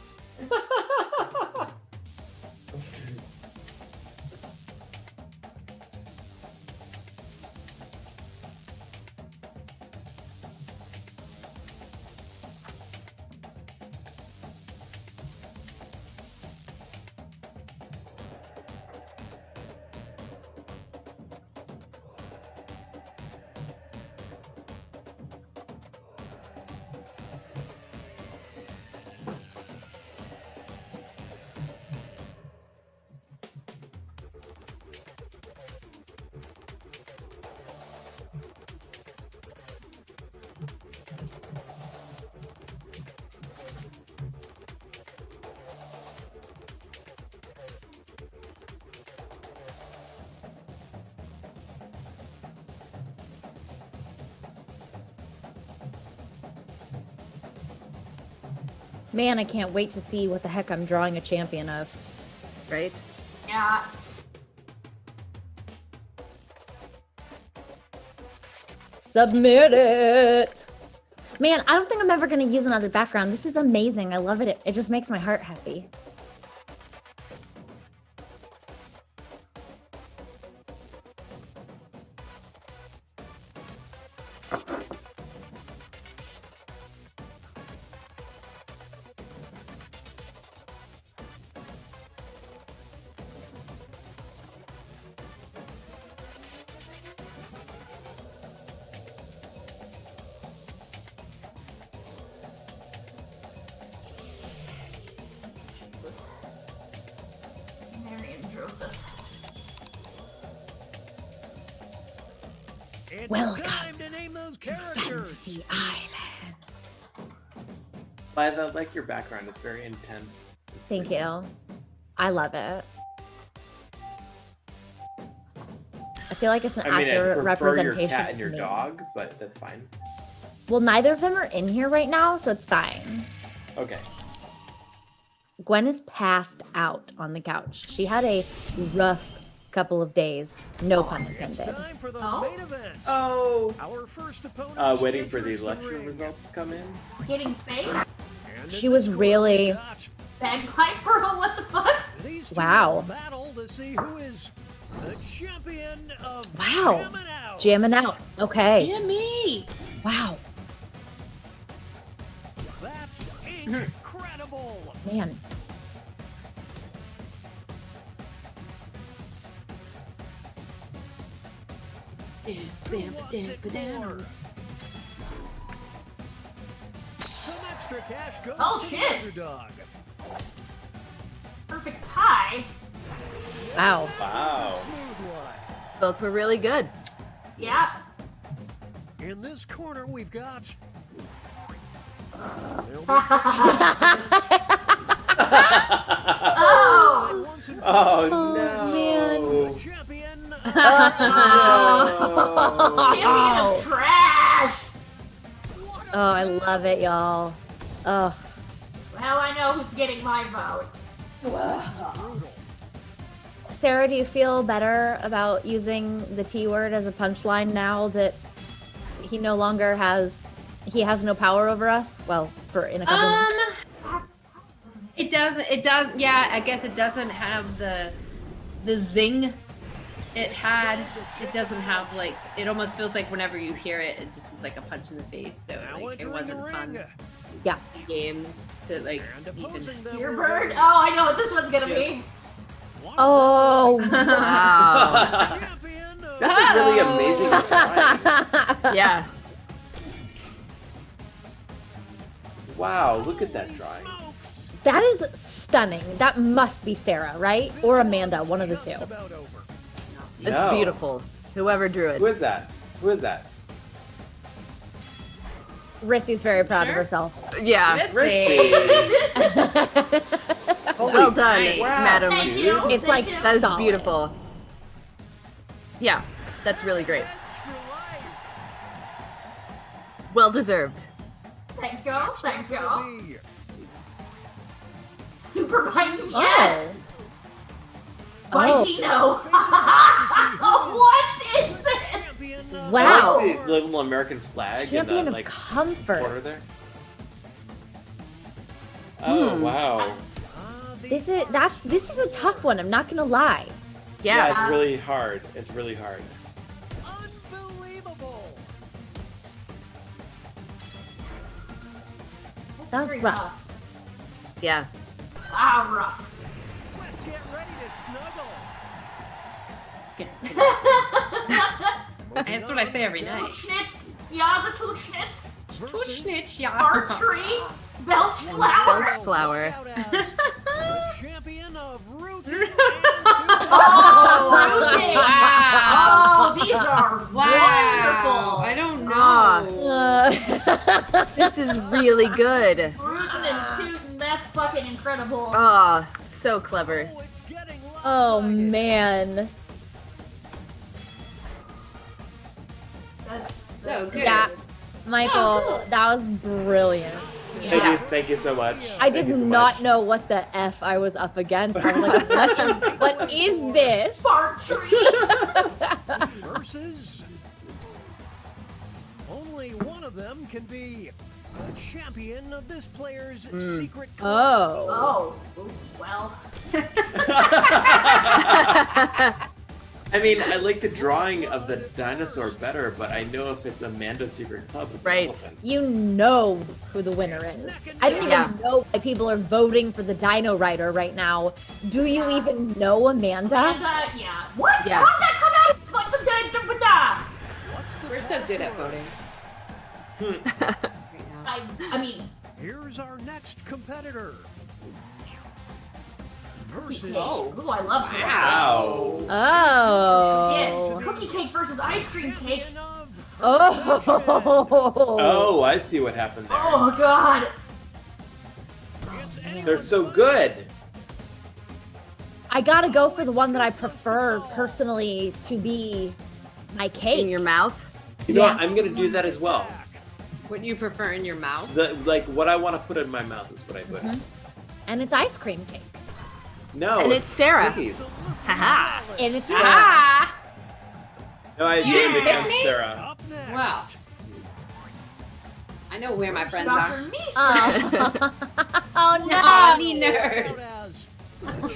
Man, I can't wait to see what the heck I'm drawing a champion of. Right? Yeah. Submit it. Man, I don't think I'm ever going to use another background. This is amazing. I love it. It just makes my heart happy. Mary and Joseph. It's Welcome time to name those to characters. Fantasy Island. I like your background. It's very intense. Thank you. I love it. I feel like it's an I mean, I accurate prefer your representation cat and of your me. dog, but that's fine. Well, neither of them are in here right now, so it's fine. Okay. Gwen is passed out on the couch. She had a rough couple of days. No pun intended. Time for the Oh? main event. Oh. Our first opponent. Waiting for the lecture results to come in. Getting spayed? And She in was this really- corner, we've Bagpiper? What the fuck? got these two Wow. will battle to see who is the champion of Wow. Jamming Out. Jamming out. Okay. Jimmy! Wow. That's incredible. Man. Some extra cash goes Oh, to shit. the underdog. Perfect tie. Wow. Wow. Smooth one. Both were really good. Yeah. In this corner, we've got. Oh. Oh no. Champion. Champion of trash. Oh, I love it, y'all. Ugh. Well, I know who's getting my vote. Sarah, do you feel better about using the T word as a punchline now that he no longer has no power over us? Well, for in a couple It does. Yeah, I guess it doesn't have the zing it had. It doesn't have like. It almost feels like whenever you hear it, it just was like a punch in the face. So like, it wasn't fun. Yeah. Games to like even. Your bird. Oh, I know what this one's gonna be. Oh Wow. That's a really amazing drawing. Yeah. Wow, look at that drawing. That is stunning. That must be Sarah, right? Or Amanda, one of the two. It's No. beautiful. Whoever drew it. Who is that? Who is that? Rissy's very proud of herself. Yeah. Rissy. Well done, nice. madam. Thank you. It's like That is solid. beautiful. Yeah, that's really great. Well deserved. Thank you. Thank you. Super bite. Oh. Yes. Bitino. What is this? Wow. I like the little American flag Champion in the of like comfort. corner there. Oh wow. This is a tough one, I'm not gonna lie. Yeah, Yeah. it's really hard. It's really hard. Unbelievable. That was Very rough. tough. Yeah. Ah, rough. Let's get ready to snuggle. That's what I say every night. Schnitz. Yaza two schnitz. Snitch, yeah. Archery. Belch flower. Belch flower. The champion of rooting. Oh, rooting. Wow. Oh, these are Wow. I don't know. This is really good. Rootin' and tootin', that's fucking incredible. Oh, so clever. Oh man. That's So good. Yeah. Michael, that was brilliant. Thank you so much. I Thank did you so not much. know what the F I was up against. I was like, what is this? Archery. Versus. Only one of them can be the champion of this player's secret club. Oh. Oh, well. I mean, I like the drawing of the dinosaur better, but I know if it's Amanda's secret club, it's Right. an elephant. You know who the winner is. I don't Yeah. even know why people are voting for the Dino Rider right now. Do you even know Amanda? Yeah. What? Yeah. How'd that come out? Like the da. We're so good at voting. I mean, Here's our next competitor. Versus. ooh, I love that. Wow. Yes, Oh. cookie cake versus ice cream cake. Champion of Oh. Oh, I see what happened there. Oh god. They're so good. I gotta go for the one that I prefer personally to be my cake. In your mouth. You know what? Yes. I'm gonna do that as well. What do you prefer in your mouth? Like what I want to put in my mouth is what I put. And it's ice cream cake. No. And it's Sarah. Cookies. Haha. And it's Ah! No, I You named didn't it pick me? Sarah. Up next. Wow. I know where my friends are. Dr. Meese. Oh No, no! Ners.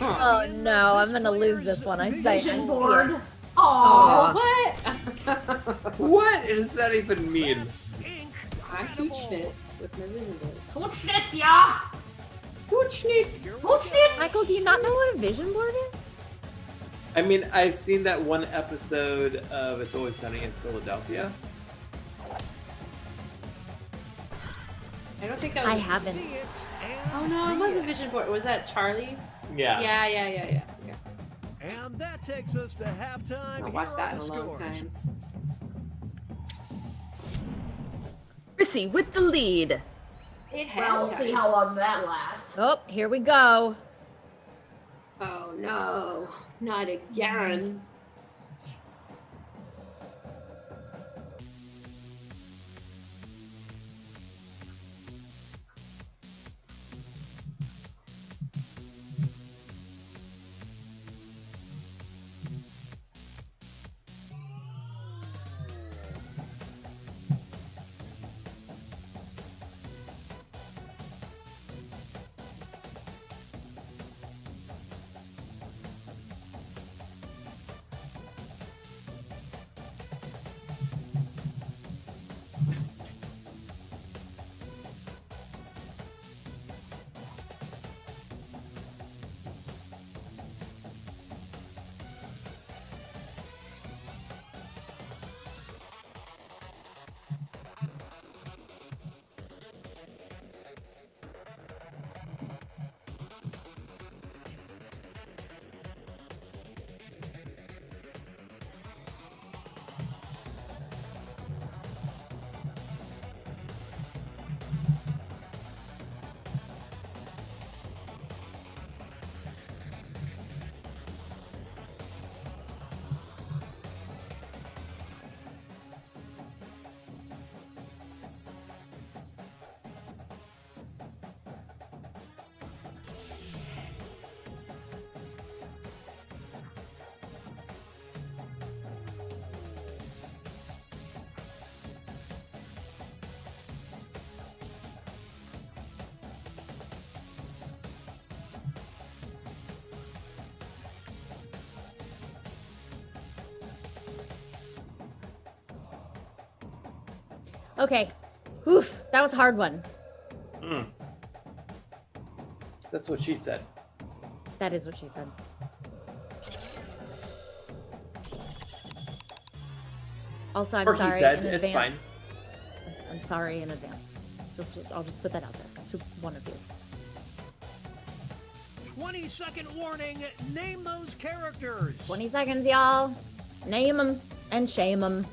Oh no! I'm gonna lose this one. I say. Vision board. Oh, Oh. what? What does that even mean? I huge schnitz with my vision board. Hutschnitz, ja. Huge schnitz. Hutschnitz. Michael, do you not know what a vision board is? I mean, I've seen that one episode of It's Always Sunny in Philadelphia. I don't think that was. I haven't. Oh no, it wasn't Vision Board. Was that Charlie's? Yeah. Yeah. And that takes us to halftime. I watched Here that are in a the long scores. time. Chrissy with the lead. Well, we'll see how long that lasts. Oh, here we go. Oh no, not again. Okay. Oof, that was a hard one. That's what she said. That is what she said. Also, I'm Or he sorry said, in it's advance. fine. I'm sorry in advance. I'll just put that out there to one of you. 20-second warning. Name those characters. 20 seconds, y'all. Name them and shame them.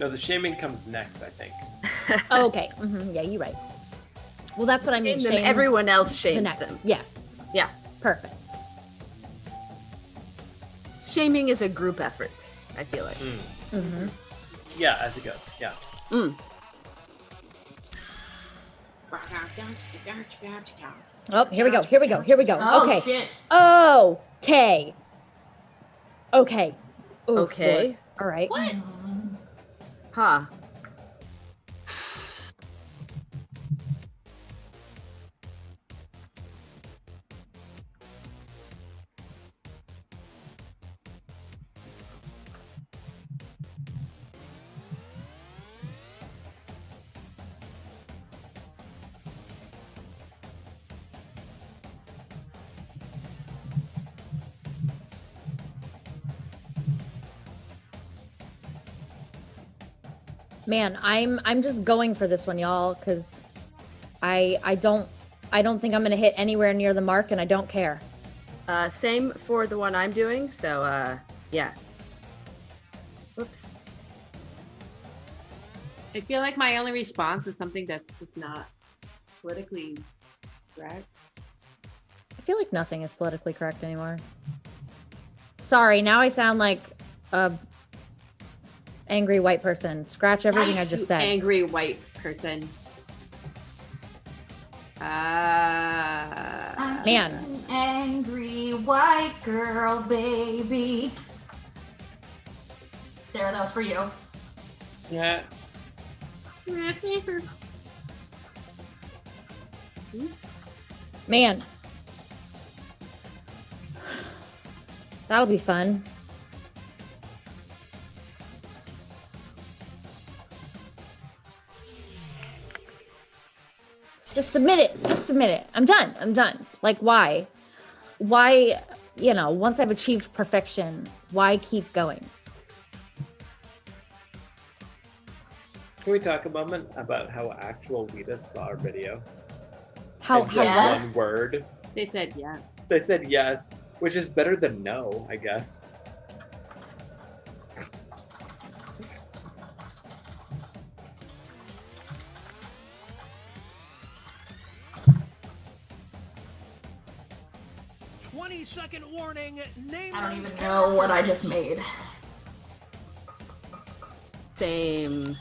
No, the shaming comes next, I think. Oh, okay. Yeah, you're right. Well, that's what I mean. Shame them, everyone else shames them. Yes. Yeah. Perfect. Shaming is a group effort, I feel like. Yeah, as it goes. Yeah. Oh, here we go. Here we go. Here we go. Oh, okay. shit. Okay. Okay. Oof, Okay. Lord. All right. What? Huh. Man, I'm just going for this one, y'all, because I don't think I'm gonna hit anywhere near the mark, and I don't care. Same for the one I'm doing. So, yeah. Whoops. I feel like my only response is something that's just not politically correct. I feel like nothing is politically correct anymore. Sorry, now I sound like a angry white person. Scratch everything I just said. Angry white person. I'm Man. just an angry white girl, baby. Sarah, that was for you. Yeah. Man. That'll be fun. Just submit it. Just submit it. I'm done. I'm done. Like, why? why, once I've achieved perfection, why keep going? Can we talk a moment about how actual Lita saw our video? How And said yes. one word. They said yes. They said yes, which is better than no, I guess. Second warning. Name I don't even know what I just made. Same.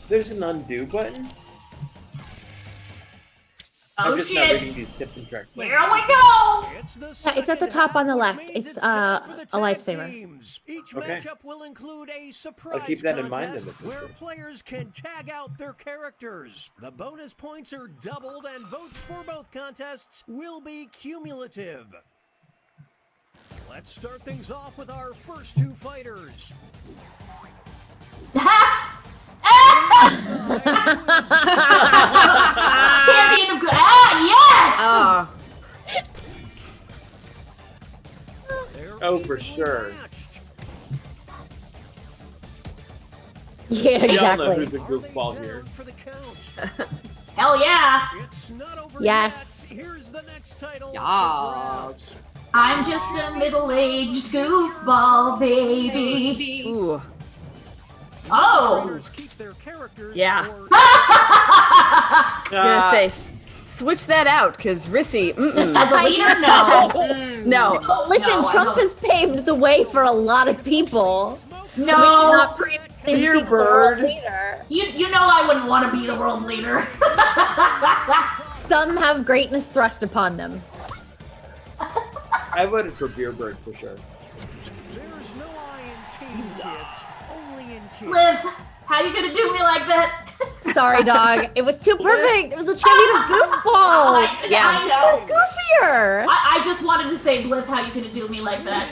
There's an undo button. Oh, I'm just not shit. reading these tips and tricks. Here we go! It's at the top on the left. It's a lifesaver. Each Okay. matchup will include a surprise I'll keep that in mind in contest the future. where players can tag out their characters. The bonus points are doubled and votes for both contests will be cumulative. Let's start things off with our first two fighters. Yes! Oh, for sure. Yeah, We all know exactly. who's a goofball here. Hell yeah! Yes. Here's the next title. Yes. I'm just a middle-aged goofball baby. Ooh. Oh! Yeah. or- I was gonna say, switch that out, because Rissy, As a leader, no. No. Oh, listen, No, I Trump don't. has paved the way for a lot of people. No. We did not previously see the world leader. You know I wouldn't want to be the world leader. Some have greatness thrust upon them. I voted for Beerbird for sure. There's no I in team kids, only in kids. Liz, how you gonna do me like that? Sorry, dog. It was too perfect. It was a tribute to Goofball. I know. It was goofier. I just wanted to say, Bliff, how you gonna do me like that?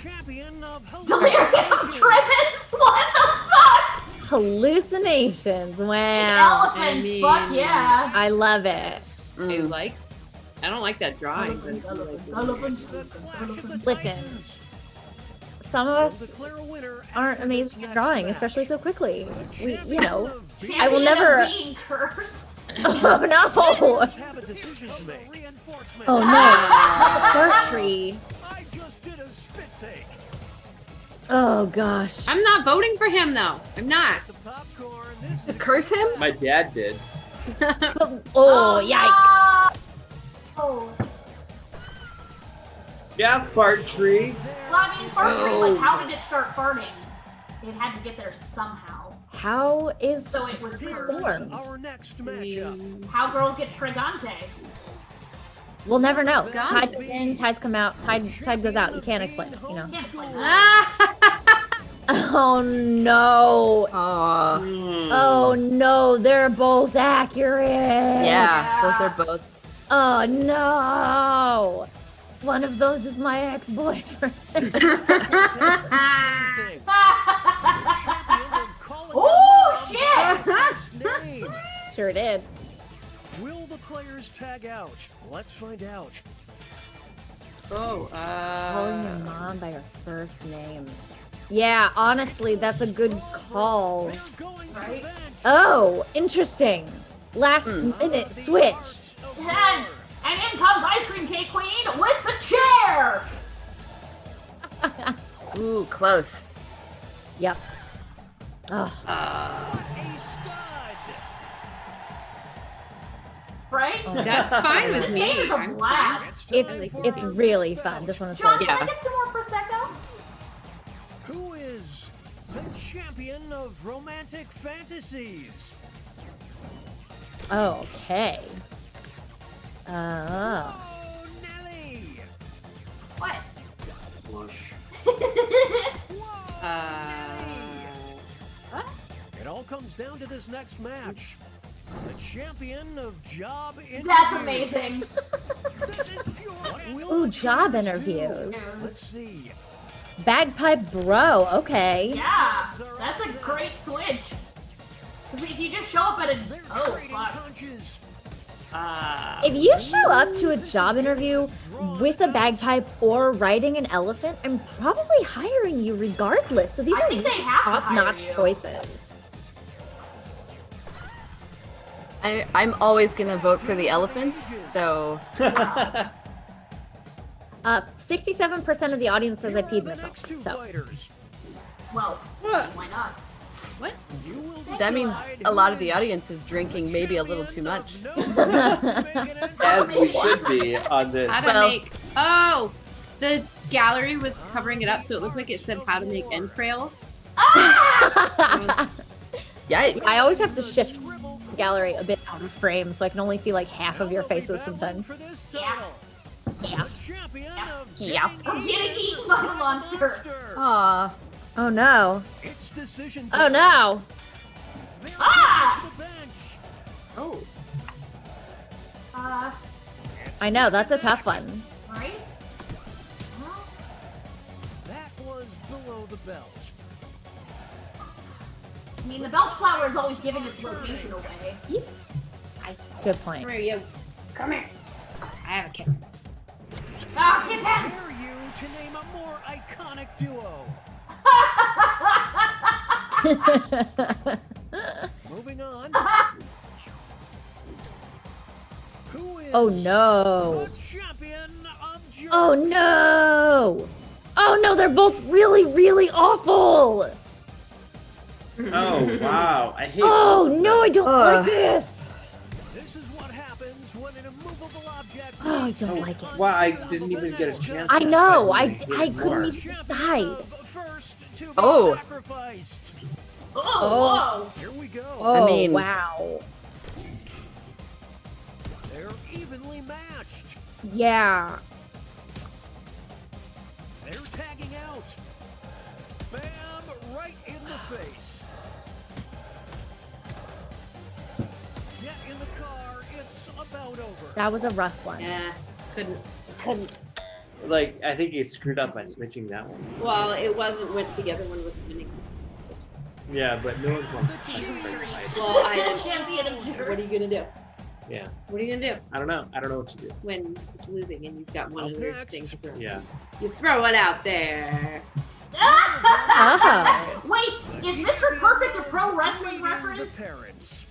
Champion of Delirium tremens? What the fuck? Hallucinations. Wow. Elephants, fuck yeah. I love it. I don't like that drawing. Listen, some of us aren't amazing at drawing, especially so quickly. I will never. Oh no! Have a decision to make. Oh no! Fart tree. I just did a spit take. Oh gosh. I'm not voting for him though. I'm not. The popcorn. This is Curse him? My dad did. Oh yikes! Oh. Yeah, fart tree. Well, I mean, fart tree, like, how did it start farting? It had to get there somehow. How is So it was cursed. formed? our next matchup. How girls get Trigante. We'll never know. God. Tide goes in, tides come out, tide goes out. You can't explain it, Can't explain that. Oh no! Aw. Oh no! They're both accurate. Yeah, those are both. Oh no! One of those is my ex-boyfriend. Oh, shit! Sure did. Will the players tag out? Let's find out. Calling your mom by her first name. Yeah, honestly, that's a good call. Right? Oh, interesting. Last minute switch. And in comes Ice Cream Cake Queen with the chair! Ooh, close. Yep. Oh. A stud. Right? That's fine with This me. game is a I'm blast. It's really fun. This one is John, fun. can I get some more Prosecco? Who is the champion of romantic fantasies? Okay. Oh, Nelly. What? Whoosh. It all comes down to this next match. The champion of job interviews. That's amazing. This is pure. What will Ooh, the job players interviews. do? Let's see. Bagpipe bro, okay. Yeah, that's a great switch. Because if you just show up at a... Oh, fuck. If you show up to a job interview with a bagpipe or riding an elephant, I'm probably hiring you regardless. So these I are think they have to hire top-notch you. choices. I'm always gonna vote for the elephant, so 67% of the audience says I peed myself. So Well, why not? What? that means a lot of the audience is drinking maybe a little too much. As we should be on this. How to make... Oh! The gallery was covering it up so it looked like it said how to make entrails. Yeah, I always have to shift the gallery a bit out of frame so I can only see like half of your faces sometimes. Yeah. Yeah. Yeah. I'm getting eaten by the monster. Aw. Oh no. Oh no. Ah! Oh. I know, that's a tough one. Right? That was below the belt. I mean, the Bellflower is always giving its location away. Good point. Come here, you. Come here. I have a kitten. Ah, Dare kittens! you to name a more iconic duo. Moving on. Who is Oh no. the champion of jerks? Oh no. Oh no, they're both really, really awful. Oh wow, I hate. Oh both of no, them. I don't like this. This is what happens when an immovable object. Oh, I don't like it. Wow, I didn't even get a chance. I to know, fight I hate couldn't more. even decide. First to be Oh. sacrificed. Oh, Here we go. Oh, mean- wow. They're evenly matched. Yeah. They're tagging out. Bam! Right in the face. Get in the car. It's about over. That was a rough one. Yeah. Couldn't. Like, I think he screwed up by switching that one. Well, it wasn't what the other one was winning. Yeah, but no one wants to sacrifice. Well, I the champion of jerks. What are you gonna do? Yeah, What are you gonna do I don't know. I don't know what to do. when it's losing and you've got one Up of your next. things to throw? Yeah. You throw it out there. Oh. Wait, is Mr. Perfect a pro wrestling The reference? parents.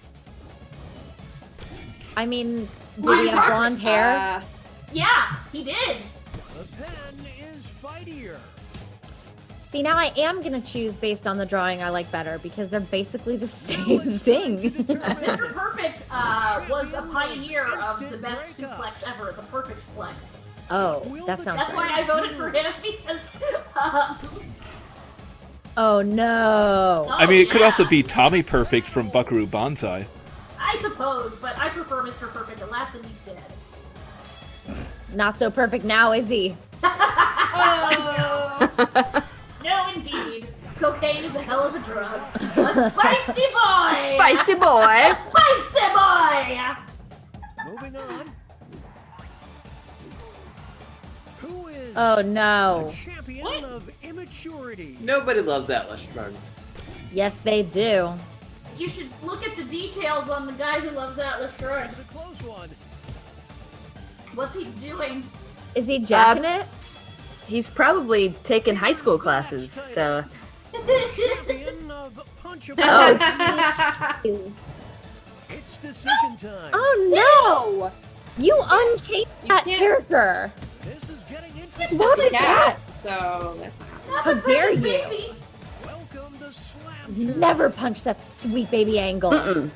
I mean, did he have blonde hair? Yeah, he did. The pen is fightier. See, now I am gonna choose based on the drawing I like better because they're basically the same thing. Mr. Perfect was a pioneer of the best suplex ever, the perfect flex. Oh, that sounds That's why right. I voted for him because. Oh no. I mean, it could yeah. also be Tommy Perfect from Buckaroo Banzai. I suppose, but I prefer Mr. Perfect at last, and he's dead. Not so perfect now, is he? No, indeed. Cocaine is a hell of a drug. A spicy boy! Spicy boy. A spicy boy! Moving on. Who is Oh no. the champion of immaturity? Nobody loves Atlas Shrugged. Yes, they do. You should look at the details on the guy who loves Atlas Shrugged. It's a close one. What's he doing? Is he jacking it? He's probably taken high school classes, so Champion of punchable. Oh, jeez. It's decision time. Oh no! You unchanged that character. This is getting interesting. What is that? So that's How dare you? Baby. Welcome to Slam You Two. never punch that sweet baby angle. mm-mm.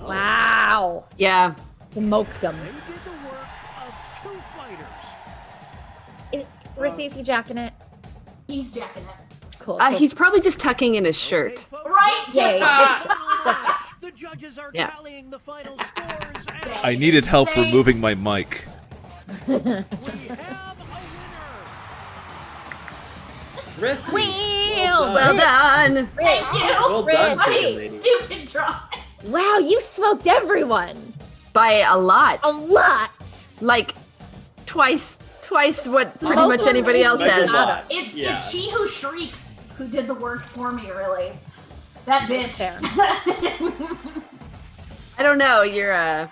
Wow. Yeah. Smoked him. They did the work of two fighters. Rissy, is he jacking it? He's jacking it. Cool. He's probably just tucking in his shirt. Okay, folks, Right? Yeah, Just that's true. the judges are Yeah. tallying the final scores. And I needed help Same. removing my mic. we have a winner. Rissy. Well done. Thank you. Well done, Rissy. chicken lady. Stupid drawing. Wow, you smoked everyone. By a lot. A lot. Like twice what pretty much anybody else has. It's She Who Shrieks who did the work for me, really. That bitch. I don't know. You're a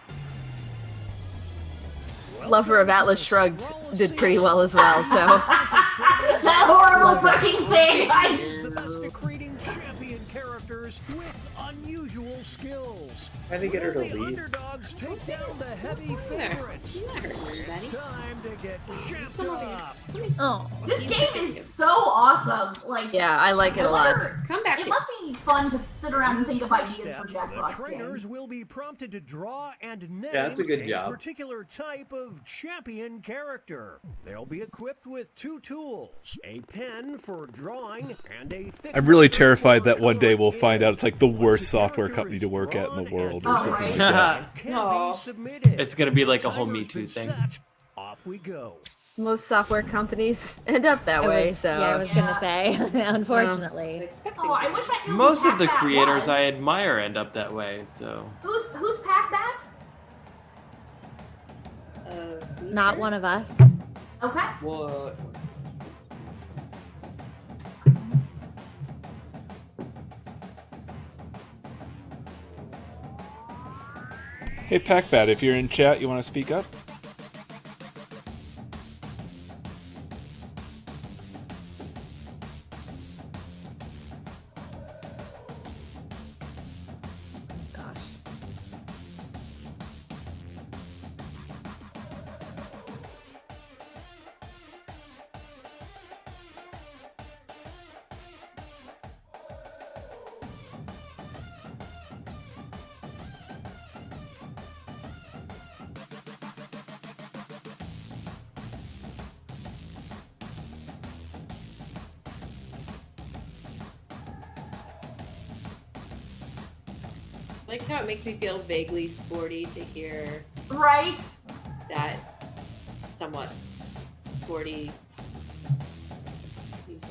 lover of Atlas Shrugged did pretty well as well. So that horrible fucking thing. The best at creating champion characters with unusual skills. Trying to get her to Will the leave. underdogs take down the heavy favorites? It's time to get champed up. Oh, this game is so awesome. Like, yeah, I like it a lot. Come back. It must be fun to sit around and think of ideas for The Jackbox trainers games. will be prompted to draw and name that's a good job. particular type of champion character. They'll be equipped with 2 tools, a pen for drawing and a thick I'm really marker terrified for that one day we'll coloring find in. out it's like the worst Once software character company to is work at in the drawn world and or something like colored, that. it can be submitted. It's gonna be like a whole Me Timer's Too been thing. set. Off we go. Most software companies end up that way. So yeah, I was gonna say, unfortunately. Oh, I wish I knew Most who of the Pac-Bat creators was. I admire end up that way. So Who's Pac-Bat? Not one of us. Okay. what? Hey, Packbat, if you're in chat, you want to speak up? Like how it makes me feel vaguely sporty to hear Right? that somewhat sporty music.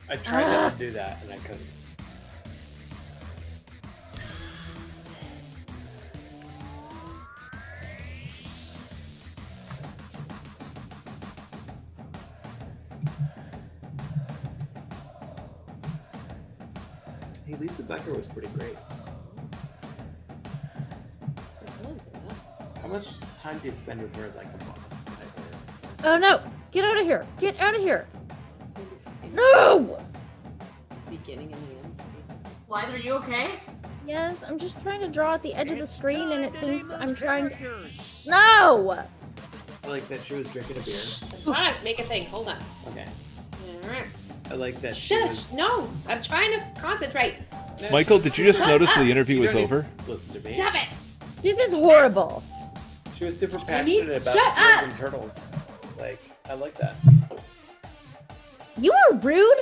I tried to undo that and I couldn't. Hey, Lisa Becker was pretty great. How much time do you spend with her like a boss? Oh no! Get out of here! Get out of here! No! Beginning and the end. Blythe, are you okay? Yes, I'm just trying to draw at the edge of the screen and it thinks I'm trying to. No! I like that she was drinking a beer. Come on, make a thing. Hold on. Okay. Alright. I like that she Shush! was. No! I'm trying to concentrate. Michael, did you just notice the interview was You don't over? need to Listen to me. Stop it! This is horrible. She was super need- passionate about shut seals up! and turtles. Like, I like that. You are rude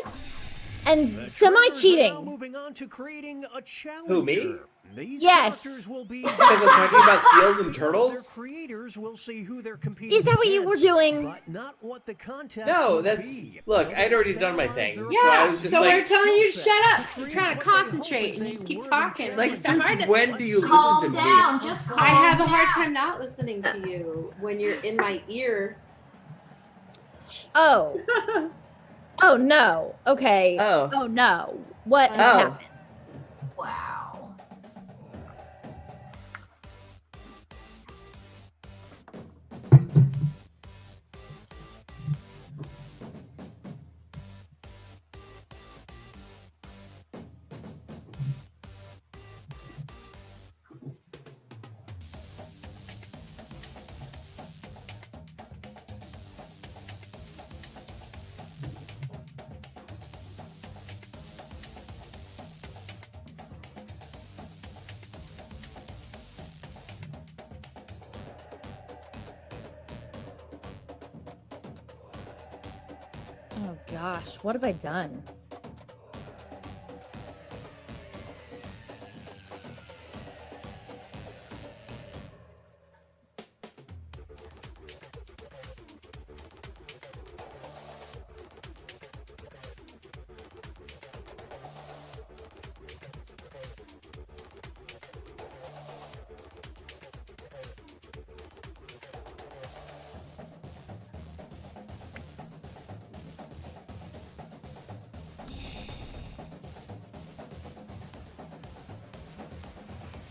and semi-cheating. Moving on to creating a challenger. Who, me? These Yes. characters will be Because I'm talking about seals and Their turtles? creators will see who they're competing Is that what you were against, doing? But not what the contest No, will that's. be. Look, So I'd already let's done my analyze thing. their So I Yeah, was just so we're like. telling you to skill shut set up. to You're create trying to what they hope concentrate is and a you just keep worthy talking. Like, It's hard since to- when do you Calm listen to me? down. Just calm I have a hard down. time not listening to you when you're in my ear. Oh. Oh no. Okay. Oh. Oh no. What has Oh. happened? Wow. Oh gosh, what have I done?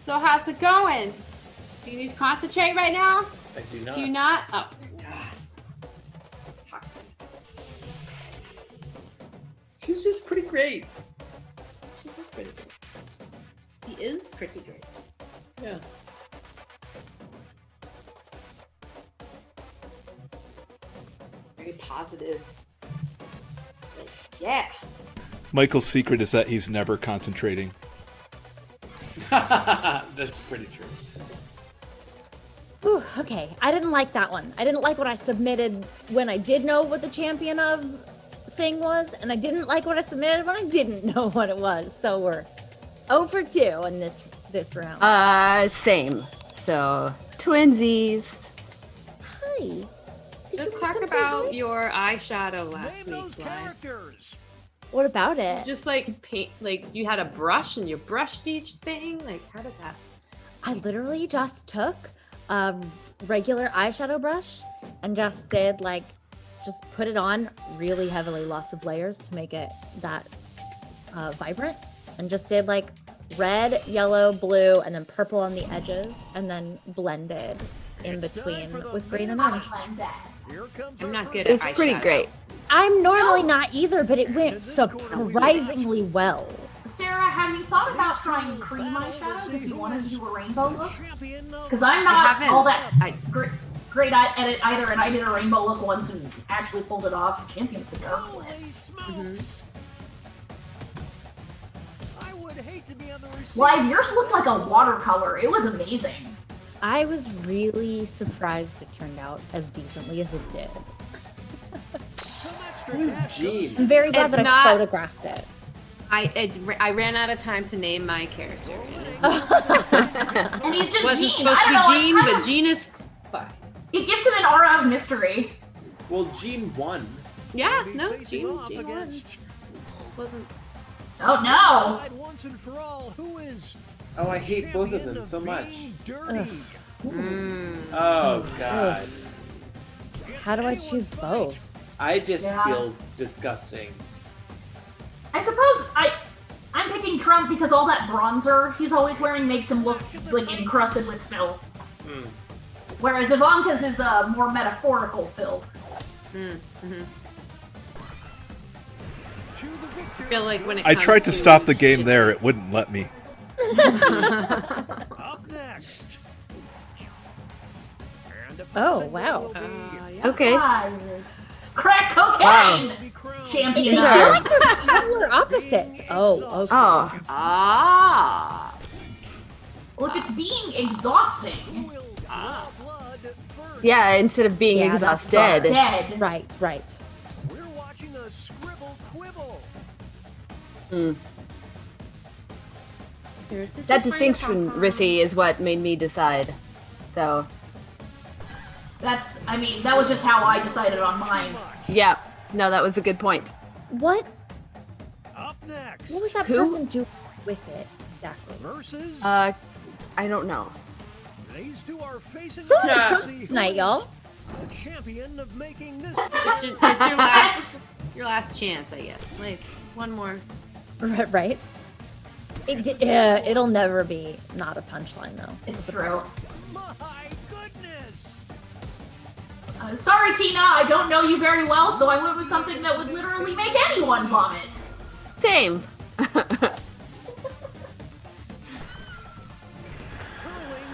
So how's it going? Do you need to concentrate right now? I do not. Do you not? Oh. She's just pretty great. She is pretty great. He is pretty great. Yeah. Very positive. Like, yeah. Michael's secret is that he's never concentrating. That's pretty true. Ooh, okay. I didn't like that one. I didn't like what I submitted when I did know what the champion of thing was, and I didn't like what I submitted when I didn't know what it was. So we're 0 for 2 in this round. Same. So, twinsies. Hi. Let's talk about your eyeshadow last week, Characters. What about it? Just like paint, like you had a brush and you brushed each thing. Like, how did that? I literally just took a regular eyeshadow brush and just did just put it on really heavily, lots of layers to make it that vibrant, and just did red, yellow, blue, and then purple on the edges, and then blended in between with green and orange. I'm not good at It's pretty eyeshadow. great. I'm normally not either, but it went surprisingly well. Sarah, have you thought about trying cream eyeshadows if you wanted to do a rainbow look? Because I'm I not haven't. all that great at it either, and I did a rainbow look once and actually pulled it off. Champion for dark. I would hate to be on the Well, yours looked like a watercolor. It was amazing. I was really surprised it turned out as decently as it did. Who's Jean? I'm very glad It's that I not- photographed it. I ran out of time to name my character. And he's just Wasn't Jean. supposed I to don't be know, Jean, it kind but of- Jean is fine. It gives him an aura of mystery. Well, Jean won. Yeah, no, Jean won. Wasn't. Oh no! Decide once and for all who is Oh, I hate both of champion them so much. being dirty. Oh god. How do I choose both? I just Yeah. feel disgusting. I suppose I'm picking Trump because all that bronzer he's always wearing makes him look like encrusted with filth. Mm. Whereas Ivanka's is a more metaphorical filth. I feel like when it I comes tried to stop the game there. It wouldn't let me. Up next. Oh, wow. Okay. Crack cocaine! Champion. They feel like they're polar opposites. Oh, okay. Oh. Ah. Well, if it's being exhausting, Yeah, instead of being Yeah, that's exhausted. dead. Right, right. We're watching a scribble quibble. Mm. There's a That different distinction, popcorn. Rissy, is what made me decide. So, That was just how I decided on mine. yeah. No, that was a good point. What Up next. was that Who? person doing with it exactly? Versus. I don't know. These two are facing So off many to Trumps see tonight, who y'all. is the champion of making this. It's your last chance, I guess. Like one more. Right? It'll never be not a punchline, though. It's true. My goodness. Sorry, Tina, I don't know you very well, so I went with something that would literally make anyone vomit. Same. Hurling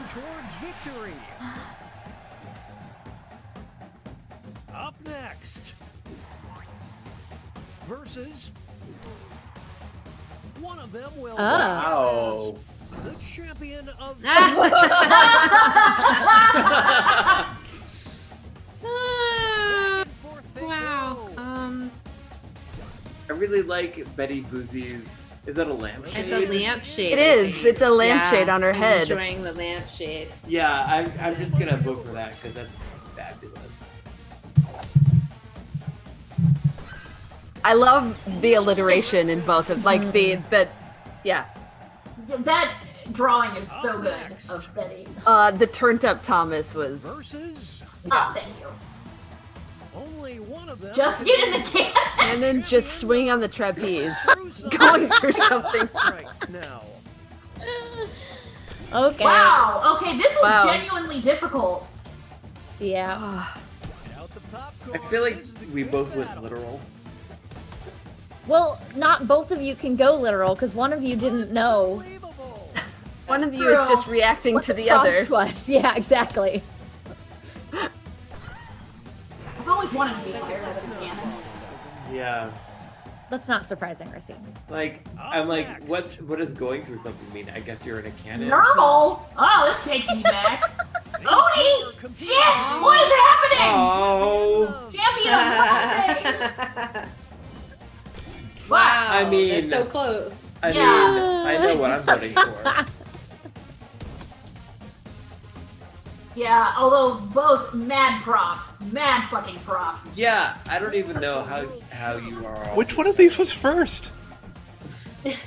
towards victory. Up next. Versus. One of them will Wow. the champion of Wow. really like Betty Boozie's. Is that a lampshade? It's a lampshade. It is. It's a lampshade on her I'm head. enjoying the lampshade. Yeah, I'm just gonna vote for that because that's fabulous. I love the alliteration in both of yeah. That drawing is so good of Betty. The turned up Thomas was. Versus Oh, thank you. only one of them. Just get in the can. And then just swing on the trapeze, going through something. Right now. Okay. Wow. Okay, this was Wow. genuinely difficult. Yeah. Out the popcorn. I feel like we both went literal. Well, not both of you can go literal because one of you didn't know One of you is just reacting what to the other. prompt was. Yeah, exactly. I've always wanted to be fired out of a cannon. Yeah. That's not surprising, Racine. Like, I'm like, what does going through something mean? I guess you're in a cannon. Normal. Oh, this takes me back. Odie! Shit! What is happening? Oh. Champion of face. Wow. I mean, That's so close. I mean, Yeah. I know what I'm voting for. Yeah, although both mad props. Mad fucking props. Yeah, I don't even know how you are. All Which one of these was first?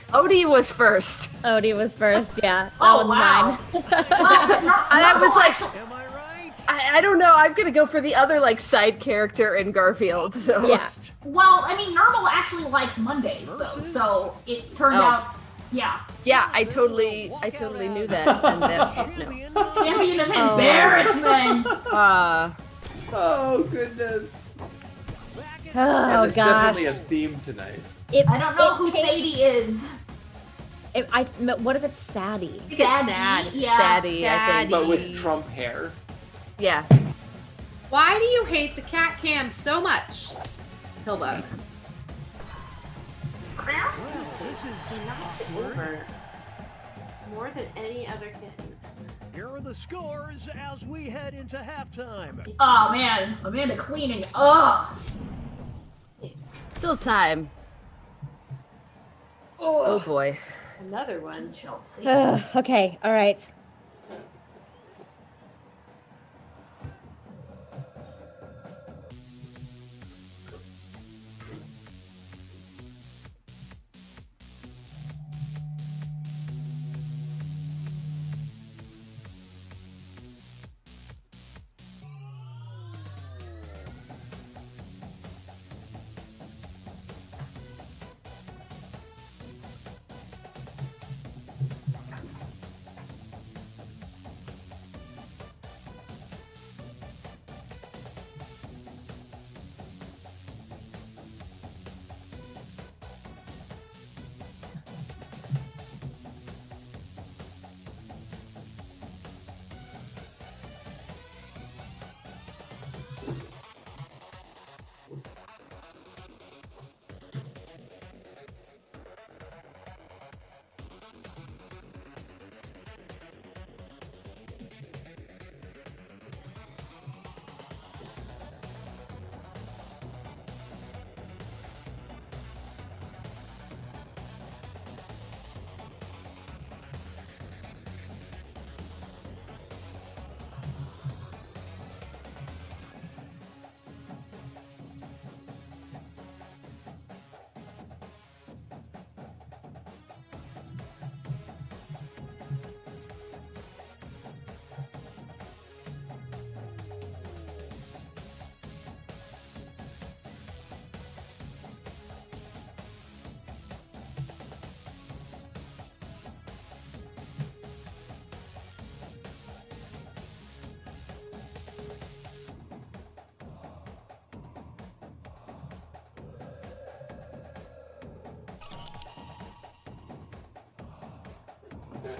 Odie was first. Odie was first, yeah. That Oh, one's wow. mine. I was like, Am I right? I don't know. I'm gonna go for the other like side character in Garfield. So. Yeah. Well, I mean, Normal actually likes Mondays though, so it turned Oh. out, yeah. Yeah, I totally knew that. And that no. Champion of embarrassment. Oh goodness. Oh, There's gosh. definitely a theme tonight. I don't know who Sadie is. What if it's Sadie? Sadie. Yeah. Sadie, I think. But with Trump hair. Yeah. Why do you hate the cat cam so much? Hillbug. This is Over. More than any other kitten. Here are the scores as we head into halftime. Oh man, Amanda cleaning up. Still time. Oh boy. Another one. Chelsea. Okay, all right.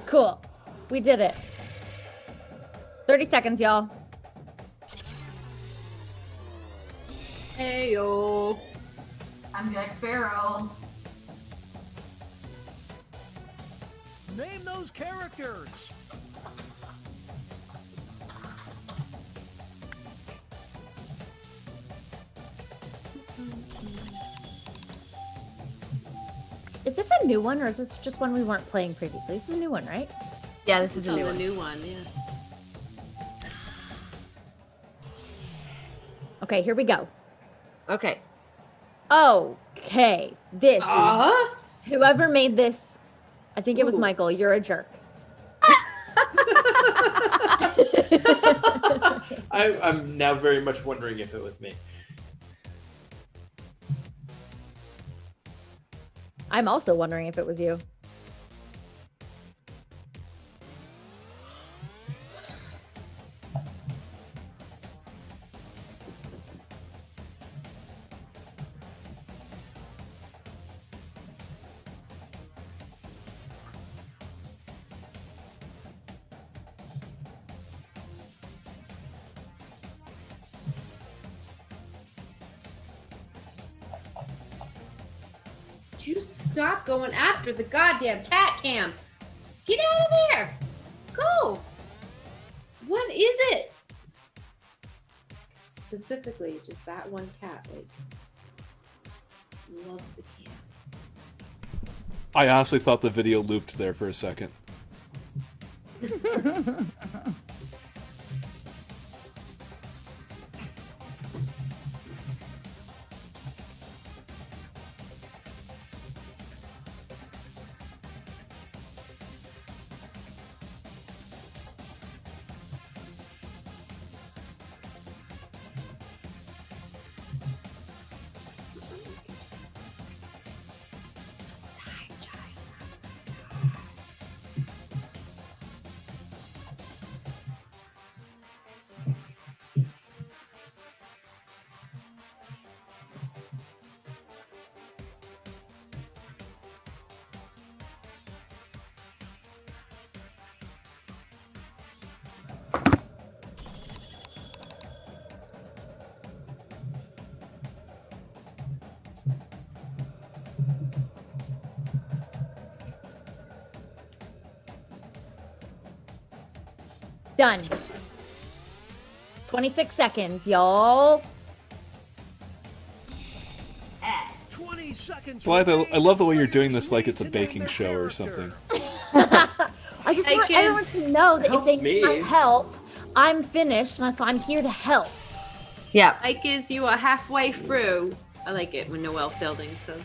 Cool. We did it. 30 seconds, y'all. Heyo. I'm Jack Sparrow. Name those characters. this a new one or is this just one we weren't playing previously? This is a new one, right? Yeah, this is a on new the one. new one, yeah. Okay, here we go. Okay. Okay, this is whoever made this. I think it was Michael. You're a jerk. I'm now very much wondering if it was me. I'm also wondering if it was you. You stop going after the goddamn cat cam. Get out of there. Go. What is it? Specifically, just that one cat, like, loves the cam. I honestly thought the video looped there for a second. Done. 26 seconds, y'all. 20 seconds. Blythe, I love the way you're doing this like it's a baking show or something. I just want everyone to know that if they need my help, I'm finished, and so I'm here to help. Yeah. Like, is you are halfway through. I like it when Noelle Fielding says,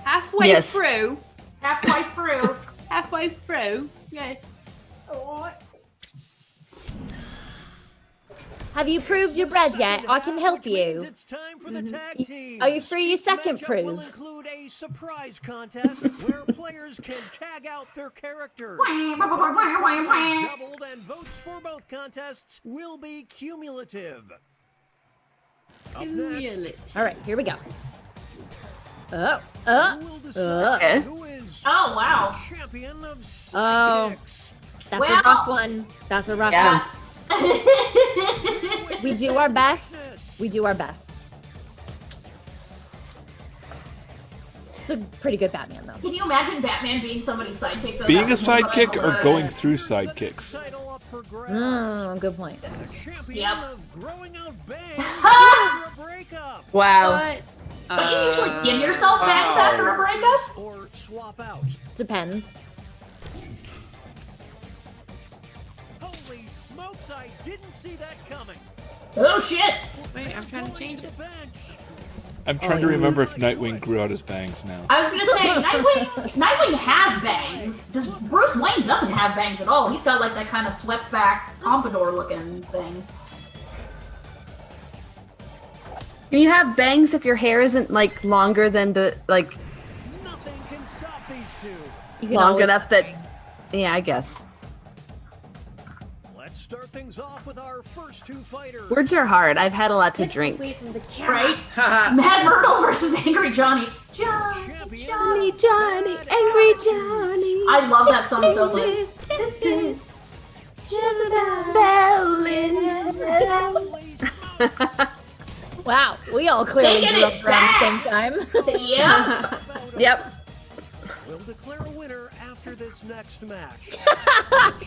halfway through. Halfway through. Halfway through. Yeah. Have you proved your bread yet? I can help you. Are you free your second proof? Will include a surprise contest where players can tag out their characters. Doubled and votes for both contests will be cumulative. Up next, All right, here we go. who is Oh, wow. champion of Oh, sidekicks? that's a rough one. That's a rough one. We do our best. We do our best. It's a pretty good Batman, though. Can you imagine Batman being somebody's sidekick? Though? Being a That would be sidekick like- or going through sidekicks? Good point. Champion of growing out bangs Ah! after a breakup. Wow. But you usually give yourself bangs after a breakup? Or swap out. Depends. Holy smokes, I didn't see that coming. Oh shit! Wait, I'm trying to change it. I'm trying to remember if Nightwing grew out his bangs now. I was gonna say Nightwing has bangs. Bruce Wayne doesn't have bangs at all. He's got like that kind of swept back pompadour looking thing. Can you have bangs if your hair isn't like longer than the like Nothing can stop these two. You can long always- enough that yeah, I guess. Let's start things off with our first two fighters. Words are hard. I've had a lot to drink. Right? Mad Myrtle versus Angry Johnny. Johnny, Johnny, Johnny, Angry Johnny. I love that song so much. This is Jezebel. Wow, we all clearly Taking grew it up around the same back. time. Yeah. Yep. We'll declare a winner after this next match.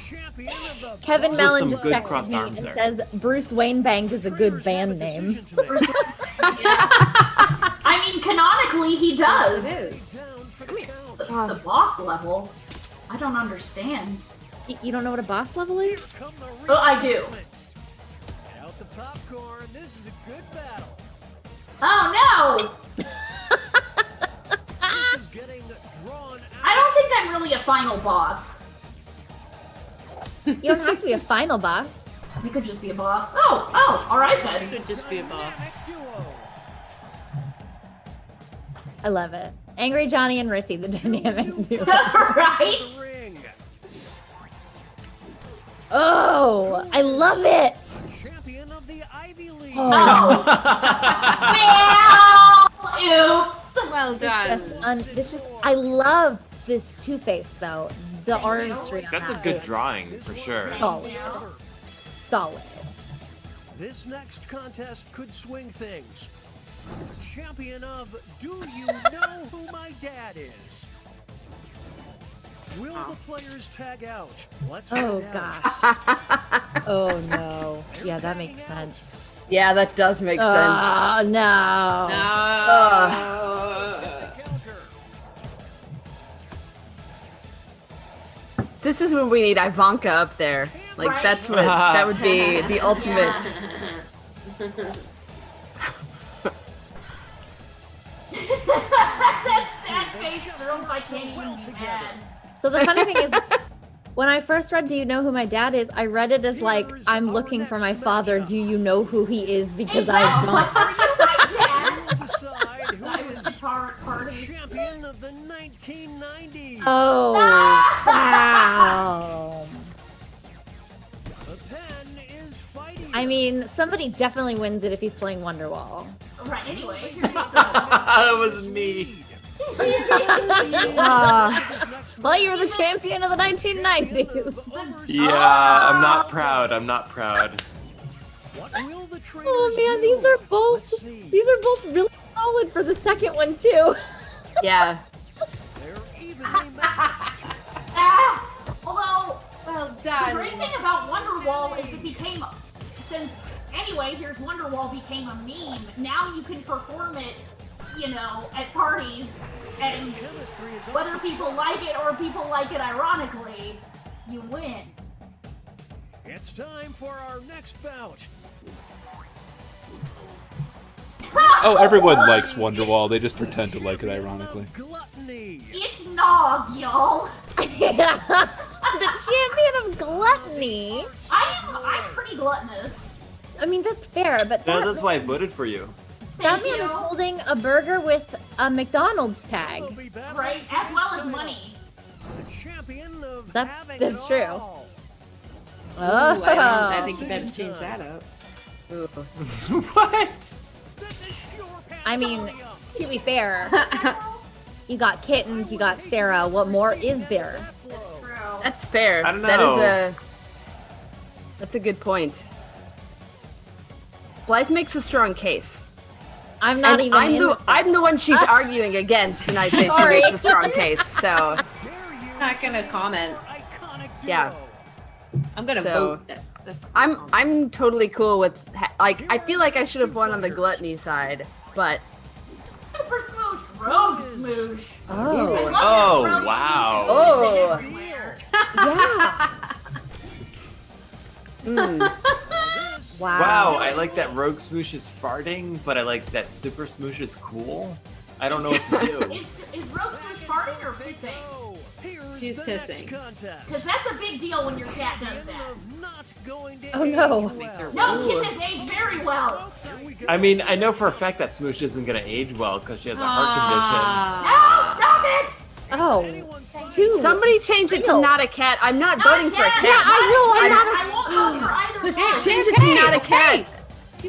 Champion of the Kevin Those are Mellon some just good texted crossed me arms and there. says Bruce Wayne Bangs is a good band name. I mean, canonically, he does. The boss level? I don't understand. You don't know what a boss level is? Oh, I do. Out the popcorn. This is a good battle. Oh no! This is getting drawn out. I don't think I'm really a final boss. You don't have to be a final boss. You could just be a boss. Oh, alright then. You could just be a boss. I love it. Angry Johnny and Rissy, the dynamic duo. Right? Oh, I love it. Champion of the Ivy League. Oh. Well, oops. Well done. I love this Two-Face though. The artistry on That's a that good is drawing for sure. Solid. Solid. This next contest could swing things. Champion of Do You Know Who My Dad Is? Will the players tag out? Let's Oh find out. gosh. Oh no. Yeah, that makes sense. Yeah, that does make sense. Oh no. This is when we need Ivanka up there. Like Right. that's what that would be the ultimate. That face girls, I can't even be mad. So the funny thing is, when I first read Do You Know Who My Dad Is, I read it as like, I'm looking for my father, do you know who he is? Because I don't. I was the party. Champion of the 1990s. Oh, wow. The pen is fighting. I mean, somebody definitely wins it if he's playing Wonderwall. Right, anyway. That was me. Well, you were the champion of the 1990s. Yeah, I'm not proud. I'm not proud. Oh man, these are both really solid for the second one too. Yeah. Although, well the done. great thing about Wonderwall is it became, since anyway, here's Wonderwall became a meme. Now you can perform it, you know, at parties, and whether people like it or people like it ironically, you win. It's time for our next bout. Oh, everyone likes Wonderwall. They just pretend to like it ironically. It's Nog, y'all. The champion of gluttony. I'm pretty gluttonous. I mean, that's fair, but No, that's why I voted for you. that man is holding a burger with a McDonald's tag. Right, as well as money. That's true. Ooh, I think you better change that up. What? I mean, to be fair, you got Kittens, you got Sarah. What more is there? That's fair. I don't That know. is that's a good point. Blythe makes a strong case. I'm not And even. I'm the one she's arguing against, and I say she Sorry. makes a strong case. So Not gonna comment. yeah. I'm gonna So- vote. I'm totally cool with like I feel like I should have won on the gluttony side, but Super Smoosh, Rogue Smoosh. Oh. I love Oh, that Rogue wow. Smoosh is Oh. everywhere. Yeah. Wow. Wow, I like that Rogue Smoosh is farting, but I like that Super Smoosh is cool. I don't know what to do. Is Rogue Smoosh farting or pissing? She's pissing. Because that's a big deal when your cat does that. Oh no. No, kittens age very well. I mean, I know for a fact that Smoosh isn't gonna age well because she has a heart No, stop it! Oh. Two. somebody change it to Real. not a cat. I'm not voting for a cat. Yeah, I know. I'm not. I won't vote for either side. Change it to not a cat,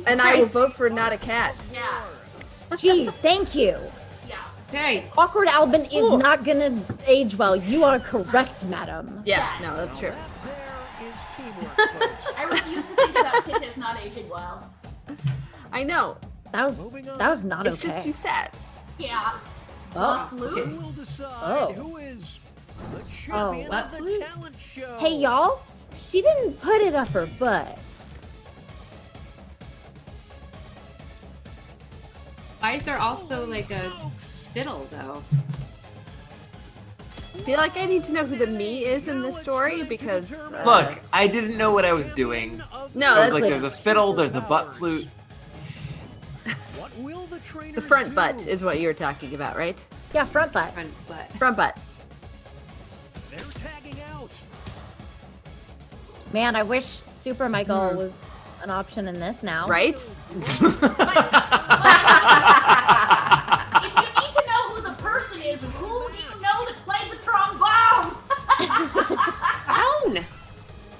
and I will vote for not a cat. Yeah, Jeez, thank you. yeah. Okay. Awkward Albin is not gonna age well. You are correct, madam. Yeah, no, that's true. I refuse to think about kittens not aging well. I know. That was not It's okay. just too sad. Yeah. Oh. Flute? We'll decide Oh. who is the champion what? of the talent show. Hey y'all, she didn't put it up her butt. Why is there also like a fiddle though? feel like I need to know who the me is in this story because Look, I didn't know what I was doing. No, I was that's like, there's a fiddle, there's a butt flute. the front butt is what you were talking about, right? Yeah, front butt. Front butt. Front butt. They're tagging out. Man, I wish Super Michael was an option in this now. Right? If you need to know who the person is, who do you know that played the trombone?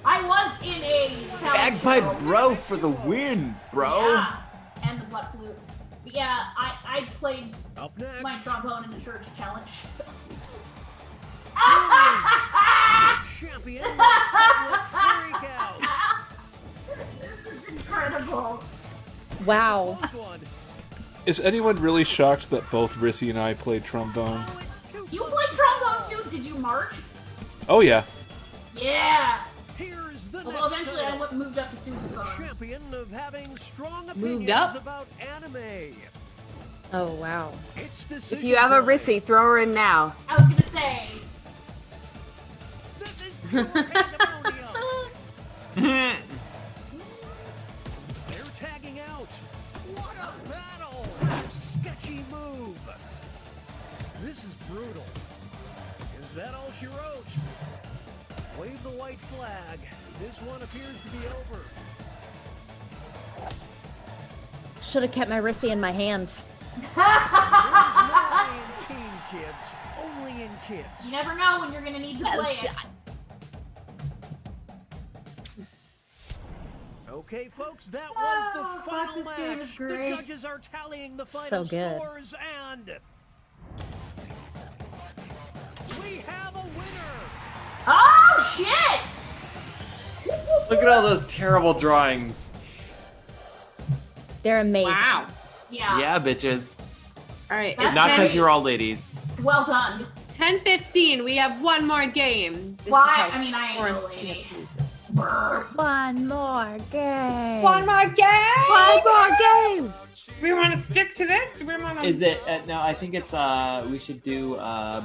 I was in a talent Bagpipe show. bro for the win, bro. Yeah, and the butt flute. But yeah, I played Up next. my trombone in the church challenge. Champion of public freakouts. This is incredible. Wow. Close one. Is anyone really shocked that both Rissy and I played trombone? You played trombone too? Did you march? Oh yeah. Yeah. Here's the Although next eventually I title. moved up to sousaphone. Champion of having strong Moved opinions up? about anime. Oh, wow. It's If decision you have a time. Rissy, throw her in now. I was gonna say. This is pure pandemonium. They're tagging out. What a battle! Sketchy move. This is brutal. Is that all she wrote? Wave the white flag. This one appears to be over. Should have kept my Rissy in my hand. There's no in teen kids, only in kids. You never know when you're gonna need to play it. Okay, folks, that was the Oh, final this game is match. The great. judges are tallying the So final good. scores, and we have a winner. Oh shit! Look at all those terrible drawings. They're amazing. Wow. Yeah. Yeah, bitches. All right. That's It's Not 10 because you're all ladies. Well done. 10:15. We have one more game. This Why? is how I mean, I ain't no lady. Quarantinapalooza. One more game. One more game. One more game. We want to stick to this. Do we want to? Is it? No, I think it's. We should do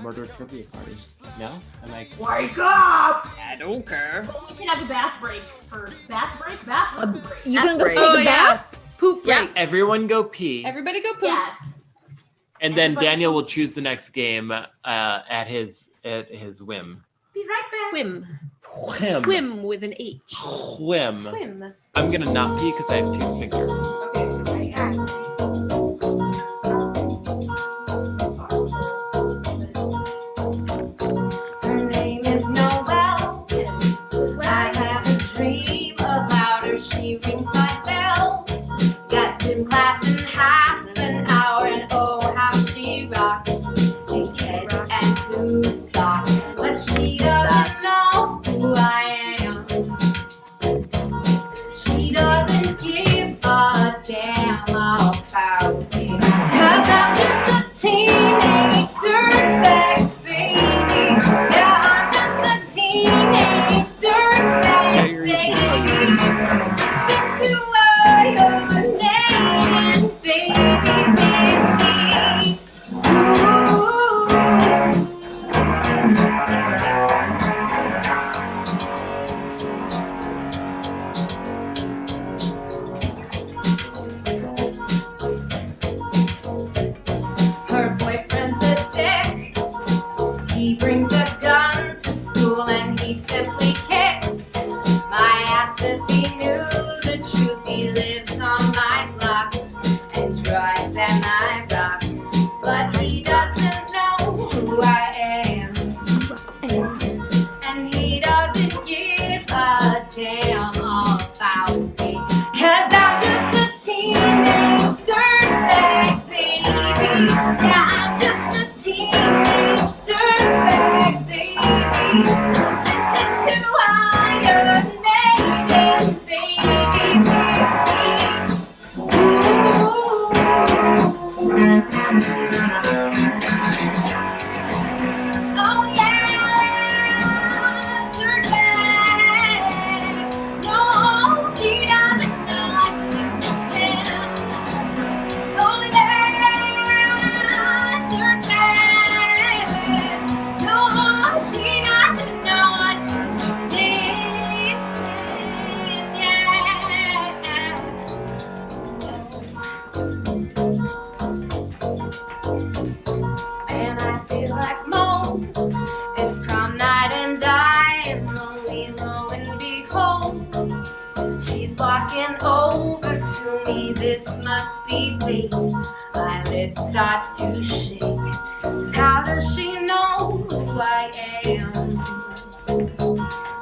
murder trivia party. No, am I? Wake up! I don't care. But we should have a bath break first. Bath break? Bathroom break. You can go break. take Oh, a yeah? bath. Poop break. Everyone go pee, Everybody go poop. Yes. and then everybody- Daniel will choose the next game at his whim. Be right back. Whim. Whim. Whim with an H. Whim. Whim. I'm gonna not pee because I have 2 sphincters. Her name is Noelle. I have a dream about her. She rings my bell. Got gym class in half an hour, and oh how she rocks. In kids and tube socks, but she doesn't know who I am. She doesn't give a damn about me, 'cause I'm just a teenage dirtbag baby. Yeah, I'm just a teenage dirtbag baby. Listen to what you're saying, baby, baby. Ooh. Her boyfriend's a dick. He brings a gun to school and he'd simply kick my ass if he knew the truth. He lives on my block and drives and I rock, but he doesn't know who I am, and he doesn't give a damn about me, 'cause I'm just a teenage dirtbag baby. Yeah, I'm just a teenage dirtbag baby. Listen to how you're making, baby. this must be fate. Violet starts to shake. 'Cause how does she know who I am?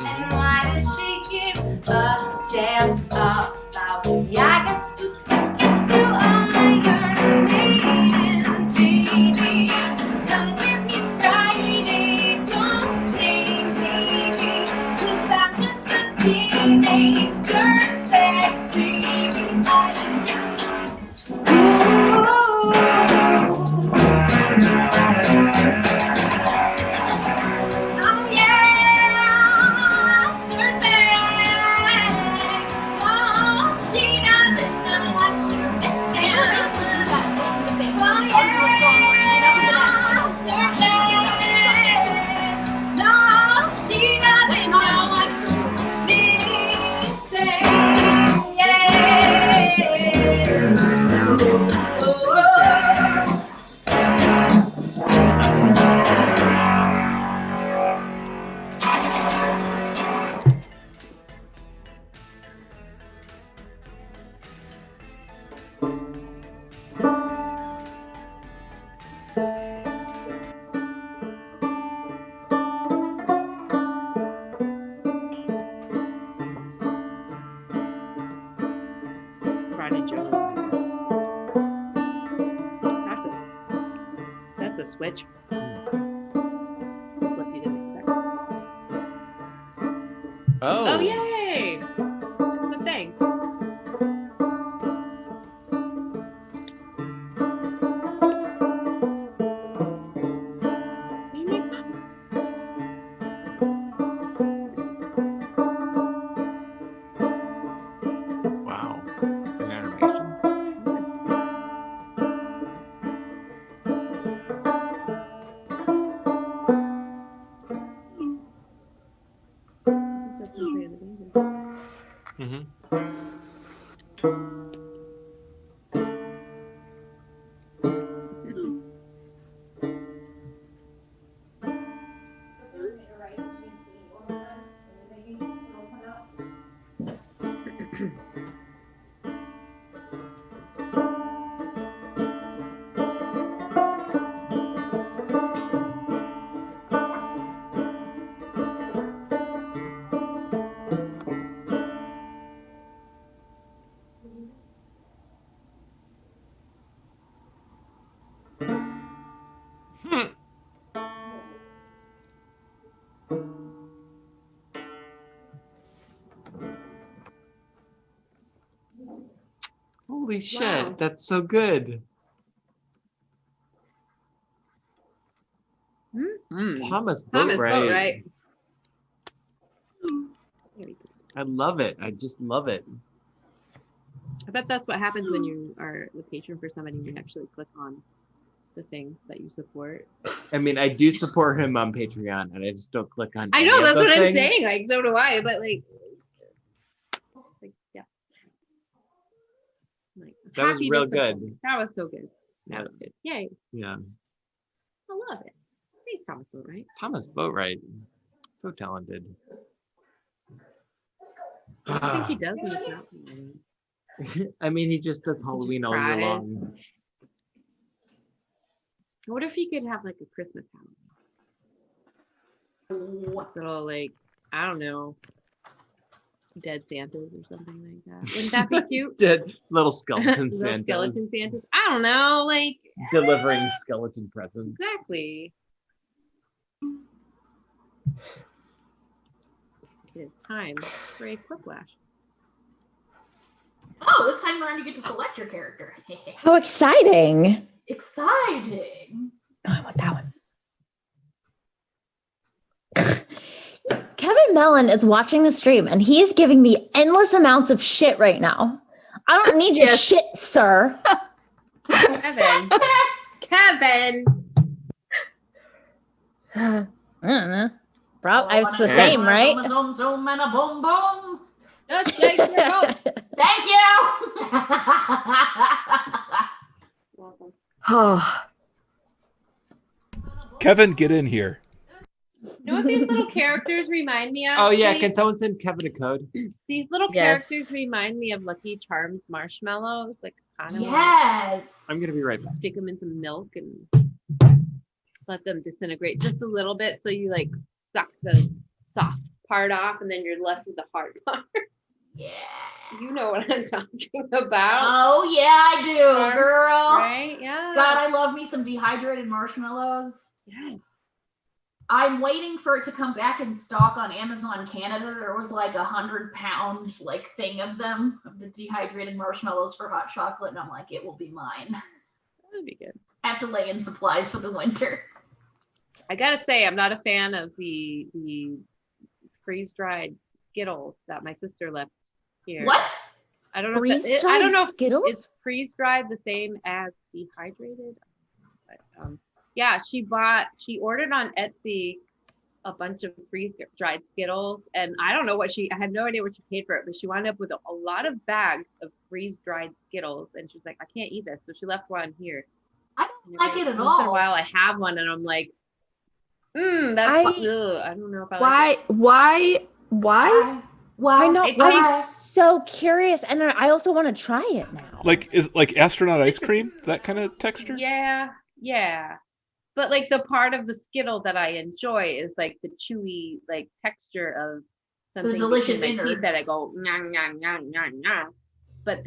And why does she give a damn about me? I got to tickets to all my Iron Maiden, baby. Come with me Friday, don't say maybe. 'Cause I'm just a teenage dirtbag baby. That's a switch. Flip you to the back. Oh, yay! That's the thing. You make that. Wow. An animation. That's really amazing. Mm-hmm. Holy shit, Wow. that's so good. Thomas Boatwright. I love it. I just love it. I bet that's what happens when you are the patron for somebody and you actually click on the thing that you support. I mean, I do support him on Patreon, and I just don't click on. I any know, of that's those what I'm things. saying. Like, so do I, but like yeah. Like, That was happy to real support. good. That was so good. That Yeah. was good. Yay. Yeah. I love it. Thanks, Thomas Boatwright. Thomas Boatwright, so talented. I think he does in this album. I mean, he just does Halloween all year tries. long. What if he could have like a Christmas Halloween? Little like, I don't know, dead Santas or something like that. Wouldn't that be cute? Dead little skeleton Little Santas. skeleton Santas. I don't know, like Delivering skeleton presents. exactly. It is time for a quick flash. Oh, this time around you get to select your character. How exciting! Exciting. Oh, I want that one. Kevin Mellon is watching the stream and he is giving me endless amounts of shit right now. I don't need your shit, sir. Kevin. Kevin. I don't know. It's the same, right? Zoom, zoom, and a boom, boom. Just shake your boat. Thank you. Oh. Kevin, get in here. You know what these little characters remind me of? Oh yeah, These- can someone send Kevin a code? These little Yes. characters remind me of Lucky Charms marshmallows. Like, kind of Yes. I'm gonna be right back. stick them in some milk and let them disintegrate just a little bit, so you like suck the soft part off, and then you're left with the hard part. Yeah. You know what I'm talking about, Oh yeah, I do, girl. right? Yeah. God, I love me some dehydrated marshmallows. Yes. I'm waiting for it to come back in stock on Amazon Canada. There was like 100-pound like thing of them, of the dehydrated marshmallows for hot chocolate, and I'm like, it will be mine. That'd be good. I have to lay in supplies for the winter. I gotta say, I'm not a fan of the freeze-dried Skittles that my sister left here. What? I don't know. Freeze-dried I don't know if Skittles? it's freeze-dried the same as dehydrated. But, yeah, she ordered on Etsy a bunch of freeze-dried Skittles, and I don't know I had no idea what she paid for it, but she wound up with a lot of bags of freeze-dried Skittles, and she's like, I can't eat this, so she left one here. I don't like it at Once in a all. while, I have one, and I'm like, that's I ugh, I don't know if I like it. Why? Why? I know. It I'm tastes- so curious, and I also want to try it now. Like is like astronaut ice cream, that kind of texture? Yeah. But like the part of the Skittle that I enjoy is like the chewy like texture of something delicious between my teeth that I innards. go nah. But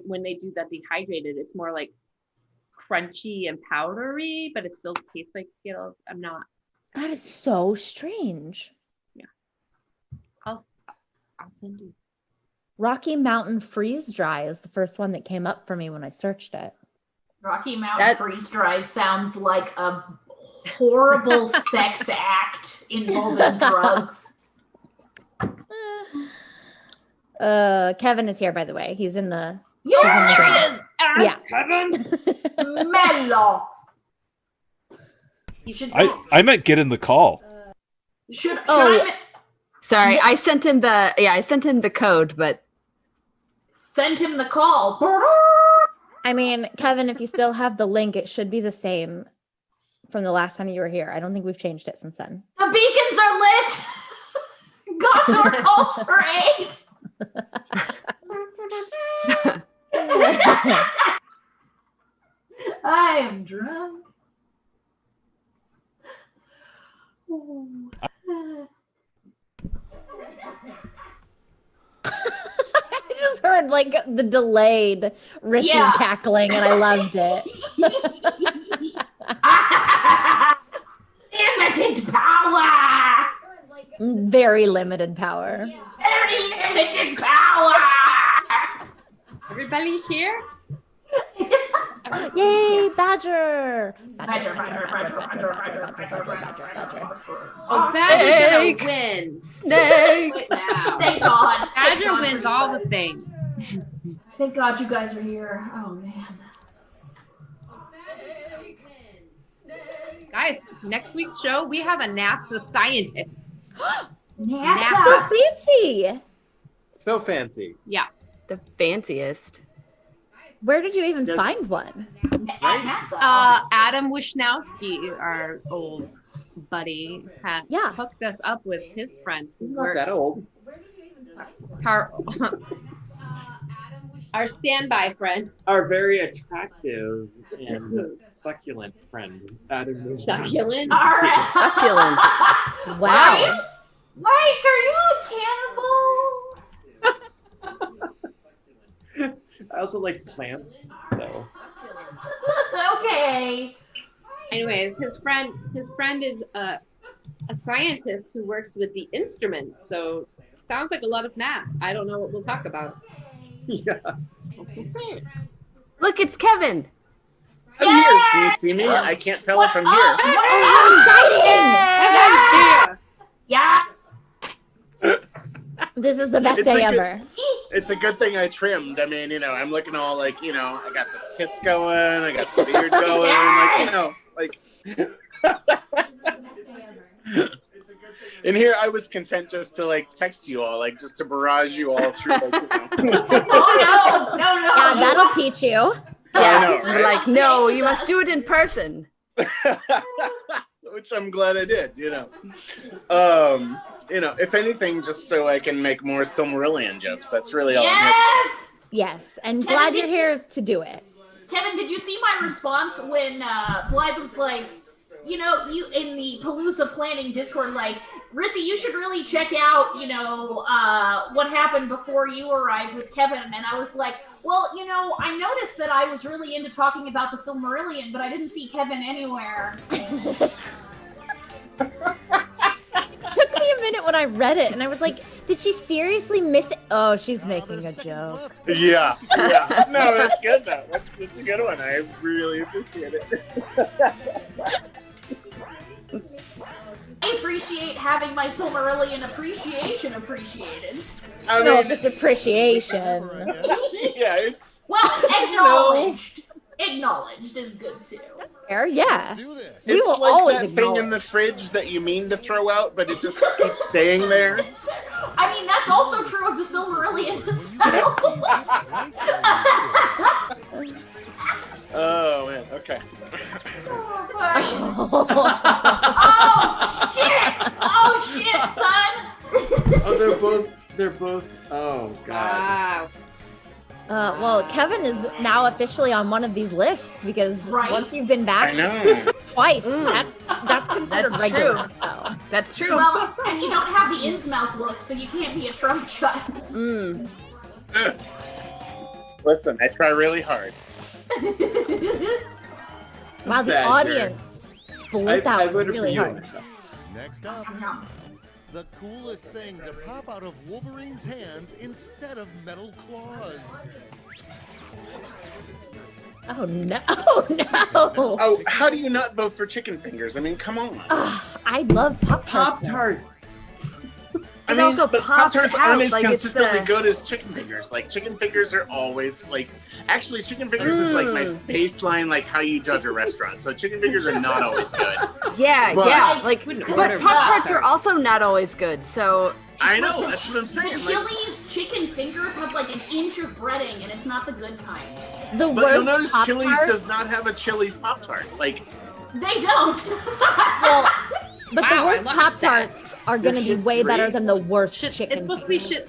when they do that dehydrated, it's more like crunchy and powdery, but it still tastes like Skittles. I'm not. That is so strange. I'll send you. Rocky Mountain Freeze Dry is the first one that came up for me when I searched it. Rocky Mountain Freeze Dry sounds like a horrible sex act involving drugs. Kevin is here, by the way. He's in the. Yeah, he's in the there he game. is. Yeah. Kevin. Mellow. You should. I meant get in the call. Should Oh. I Sorry, I sent him the code, but send him the call? I mean, Kevin, if you still have the link, it should be the same from the last time you were here. I don't think we've changed it since then. The beacons are lit. Gondor calls for aid. I am drunk. I just heard like the delayed risky cackling, and I loved it. Limited power. Very limited power. Very limited power. Everybody's here. Yay, Badger! Badger. Oh, Badger's Snake. gonna win. Snake. Quit now. Thank God. Badger Thank God wins for all you the things. guys. Thank God you guys are here. Oh man. Guys, next week's show, we have a NASA scientist. So fancy! So fancy. Yeah. the fanciest. Where did you even Just- find one? Adam Wisnowski, our old buddy, hooked us up with his friend. He's not that old. Our standby friend. Our very attractive and succulent friend, Adam Wisnowski. Succulent? Succulent. Wow. Mike, are you a cannibal? I also like plants, so. Okay. Anyways, his friend is a scientist who works with the instruments, so sounds like a lot of math. I don't know what we'll talk about. Yeah. Look, it's Kevin. I'm here. Can you see me? I can't tell if I'm here. Yeah. This is the best It's day a good- ever. It's a good thing I trimmed. I mean, I'm looking all like, I got the tits going, I got the beard going, In here, I was content just to text you all, just to barrage you all through. No. Yeah, that'll teach you. Yeah, know, right? like, no, you must do it in person. which I'm glad I did. If anything, just so I can make more Silmarillion jokes. That's really all I'm here. Yes, and Kevin, glad you're here to do it. Kevin, did you see my response when Blythe was like, you in the Palooza planning Discord, like, Rissy, you should really check out, what happened before you arrived with Kevin. And I was like, well, I noticed that I was really into talking about the Silmarillion, but I didn't see Kevin anywhere. It took me a minute when I read it, and I was like, did she seriously miss it? Oh, she's making a joke. Yeah. No, that's good, though. That's a good one. I really appreciate it. I appreciate having my Silmarillion appreciation appreciated. It's appreciation. Yeah, it's... Well, acknowledged. Acknowledged is good, too. Fair, yeah. We will like always that thing in the fridge that you mean to throw out, but it just keeps staying there. I mean, that's also true of the Silmarillion itself. Oh, man. Okay. Oh, shit, son! Oh, they're both, oh, God. Wow. Well, Kevin is now officially on one of these lists because once you've been back I know. twice, that's considered regular. True. So That's true. Well, and you don't have the Innsmouth look, so you can't be a Trump child. Listen, I try really hard. wow, the Badger. audience split that one voted for really you. hard. Next up, the coolest thing to pop out of Wolverine's hands instead of metal claws. Oh no! Oh no! Oh, how do you not vote for chicken fingers? I mean, come on. I love Pop-Tarts. Pop-Tarts. I It mean, also but pops Pop-Tarts out, aren't as like, it's consistently the- good as chicken fingers. Like, chicken fingers are always, actually, chicken fingers is, my baseline, how you judge a restaurant. So chicken fingers are not always good. Yeah, But- yeah. But Pop-Tarts are also not always good, so... I know, that's what I'm saying. The Chili's chicken fingers have an inch of breading, and it's not the good kind. The But worst you'll notice Pop-Tarts. Chili's does not have a Chili's Pop-Tart. They don't. Well, but the Wow, worst I love Pop-Tarts are going to be way better than the worst chicken. It's supposed to be fingers.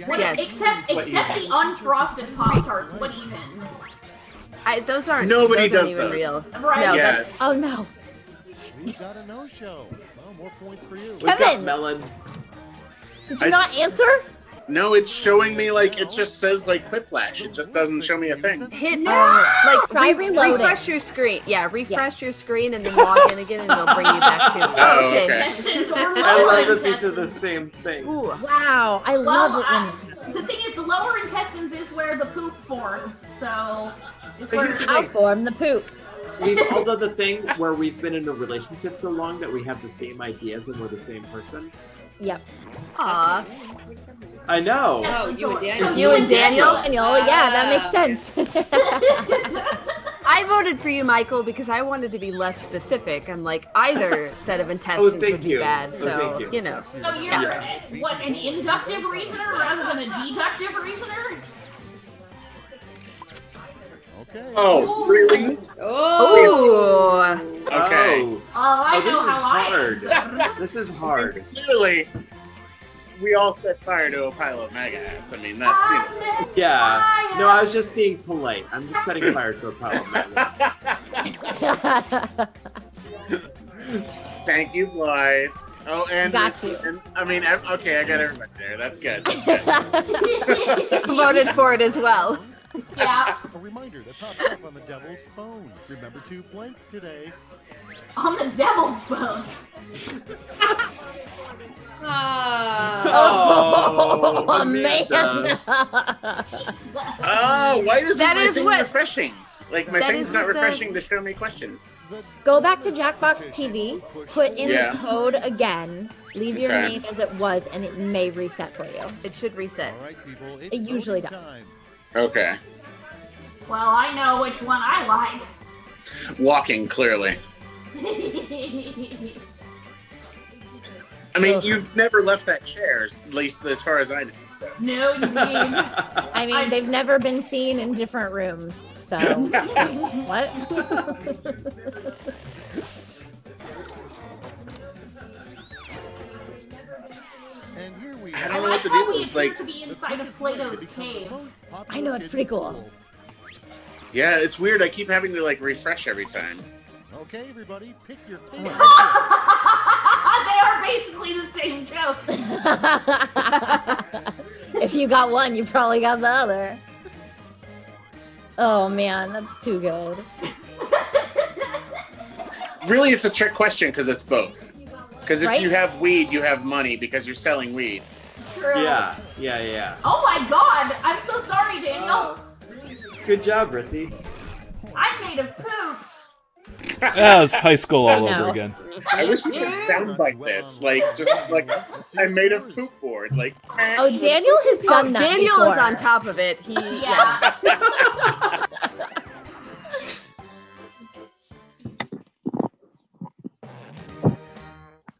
Yes. Except the unfrosted Pop-Tarts, what even? Those aren't. Nobody those aren't does even those. real. Right. No, Yeah. that's Oh no, We've got a no-show. Well, more points for you. We've got Kevin! melon. did you not answer? No, it's showing me, it just says, Quiplash. It just doesn't show me a thing. hit Try reloading. refresh your screen. Yeah, refresh your screen and then log in again, and they'll bring you back to. Oh, okay. I love that these are the same thing. Ooh. Wow, I love it when. The thing is, the lower intestines is where the poop forms, so it's But where here's the I'll thing. form the poop. We've all done the thing where we've been in a relationship so long that we have the same ideas and we're the same person. Yep. Aw. I know. Oh, you and Daniel. You and Daniel? Yeah, that makes sense. I voted for you, Michael, because I wanted to be less specific. I'm like, either set of intestines thank would be you. bad, Oh, so thank you. know. So you're an inductive reasoner rather than a deductive reasoner? Okay. Oh, really? Oh. Okay. Oh, I this know is how hard. I answer. This is hard. Clearly, we all set fire to a pile of MAGA hats. I mean, that's, Yeah. No, I was just being polite. I'm just setting fire to a pile of melon. Thank you, Blythe. Oh, and Got you. And, okay, I got everybody there. That's good. Voted for it as well. Yeah, A reminder that pops up on the devil's phone. Remember to blank today. on the devil's phone. Oh, man. Amanda. Oh, why isn't That my is thing what- refreshing? My that thing's is not what the- refreshing to show me questions. Go back to Jackbox TV, put in Yeah. the code again, leave your Okay. name as it was, and it may reset for you. It should reset. All right, people. It's It usually voting does. time. Okay. Well, I know which one I Walking, clearly. like. I mean, you've never left that chair, at least as far as I know. So. No, indeed. I mean, they've never been seen in different rooms, so what? And here we I I don't know like what to how do. we It's appear like, to be inside of Plato's cave. I know, it's pretty cool. yeah, it's weird. I keep having to like refresh every time. Okay, everybody, pick your favorite. They are basically the same joke. If you got one, you probably got the other. Oh man, that's too good. Really, it's a trick question because it's both. Because if Right? you have weed, you have money because you're selling weed. True. Yeah. Oh my god! I'm so sorry, Daniel. Good job, Rissy. I'm made of poop. Yeah, it's high school all I know. over again. I wish we could sound like this, like just like I made a poop board, like. Oh, Daniel has done that Daniel before. is on top of it. He Yeah.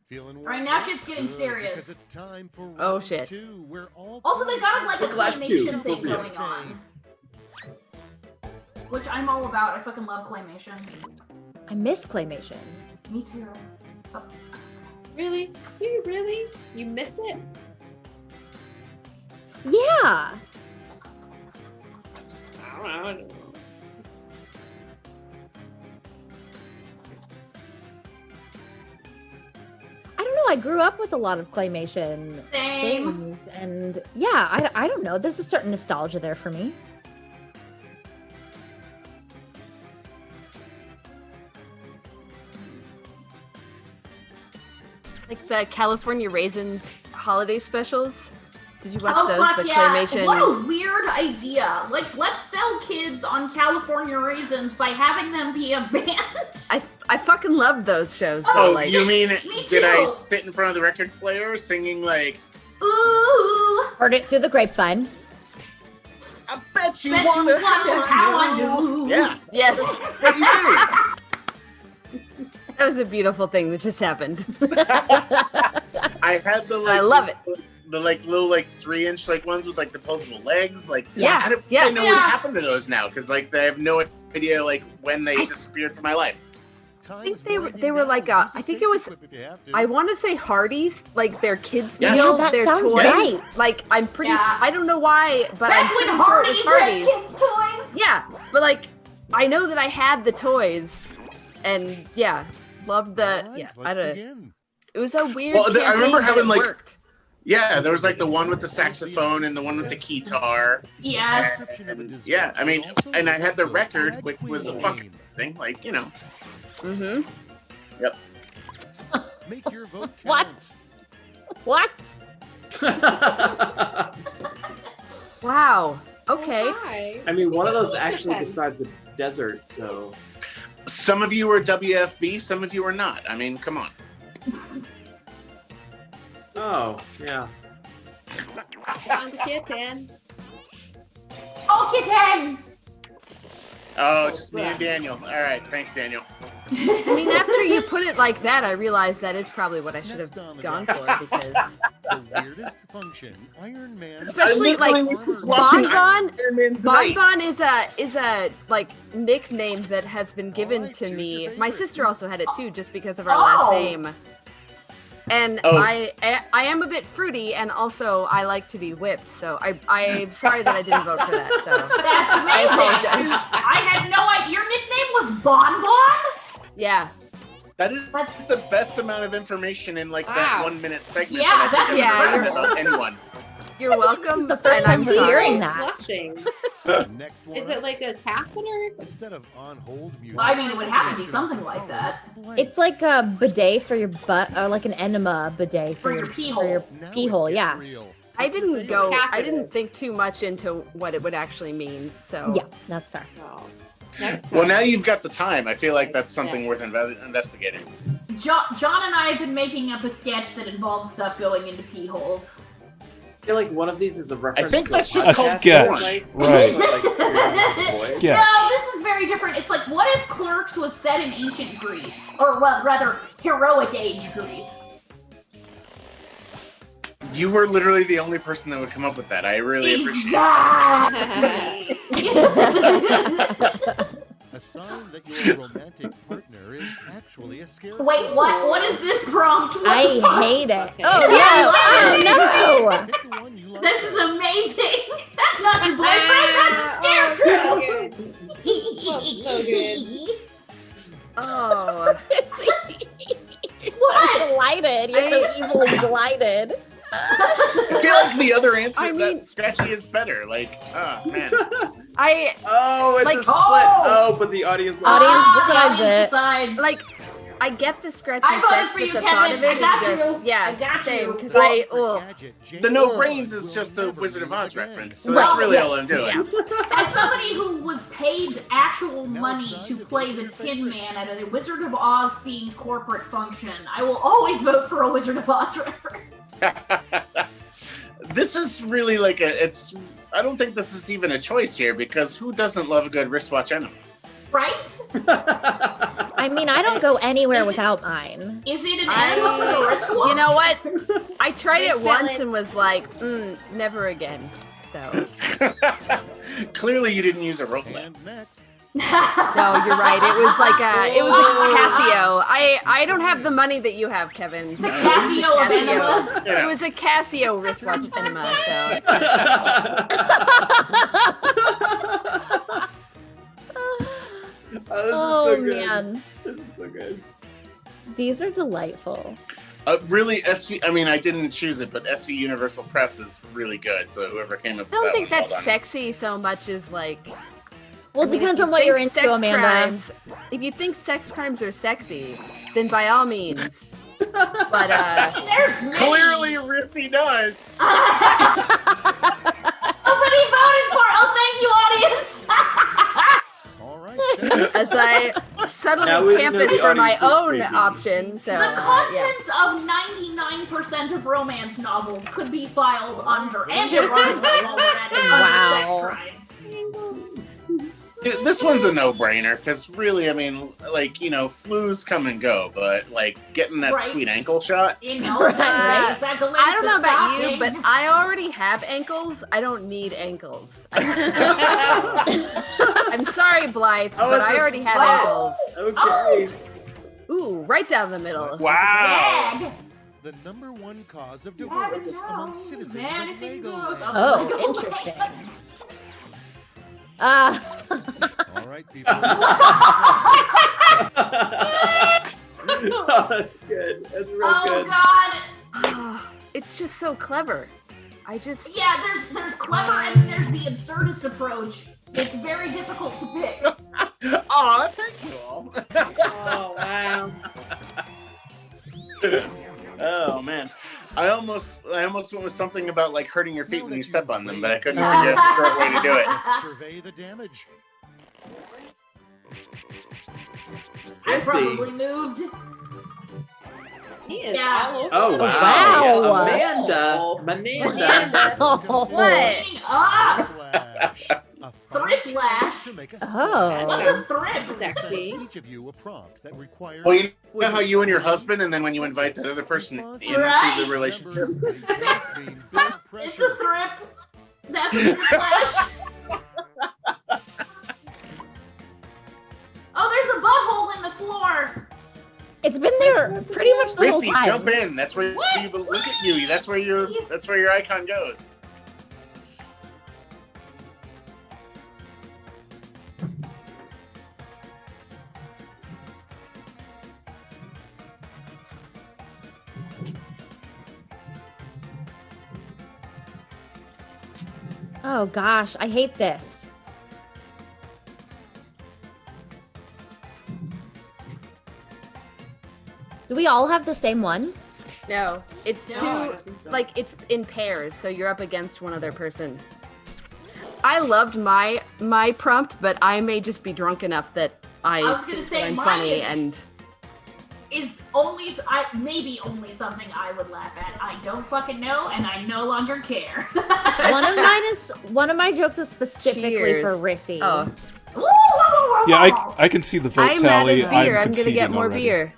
Feeling Alright, now shit's getting Good, serious. because it's time for Oh, round shit. 2, where all Also, they got like a Flash claymation two. thing Yeah. going on, which I'm all about. I fucking love claymation. I miss claymation. Me too. Oh. Really? You really? You miss it? Yeah. I don't know. I don't know. I grew up with a lot of claymation Same. things, and yeah, I don't know. There's a certain nostalgia there for me. like the California Raisins holiday specials. Did you watch Oh those? fuck The yeah! claymation. What a weird idea. Like, let's sell kids on California Raisins by having them be a band. I fucking love those shows. Oh, though, like, you mean Me did I too. sit in front of the record player singing like? Ooh. Heard it through the grapevine. I bet you Bet you wanna wonder how I do. Yeah. Yes. What do you think? That was a beautiful thing that just happened. I had the like. I love it. The like little like 3-inch like ones with like disposable legs. Like Yes, I don't yeah. really know what Yeah. happened to those now because like I have no idea like when they disappeared from my life. I think they were like I think it was I want to say Hardee's, like their kids Yes. meal, Yeah, that their sounds toys. right. Like I'm pretty Yeah. I don't know why, but Back I'm when pretty sure it was Hardee's had Hardee's. kids' toys. Yeah, but like I know that I had the toys, and yeah, loved the I don't. It was a weird. Well, I remember campaign, but having it like worked. yeah, there was like the one with the saxophone and the one with the guitar. Yes. Yeah, I mean, and I had the record, which was a fucking thing, like you know. Mm-hmm. Yep. Make your vote What? What? Wow. Okay. Hi. I mean, one of those actually describes a desert, so. Some of you were WFB, some of you were not. I mean, come on. Oh, yeah. Found the kitten. Oh, kitten. Oh, just me and Daniel. All right, thanks, Daniel. I mean, after you put it like that, I realized that is probably what I should have gone for because, The weirdest function, Iron Man. especially like watching Bonbon. Iron Man tonight. Bonbon is a like nickname that has been given to me. My sister also had it too, just because of our last name. And Oh. I am a bit fruity, and also I like to be whipped. So I'm sorry that I didn't vote for that. So That's I amazing. apologize. I had no idea. Your nickname was Bonbon? Yeah. That is the best amount of information in like that Wow. 1 minute segment. Yeah, that I've that's ever heard incredible. about anyone. You're welcome. This is the first and time I'm we're sorry. hearing that. Blushing. Next one. Is it like a catheter? Instead of on hold music. I mean, it would have to be something like that. It's like a bidet for your butt, or like an enema bidet For your pee hole. for your pee hole. Yeah. I didn't go. I Catheter. didn't think too much into what it would actually mean. So Yeah, that's fair. No. Next Well, time. now you've got the time. I feel like that's something worth investigating. John and I have been making up a sketch that involves stuff going into pee holes. I feel like one of these is a reference. think to that's just A called sketch, porn. right? No, Sketch. this is very different. It's like, what if Clerks was set in ancient Greece? Or rather, heroic age Greece. You were literally the only person that would come up with that. I really appreciate Exactly. A sign that your romantic partner is actually a scarecrow. Wait, what? What is this prompt? What I the fuck? hate it. Okay. Oh Yeah, no! Oh I feel like the other answer that Scratchy is better. Like, oh man. Oh, it's like, a split. But the audience decides. Like, I get the scratchy I voted sex, for but you, the Kevin. thought of it I got is just you. I got same you. because Well, the no brains is just a Wizard of Oz reference, so that's really all I'm doing. As somebody who was paid actual money to play the Tin Man at a Wizard of Oz themed corporate function, I will always vote for a Wizard of Oz reference. This is really like I don't think this is even a choice here because who doesn't love a good wristwatch enema? Right? I mean, I don't go anywhere without mine. Is it an enema for the wristwatch? You know what? I tried it once and was like, never again. So clearly you didn't use a Rolex. No, you're right. It was like a Casio. I don't have the money that you have, Kevin. The Casio of enemas. It was a Casio wristwatch enema. Oh, so good. man. This is so good. These are delightful. Really, I mean, I didn't choose it, but SV Universal Press is really good. So whoever came up with I don't that think one, that's well done. sexy so much as like. Well, it depends on what you're into, Amanda. If you think sex crimes are sexy, then by all means. But there's many. Clearly, Riffy does. Nobody voted for. Oh, thank you, audience. as I Now subtly we know campus the for my audience is own crazy. option. So The contents of 99% of romance novels could be filed under and ironically already under sex crimes. This one's a no-brainer because really, I mean, like, you know, flus come and go, but like getting that Right. sweet ankle shot. You know, right. I don't know about you, but I already have ankles. I don't need ankles. I'm sorry, Blythe, but I already have ankles. Okay. Ooh, right down the middle. Wow. The number one cause of divorce among citizens of Legoland. Oh, interesting. All right, people. Oh, that's good. That's real good. God. It's just so clever. Yeah, there's clever and then there's the absurdist approach. It's very difficult to pick. Aw, thank you all. Oh, wow. Oh man, I almost went with something about like hurting your feet when you step on them, but I couldn't figure out the correct way to do it. Let's survey the damage. I probably moved. He is Yeah. all over Oh the wow. Wow. Amanda. What? Ah! Flash. A Thrip fine flash. to make a Oh. What's a thrip? Sexy. Each of you a prompt that requires. Well, you know how you and your husband, and then when you invite that other person into Right. the relationship. It's a thrip. That's a thrip flash. Oh, there's a butthole in the floor. It's been there pretty much the whole Chrissy, time. jump in. That's where you look at you. That's where your icon goes. Oh gosh, I hate this. Do we all have the same one? No, it's like it's in pairs, so you're up against one other person. I loved my prompt, but I may just be drunk enough that I was gonna say, I'm mine funny is- and Is maybe only something I would laugh at. I don't fucking know, and I no longer care. One of my jokes is specifically for Cheers. Rissy. Oh. Yeah, I can see the vote I'm tally. out of beer. I'm gonna conceding get more already. beer.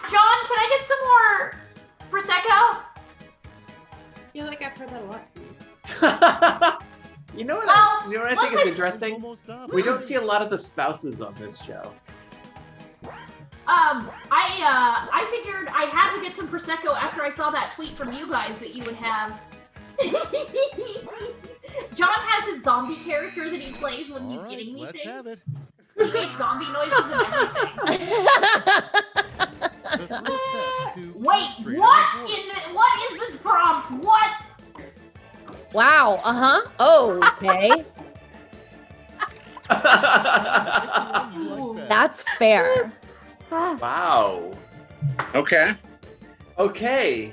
John, can I get some more prosecco? I feel like I've heard that a lot. You know what? Well, I think once is I- interesting? We don't see a lot of the spouses on this show. I figured I had to get some prosecco after I saw that tweet from you guys that you would have. John has his zombie character that he plays when he's getting me Let's things. have it. He makes zombie noises and everything. The Wait, what is this prompt? What? Wow. Oh, okay. That's fair. Wow. Okay. Okay.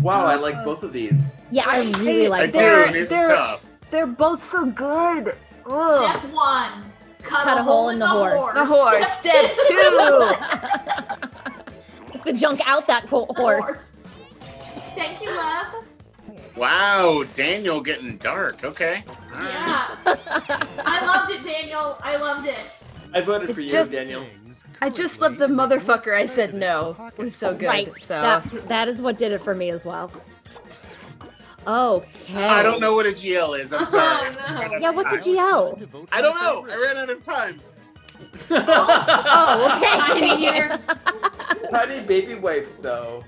Wow, I like both of these. Yeah, I really like They're both so good. Ugh. Step 1. Cut a hole in the horse. The horse. Step 2. Get the junk out that horse. Thank you, love. Wow, Daniel getting dark. Okay. All right. Yeah. I loved it, Daniel. I loved it. I voted for you, Daniel. I just love the motherfucker I said no. It was so good. Right. So That is what did it for me as well. Okay. I don't know what a GL is. I'm sorry. Yeah, what's a GL? I don't know. I ran out of time. Oh, okay. Tiny baby wipes, though.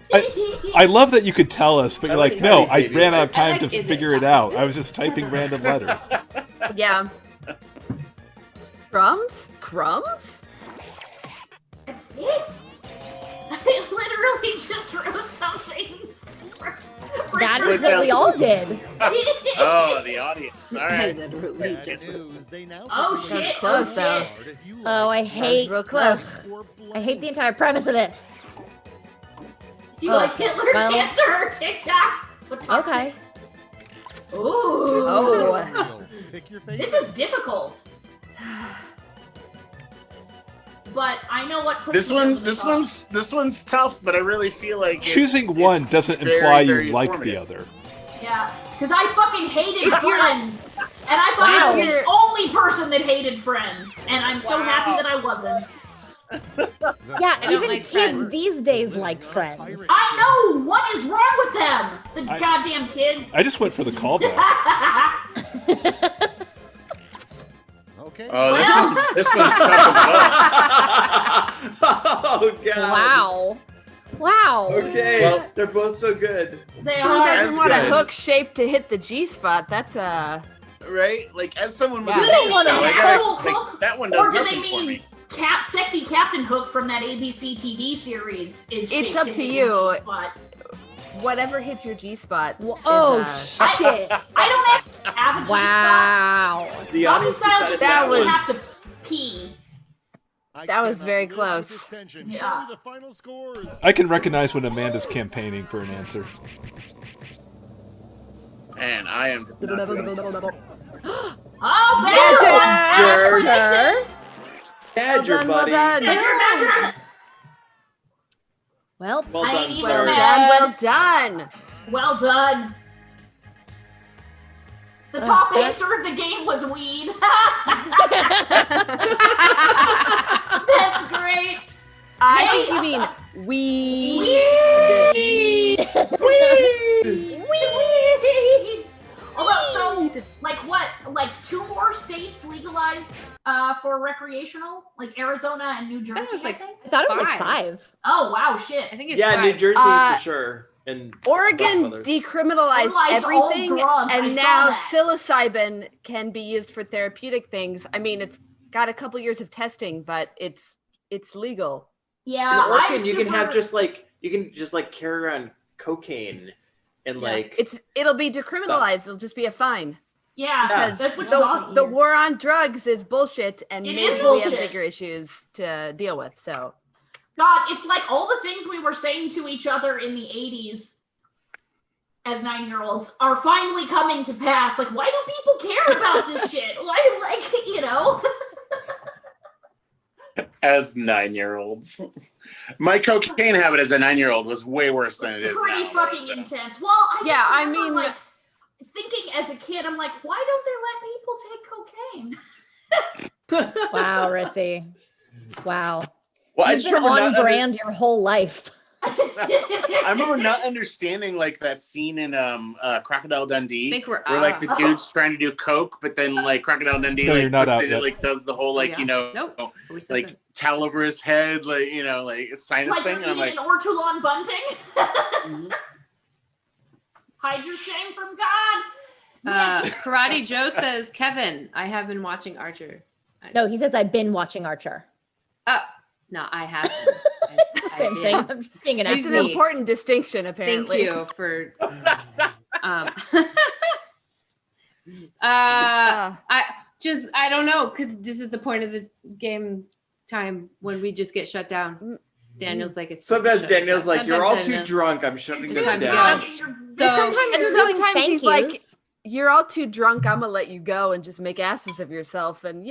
I love that you could tell us, but you're like like, no, tiny I baby ran out of wipes. time to figure it out. I was just typing random letters. yeah. Crumbs? Crumbs? What's this? I literally just wrote something. That is what we all did. Oh, the audience. All right. Oh shit! Close though. Oh, I hate. Real close. I hate the entire premise of this. Do you like Hitler, cancer, or TikTok? Okay. Ooh. Oh. This is difficult. But I know what. This one's tough, but I really feel like Choosing one doesn't very, imply very you like the informative. other. Yeah, because I fucking hated Friends, and I thought I was the only person that hated Friends, and I'm so happy that I wasn't. Yeah, don't even like kids Friends. these days like Friends. I know. What is wrong with them? The goddamn kids. I just went for the callback. Oh, this one's tough as Oh, God. Wow. Okay, Well- they're both so good. They Who are. doesn't want a good. hook shape to hit the G spot? That's a. well. Right? Like, as someone with Yeah. a Do they name, mean though, I an gotta- actual like, hook? that one Or does do they nothing for mean me. sexy Captain Hook from that ABC TV series? Is It's shaped up to to hit you. your G-spot. Whatever hits your G spot. Oh, shit. I don't have a G-spot. Wow. The Doggy audience style decided just that makes me was- have to pee. That was very close. Yeah. The final scores. I can recognize when Amanda's campaigning for an answer. And I am. Oh, Badger! Sure. Badger, well buddy. done. Badger! Well, Well I done, ain't even sir. mad. Well done. Well done. The top answer of the game was weed. That's great. I Hey. think you mean weed. Weed. Although, so, like what? Like 2 more states legalized for recreational? Like Arizona and New Jersey, was like I think? I thought it was like 5. Oh, wow, shit. I think it's Yeah, 5. New Jersey for sure. And Oregon others. decriminalized Criminalized all everything, drugs. I and saw now that. psilocybin can be used for therapeutic things. I mean, it's got a couple years of testing, but it's legal. Yeah, In Oregon, I'm you can have super- you can just like carry around cocaine and like It'll be decriminalized. It'll just be a fine. Yeah, Because which is awesome. the war on drugs is bullshit, and It maybe is we have bullshit. bigger issues to deal with. So God, it's like all the things we were saying to each other in the 80s as 9-year-olds are finally coming to pass. Like, why do people care about this shit? Why, like, you know? As 9-year-olds. My cocaine habit as a 9-year-old was way worse than it is Pretty now. fucking intense. Well, I Yeah, just I remember, mean- like, thinking as a kid, I'm like, why don't they let people take cocaine? Wow, Rissy. Wow. Well, I You've just been remember on not brand your whole life. I remember not understanding like that scene in Crocodile Dundee, I think we're where like the dude's trying to do coke, but then like Crocodile Dundee No, you're like not puts out it, yet. like does the whole like Yeah. you know Nope. We said like that. towel over his head, like you know like sinus Like thing. you're And I'm eating like, an ortolan bunting? Hide your shame from God. Karate Joe says, Kevin, I have been watching Archer. No, he says I've been watching Archer. Oh, no, I haven't. Same thing. I'm just being an It's an asshole. important distinction, apparently. Thank you for. I don't know, because this is the point of the game time when we just get shut down. Daniel's like, it's Sometimes shut Daniel's down. like, you're all Sometimes too Daniel- drunk. I'm shutting It's this time to down. go. Sometimes you're doing sometimes thank he's like, yous. you're all too drunk. I'm gonna let you go and just make asses of yourself, and